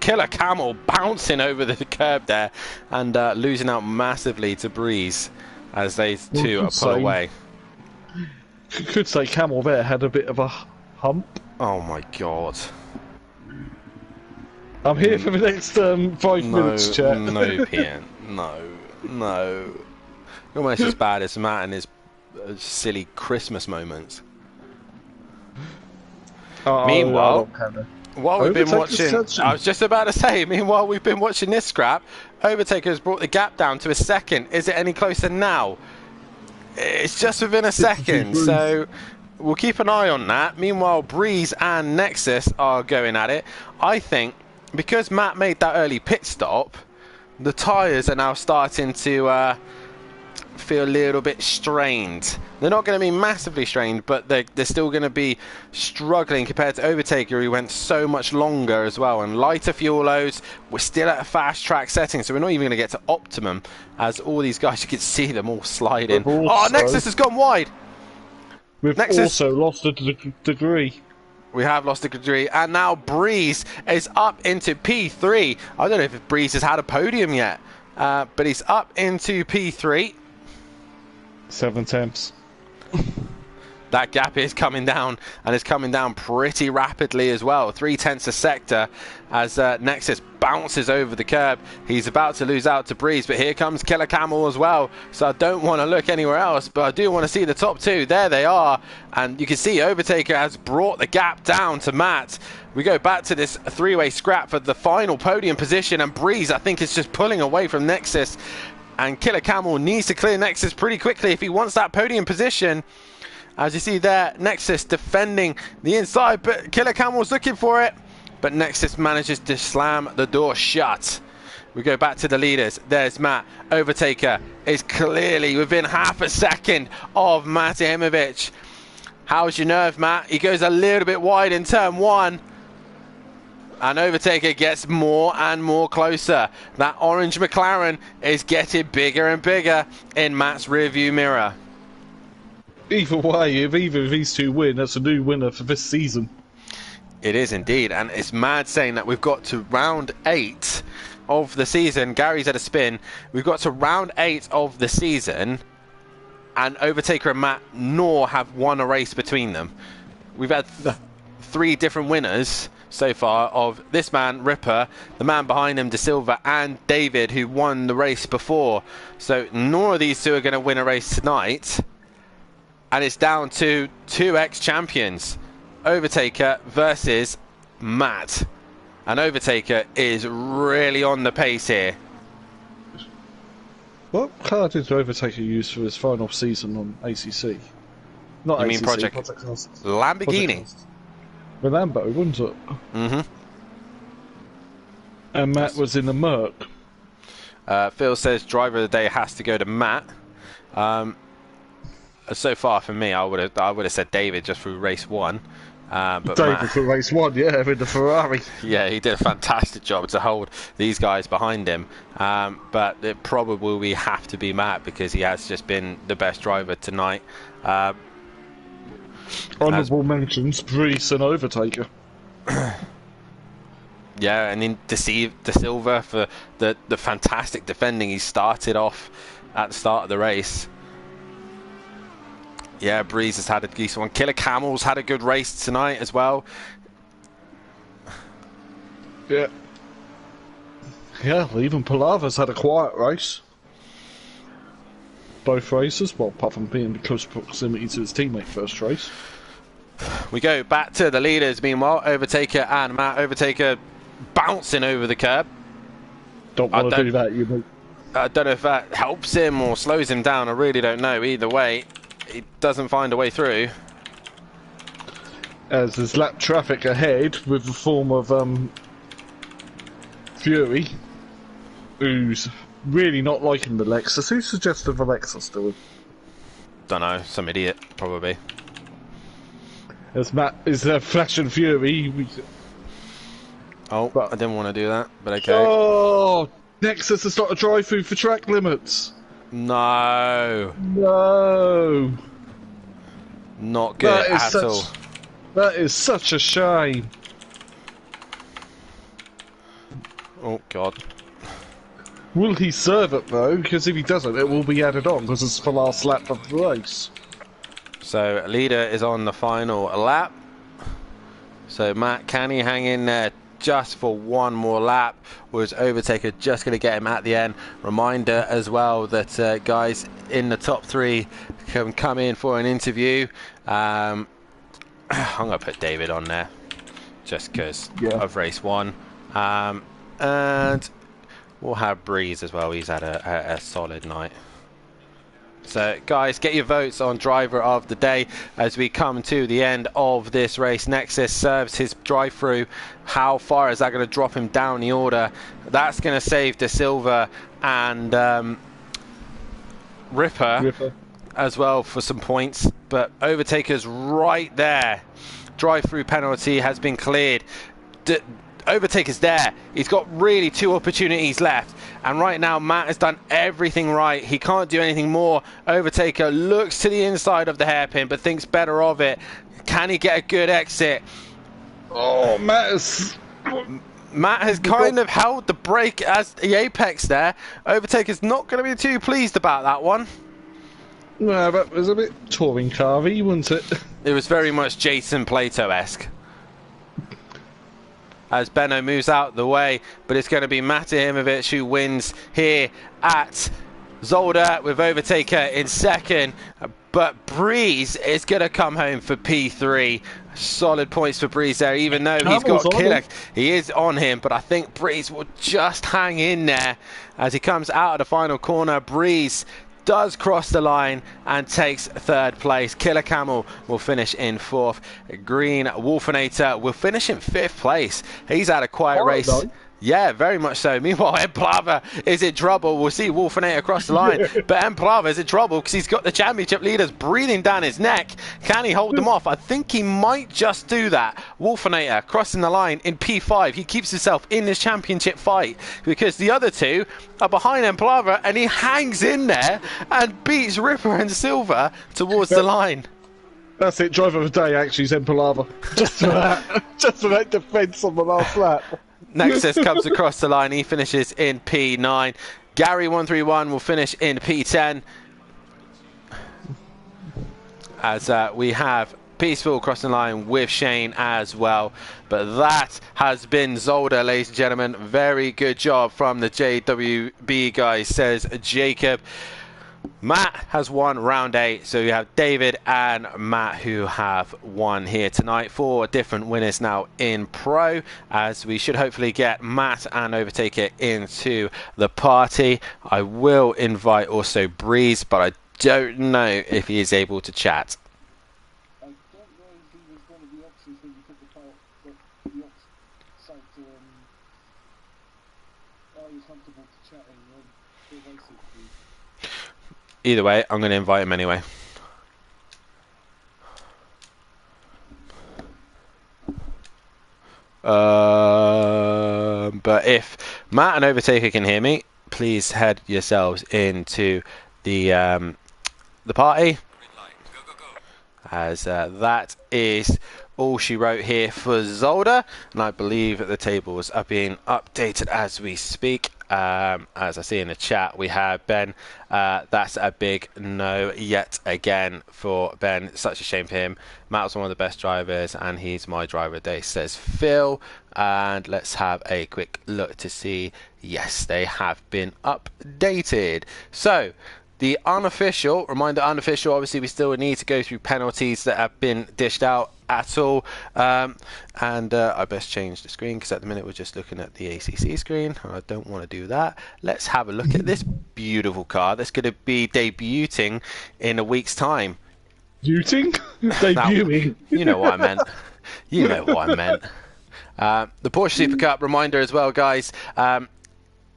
Killer Camel bouncing over the curb there and losing out massively to Breeze as they two pull away. Could say Camel there had a bit of a hump. Oh my god. I'm here for the next 5 minutes, chat. No, PN. No. Almost as bad as Matt and his silly Christmas moments. Meanwhile, While we've been Overtaker's watching, touching. I was just about to say, meanwhile we've been watching this scrap, Overtaker has brought the gap down to a second. Is it any closer now? It's just within a second, so we'll keep an eye on that. Meanwhile, Breeze and Nexus are going at it. I think because Matt made that early pit stop, the tyres are now starting to feel a little bit strained. They're not going to be massively strained, but they're still going to be struggling compared to Overtaker, who went so much longer as well, and lighter fuel loads. We're still at a fast track setting, so we're not even going to get to optimum, as all these guys, you can see them all sliding. Oh, Nexus has gone wide. We've also lost a degree. We have lost a degree, and now Breeze is up into P3. I don't know if Breeze has had a podium yet, but he's up into P3. 7 tenths. That gap is coming down, and it's coming down pretty rapidly as well. 3/10 a sector as Nexus bounces over the curb. He's about to lose out to Breeze, but here comes Killer Camel as well. So I don't want to look anywhere else, but I do want to see the top two. There they are, and you can see Overtaker has brought the gap down to Matt. We go back to this three-way scrap for the final podium position, and Breeze, I think, is just pulling away from Nexus. And Killer Camel needs to clear Nexus pretty quickly if he wants that podium position. As you see there, Nexus defending the inside, but Killer Camel's looking for it. But Nexus manages to slam the door shut. We go back to the leaders. There's Matt. Overtaker is clearly within half a second of Matt Imovic. How's your nerve, Matt? He goes a little bit wide in turn one. And Overtaker gets more and more closer. That orange McLaren is getting bigger and bigger in Matt's rearview mirror. Either way, if either of these two win, that's a new winner for this season. It is indeed, and it's mad saying that we've got to round 8 of the season. Gary's had a spin. We've got to round 8 of the season, and Overtaker and Matt nor have won a race between them. We've had 3 different winners so far of this man, Ripper, the man behind him, De Silva, and David, who won the race before. So none of these two are going to win a race tonight. And it's down to 2 ex-champions, Overtaker versus Matt. And Overtaker is really on the pace here. What car did Overtaker use for his final season on ACC? Not You ACC, mean Project Lamborghini? The Lambo, wasn't it? Mm-hmm. And Matt was in the Merc. Phil says driver of the day has to go to Matt. So far for me, I would have said David just through race 1. But David Matt, for race 1, yeah, in the Ferrari. yeah, he did a fantastic job to hold these guys behind him. But it probably have to be Matt because he has just been the best driver tonight. Honourable mentions, Breeze and Overtaker. Yeah, and then De Silva for the fantastic defending he started off at the start of the race. Yeah, Breeze has had a decent one. Killer Camel's had a good race tonight as well. Yeah. Yeah, even Palava's had a quiet race. Both races, well, apart from being in close proximity to his teammate first race. We go back to the leaders, meanwhile. Overtaker and Matt. Overtaker bouncing over the curb. Don't want to do that, you mate. I don't know if that helps him or slows him down. I really don't know. Either way, he doesn't find a way through. As there's lap traffic ahead with the form of Fury, who's really not liking the Lexus. Who suggested the Lexus to him? Don't know. Some idiot, probably. As Matt is Flash and Fury. Oh, but I didn't want to do that, but okay. Oh, Nexus has got a drive-through for track limits. No. No. Not good at all. That is such a shame. Oh, God. Will he serve it, though? Because if he doesn't, it will be added on, because it's the last lap of the race. So, leader is on the final lap. So, Matt, can he hang in there just for one more lap? Or is Overtaker just going to get him at the end? Reminder as well that guys in the top 3 can come in for an interview. I'm going to put David on there. just because Yeah. of race 1. And we'll have Breeze as well. He's had a solid night. So, guys, get your votes on driver of the day as we come to the end of this race. Nexus serves his drive-through. How far is that going to drop him down the order? That's going to save De Silva and Ripper as well for some points. But Overtaker's right there. Drive-through penalty has been cleared. Overtaker's there. He's got really 2 opportunities left. And right now, Matt has done everything right. He can't do anything more. Overtaker looks to the inside of the hairpin, but thinks better of it. Can he get a good exit? Oh, Matt has kind of held the brake as the apex there. Overtaker's not going to be too pleased about that one. No, that was a bit touring car-y, wasn't it? It was very much Jason Plato-esque. As Benno moves out the way, but it's going to be Mate Imovic who wins here at Zolder with Overtaker in second. But Breeze is going to come home for P3. Solid points for Breeze there, even though he's got Killer. He is on him, but I think Breeze will just hang in there as he comes out of the final corner. Breeze does cross the line and takes 3rd place. Killer Camel will finish in 4th. Green Wolfinator will finish in 5th place. He's had a quiet race. Yeah, very much so. Meanwhile, Emplava is in trouble. We'll see Wolfinator across the line. But Emplava is in trouble because he's got the championship leaders breathing down his neck. Can he hold them off? I think he might just do that. Wolfinator crossing the line in P5. He keeps himself in this championship fight because the other 2 are behind Emplava, and he hangs in there and beats Ripper and Silver towards the line. That's it. Driver of the day, actually, is Empalava. Just for that. Just for that defence on the last lap. Nexus comes across the line. He finishes in P9. Gary131 will finish in P10. As we have Peaceful crossing the line with Shane as well. But that has been Zolder, ladies and gentlemen. Very good job from the JWB guys, says Jacob. Matt has won round 8, so you have David and Matt who have won here tonight. 4 different winners now in Pro, as we should hopefully get Matt and Overtaker into the party. I will invite also Breeze, but I don't know if he is able to chat. I don't know if he was one of the options when you took the part, but the ops said are you comfortable to chatting? Basically. Either way, I'm going to invite him anyway. But if Matt and Overtaker can hear me, please head yourselves into the party. As that is all she wrote here for Zolder, and I believe that the tables are being updated as we speak. As I see in the chat, we have Ben. That's a big no yet again for Ben. Such a shame for him. Matt was one of the best drivers, and he's my driver of the day, says Phil. And let's have a quick look to see. Yes, they have been updated. So, the unofficial, unofficial, obviously we still need to go through penalties that have been dished out at all. I best change the screen because at the minute we're just looking at the ACC screen. I don't want to do that. Let's have a look at this beautiful car that's going to be debuting in a week's time. Debuting? You know what I meant. You know what I meant. The Porsche Super Cup reminder as well, guys.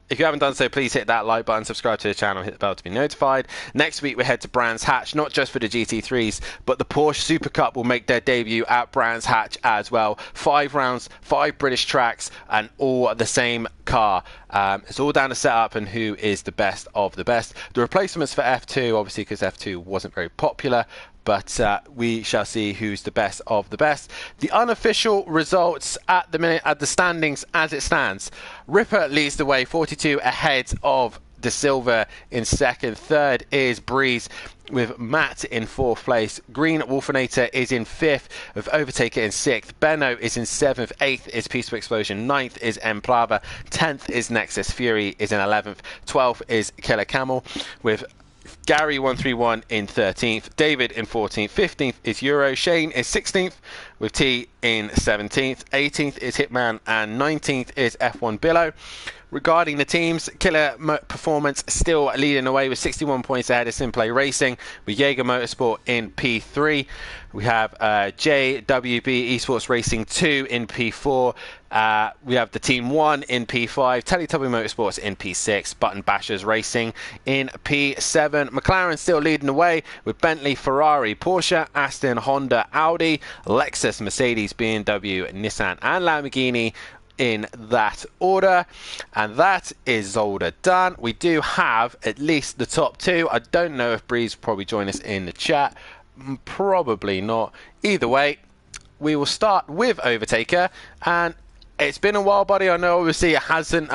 If you haven't done so, please hit that like button, subscribe to the channel, hit the bell to be notified. Next week, we head to Brands Hatch, not just for the GT3s, but the Porsche Super Cup will make their debut at Brands Hatch as well. 5 rounds, 5 British tracks, and all the same car. It's all down to setup and who is the best of the best. The replacements for F2, obviously, because F2 wasn't very popular, but we shall see who's the best of the best. The unofficial results at the minute, at the standings as it stands. Ripper leads the way, 42 ahead of De Silva in second. Third is Breeze with Matt in 4th place. Green Wolfinator is in 5th, with Overtaker in 6th. Benno is in 7th. 8th is Peaceful Explosion. 9th is Emplava. 10th is Nexus. Fury is in 11th. 12th is Killer Camel, with Gary131 in 13th, David in 14th, 15th is Euro, Shane is 16th, with T in 17th. 18th is Hitman, and 19th is F1 Billow. Regarding the teams, Killer Performance still leading away with 61 points ahead of Simplay Racing, with Jaeger Motorsport in P3. We have JWB Esports Racing 2 in P4. We have the Team 1 in P5, Teletubby Motorsports in P6, Button Bashers Racing in P7. McLaren still leading the way with Bentley, Ferrari, Porsche, Aston, Honda, Audi, Lexus, Mercedes, BMW, Nissan and Lamborghini in that order. And that is Zolder done. We do have at least the top two. I don't know if Breeze will probably join us in the chat. Probably not. Either way, we will start with Overtaker, and it's been a while, buddy. I know obviously it hasn't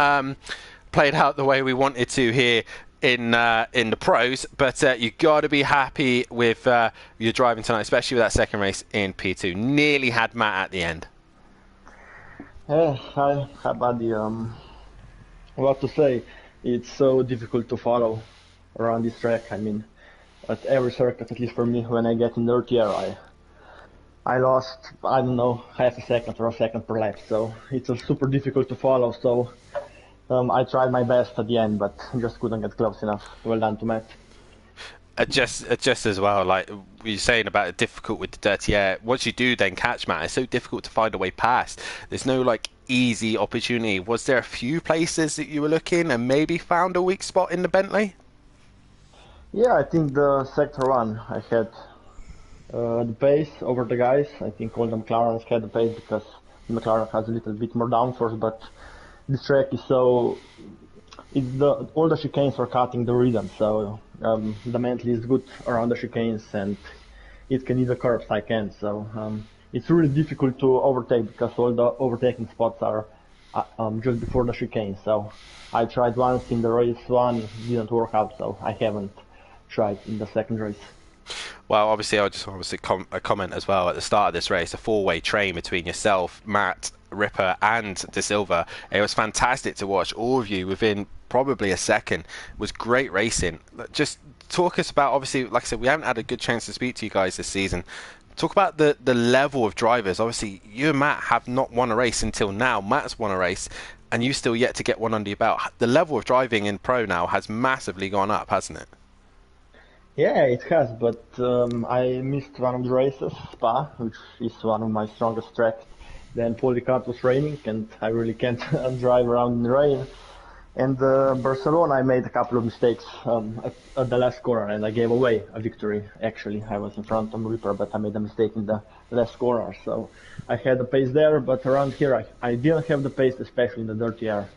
played out the way we wanted to here in the pros, but you got to be happy with your driving tonight, especially with that second race in P2. Nearly had Matt at the end. Hi buddy. What to say? It's so difficult to follow around this track. I mean, at every circuit, at least for me, when I get in third tier, I lost, I don't know, half a second or a second per lap. So it's super difficult to follow. So I tried my best at the end, but just couldn't get close enough. Well done to Matt. Just as well, like you're saying about it, difficult with the dirty air. Once you do then catch Matt, it's so difficult to find a way past. There's no like easy opportunity. Was there a few places that you were looking and maybe found a weak spot in the Bentley? Yeah, I think the sector one, I had the pace over the guys. I think all the McLarens had the pace because the McLaren has a little bit more downforce, but this track is so... all the chicanes are cutting the rhythm, so the Bentley is good around the chicanes and it can eat the curves I can. So it's really difficult to overtake because all the overtaking spots are just before the chicane. So I tried once in the race one, didn't work out, so I haven't tried in the second race. Well, obviously, I just want to comment as well at the start of this race, a four-way train between yourself, Matt, Ripper and De Silva. It was fantastic to watch all of you within probably a second. It was great racing. Just talk us about, obviously, like I said, we haven't had a good chance to speak to you guys this season. Talk about the level of drivers. Obviously, you and Matt have not won a race until now. Matt's won a race and you still yet to get one under your belt. The level of driving in Pro now has massively gone up, hasn't it? Yeah, it has, but I missed one of the races, Spa, which is one of my strongest tracks. Then Polycart was raining, and I really can't drive around in the rain. And Barcelona, I made a couple of mistakes at the last corner, and I gave away a victory. Actually, I was in front of Ripper, but I made a mistake in the last corner. So I had the pace there, but around here I didn't have the pace, especially in the dirty air.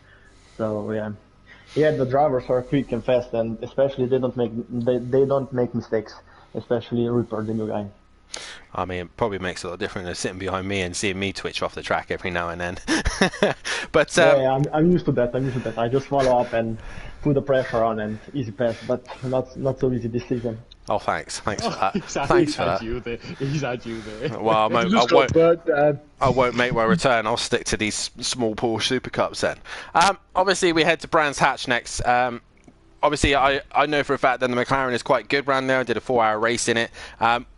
So yeah, the drivers are quick and fast, and especially they don't make mistakes. Especially Ripper, the new guy. I mean, it probably makes a lot of difference than sitting behind me and seeing me twitch off the track every now and then. But yeah, I'm used to that. I just follow up and put the pressure on and easy pass, but not so easy this season. Oh, thanks for that. He's had you there. Well, I won't make my return. I'll stick to these small Porsche Super Cups then. Obviously, we head to Brands Hatch next. Obviously, I know for a fact that the McLaren is quite good round there. I did a 4-hour race in it.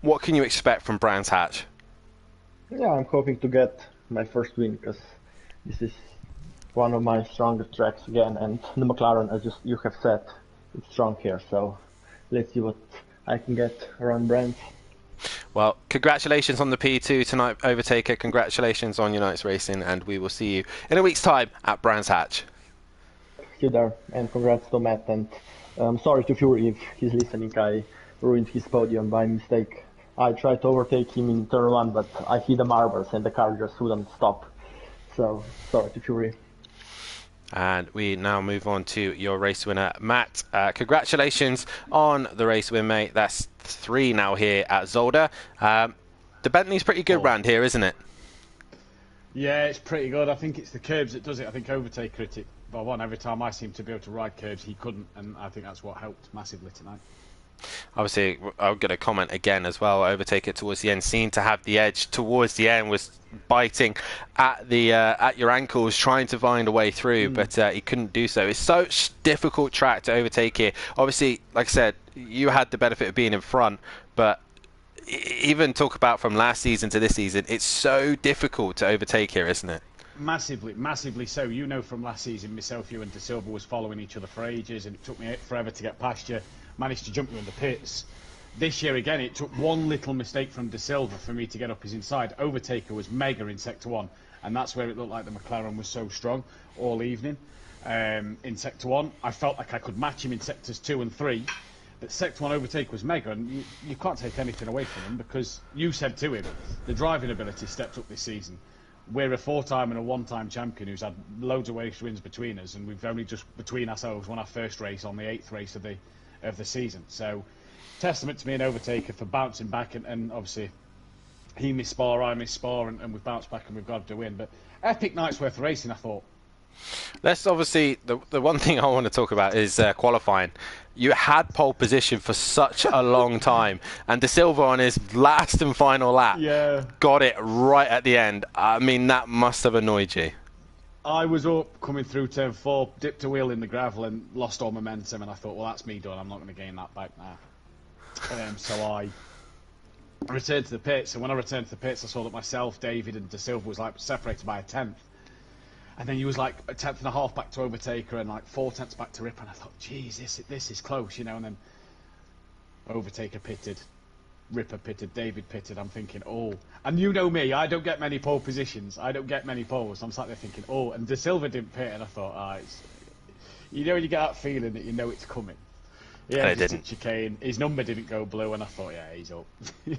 What can you expect from Brands Hatch? Yeah, I'm hoping to get my first win because this is one of my strongest tracks again, and the McLaren, as you have said, it's strong here. So let's see what I can get around Brands. Well, congratulations on the P2 tonight, Overtaker. Congratulations on your night's racing, and we will see you in a week's time at Brands Hatch. See you there, and congrats to Matt, and sorry to Fury if he's listening. I ruined his podium by mistake. I tried to overtake him in turn one, but I hit the marbles and the car just wouldn't stop. So, sorry to Fury. And we now move on to your race winner, Matt. Congratulations on the race win, mate. That's 3 now here at Zolder. The Bentley's pretty good round here, isn't it? Yeah, it's pretty good. I think it's the curbs that does it. I think Overtaker hit it by one. Every time I seem to be able to ride curbs, he couldn't, and I think that's what helped massively tonight. Obviously, I'm going to comment again as well. Overtaker towards the end seemed to have the edge towards the end, was biting at the at your ankles, trying to find a way through, but he couldn't do so. It's such difficult track to overtake here. Obviously, like I said, you had the benefit of being in front, but even talk about from last season to this season, it's so difficult to overtake here, isn't it? Massively so. You know, from last season, myself, you and De Silva was following each other for ages, and it took me forever to get past you. Managed to jump you in the pits. This year again, it took one little mistake from De Silva for me to get up his inside. Overtaker was mega in Sector 1, and that's where it looked like the McLaren was so strong all evening. In Sector 1, I felt like I could match him in Sectors 2 and 3, but Sector 1 overtake was mega, and you can't take anything away from him, because you said to him, the driving ability stepped up this season. We're a 4-time and a 1-time champion who's had loads of race wins between us, and we've only just, between ourselves, won our first race on the 8th race of the season. So, testament to me and Overtaker for bouncing back, and obviously he missed Spa, I missed Spa, and we've bounced back and we've got to win. But epic night's worth of racing, I thought. Let's obviously, the one thing I want to talk about is qualifying. You had pole position for such a long time, and De Silva on his last and final lap got it right at the end. I mean, that must have annoyed you. I was up coming through turn 4, dipped a wheel in the gravel and lost all momentum, and I thought, well, that's me done. I'm not going to gain that back now. So I returned to the pits, and when I returned to the pits, I saw that myself, David, and De Silva was like separated by a tenth. And then he was like a tenth and a half back to Overtaker and like 4 tenths back to Ripper, and I thought, geez, this is close, you know. And then Overtaker pitted, Ripper pitted, David pitted. I'm thinking, oh, and you know me, I don't get many pole positions, I don't get many poles. I'm sat there thinking, oh, and De Silva didn't pit, and I thought, you know, when you get that feeling that you know it's coming. Yeah, it didn't. Chicane. His number didn't go blue, and I thought, yeah, he's up.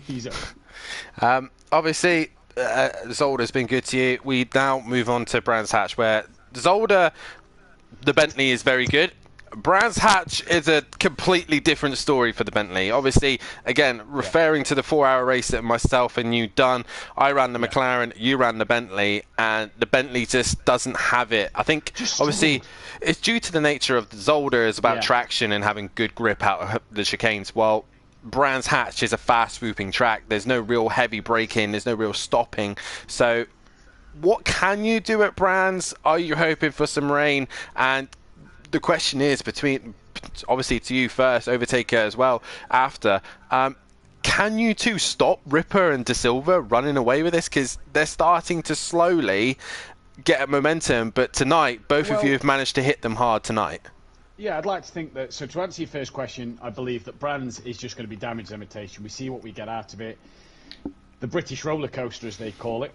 He's up. Obviously, Zolder's been good to you. We now move on to Brands Hatch, where Zolder, the Bentley is very good. Brands Hatch is a completely different story for the Bentley. Obviously, again, referring to the 4-hour race that myself and you done, I ran the McLaren, you ran the Bentley, and the Bentley just doesn't have it. I think, obviously, it's due to the nature of the Zolder is about traction and having good grip out of the chicanes. Well, Brands Hatch is a fast swooping track. There's no real heavy braking. There's no real stopping. So what can you do at Brands? Are you hoping for some rain? And the question is, between, obviously to you first, Overtaker as well, after, can you two stop Ripper and De Silva running away with this? Because they're starting to slowly get a momentum, but tonight, both of you have managed to hit them hard tonight. Yeah, I'd like to think that, so to answer your first question, I believe that Brands is just going to be damage limitation. We see what we get out of it. The British roller coaster, as they call it.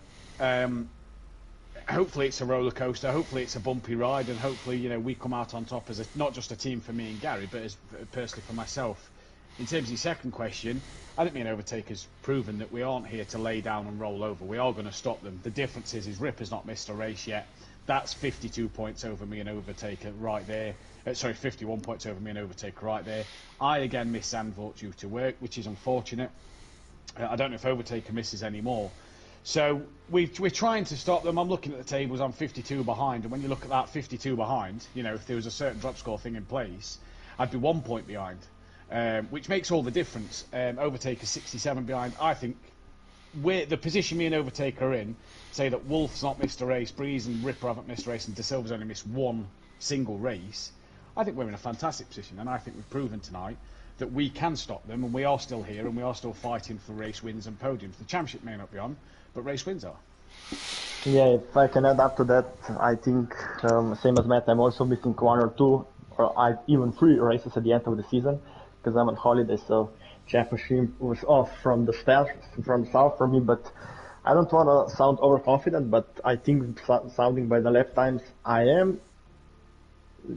Hopefully it's a roller coaster, hopefully it's a bumpy ride, and hopefully, you know, we come out on top as not just a team for me and Gary, but as personally for myself. In terms of your second question, I think me and Overtaker's proven that we aren't here to lay down and roll over. We are going to stop them. The difference is Ripper's not missed a race yet. That's 52 points over me and Overtaker right there. 51 points over me and Overtaker right there. I again miss Zandvoort due to work, which is unfortunate. I don't know if Overtaker misses any more. So we're trying to stop them. I'm looking at the tables, I'm 52 behind, and when you look at that 52 behind, you know, if there was a certain drop score thing in place, I'd be 1 point behind, which makes all the difference. Overtaker 67 behind. I think the position me and Overtaker are in, say that Wolf's not missed a race, Breeze and Ripper haven't missed a race, and De Silva's only missed one single race, I think we're in a fantastic position, and I think we've proven tonight that we can stop them, and we are still here, and we are still fighting for race wins and podiums. The championship may not be on, but race wins are. Yeah, if I can add up to that, I think, same as Matt, I'm also missing 1 or 2, or even 3 races at the end of the season, because I'm on holiday, so championship was off from the south for me, but I don't want to sound overconfident, but I think sounding by the lap times, I am.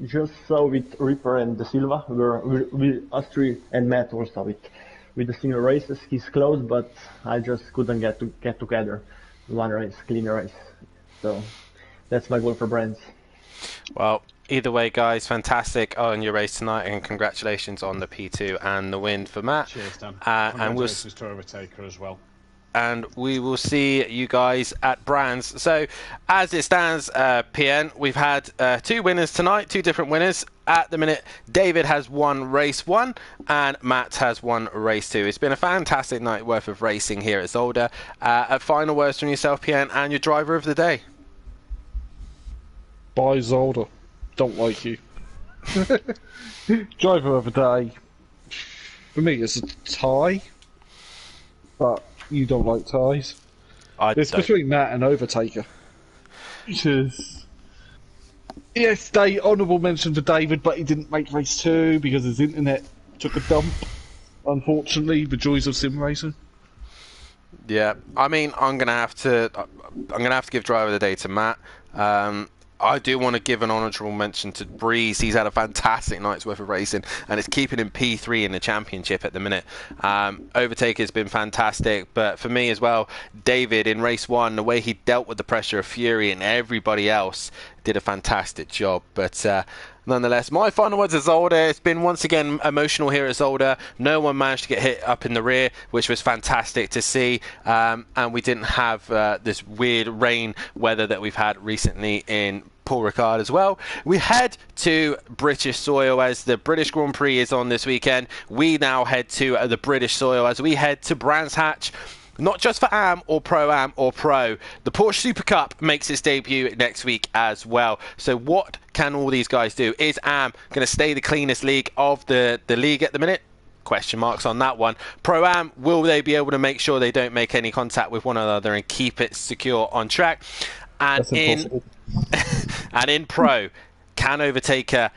Just so with Ripper and De Silva, we us three, and Matt also with the single races, he's close, but I just couldn't get together one race, clean race. So that's my goal for Brands. Well, either way, guys, fantastic on your race tonight, and congratulations on the P2 and the win for Matt. Cheers, Dan. And congratulations to Overtaker as well. And we will see you guys at Brands. So, as it stands, PN, we've had 2 winners tonight, 2 different winners. At the minute, David has won race 1 and Matt has won race 2. It's been a fantastic night worth of racing here at Zolder. Final words from yourself, PN, and your driver of the day. Bye, Zolder. Don't like you. Driver of the day. For me, it's a tie. but you don't like ties. I It's don't. between that and Overtaker. Which is... Yes, honourable mention for David, but he didn't make race 2 because his internet took a dump, unfortunately, the joys of sim racing. Yeah, I mean, I'm gonna have to give driver of the day to Matt. I do want to give an honourable mention to Breeze. He's had a fantastic night's worth of racing, and it's keeping him P3 in the championship at the minute. Overtaker's been fantastic, but for me as well, David in race 1, the way he dealt with the pressure of Fury and everybody else did a fantastic job. But nonetheless, my final words is Zolder. It's been once again emotional here at Zolder. No one managed to get hit up in the rear, which was fantastic to see. And we didn't have this weird rain weather that we've had recently in Paul Ricard as well. We head to British soil as the British Grand Prix is on this weekend. We now head to the British soil as we head to Brands Hatch. Not just for AM or Pro-Am or Pro. The Porsche Super Cup makes its debut next week as well. So what can all these guys do? Is AM going to stay the cleanest league of the league at the minute? Question marks on that one. Pro-Am, will they be able to make sure they don't make any contact with one another and keep it secure on track? And That's impossible. and in Pro, can Overtaker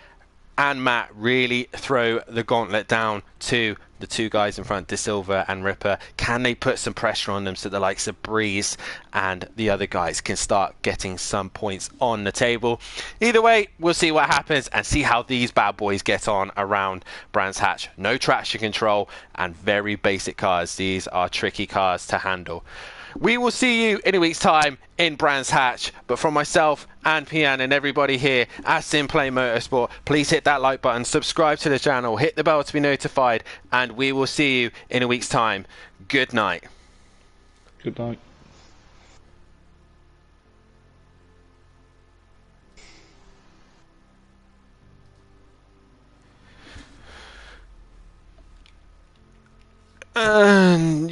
and Matt really throw the gauntlet down to the two guys in front, De Silva and Ripper? Can they put some pressure on them so the likes of Breeze and the other guys can start getting some points on the table? Either way, we'll see what happens and see how these bad boys get on around Brands Hatch. No traction control and very basic cars. These are tricky cars to handle. We will see you in a week's time in Brands Hatch. But from myself and Pian and everybody here at Simplay Motorsport, please hit that like button, subscribe to the channel, hit the bell to be notified, and we will see you in a week's time. Good night. Good night. And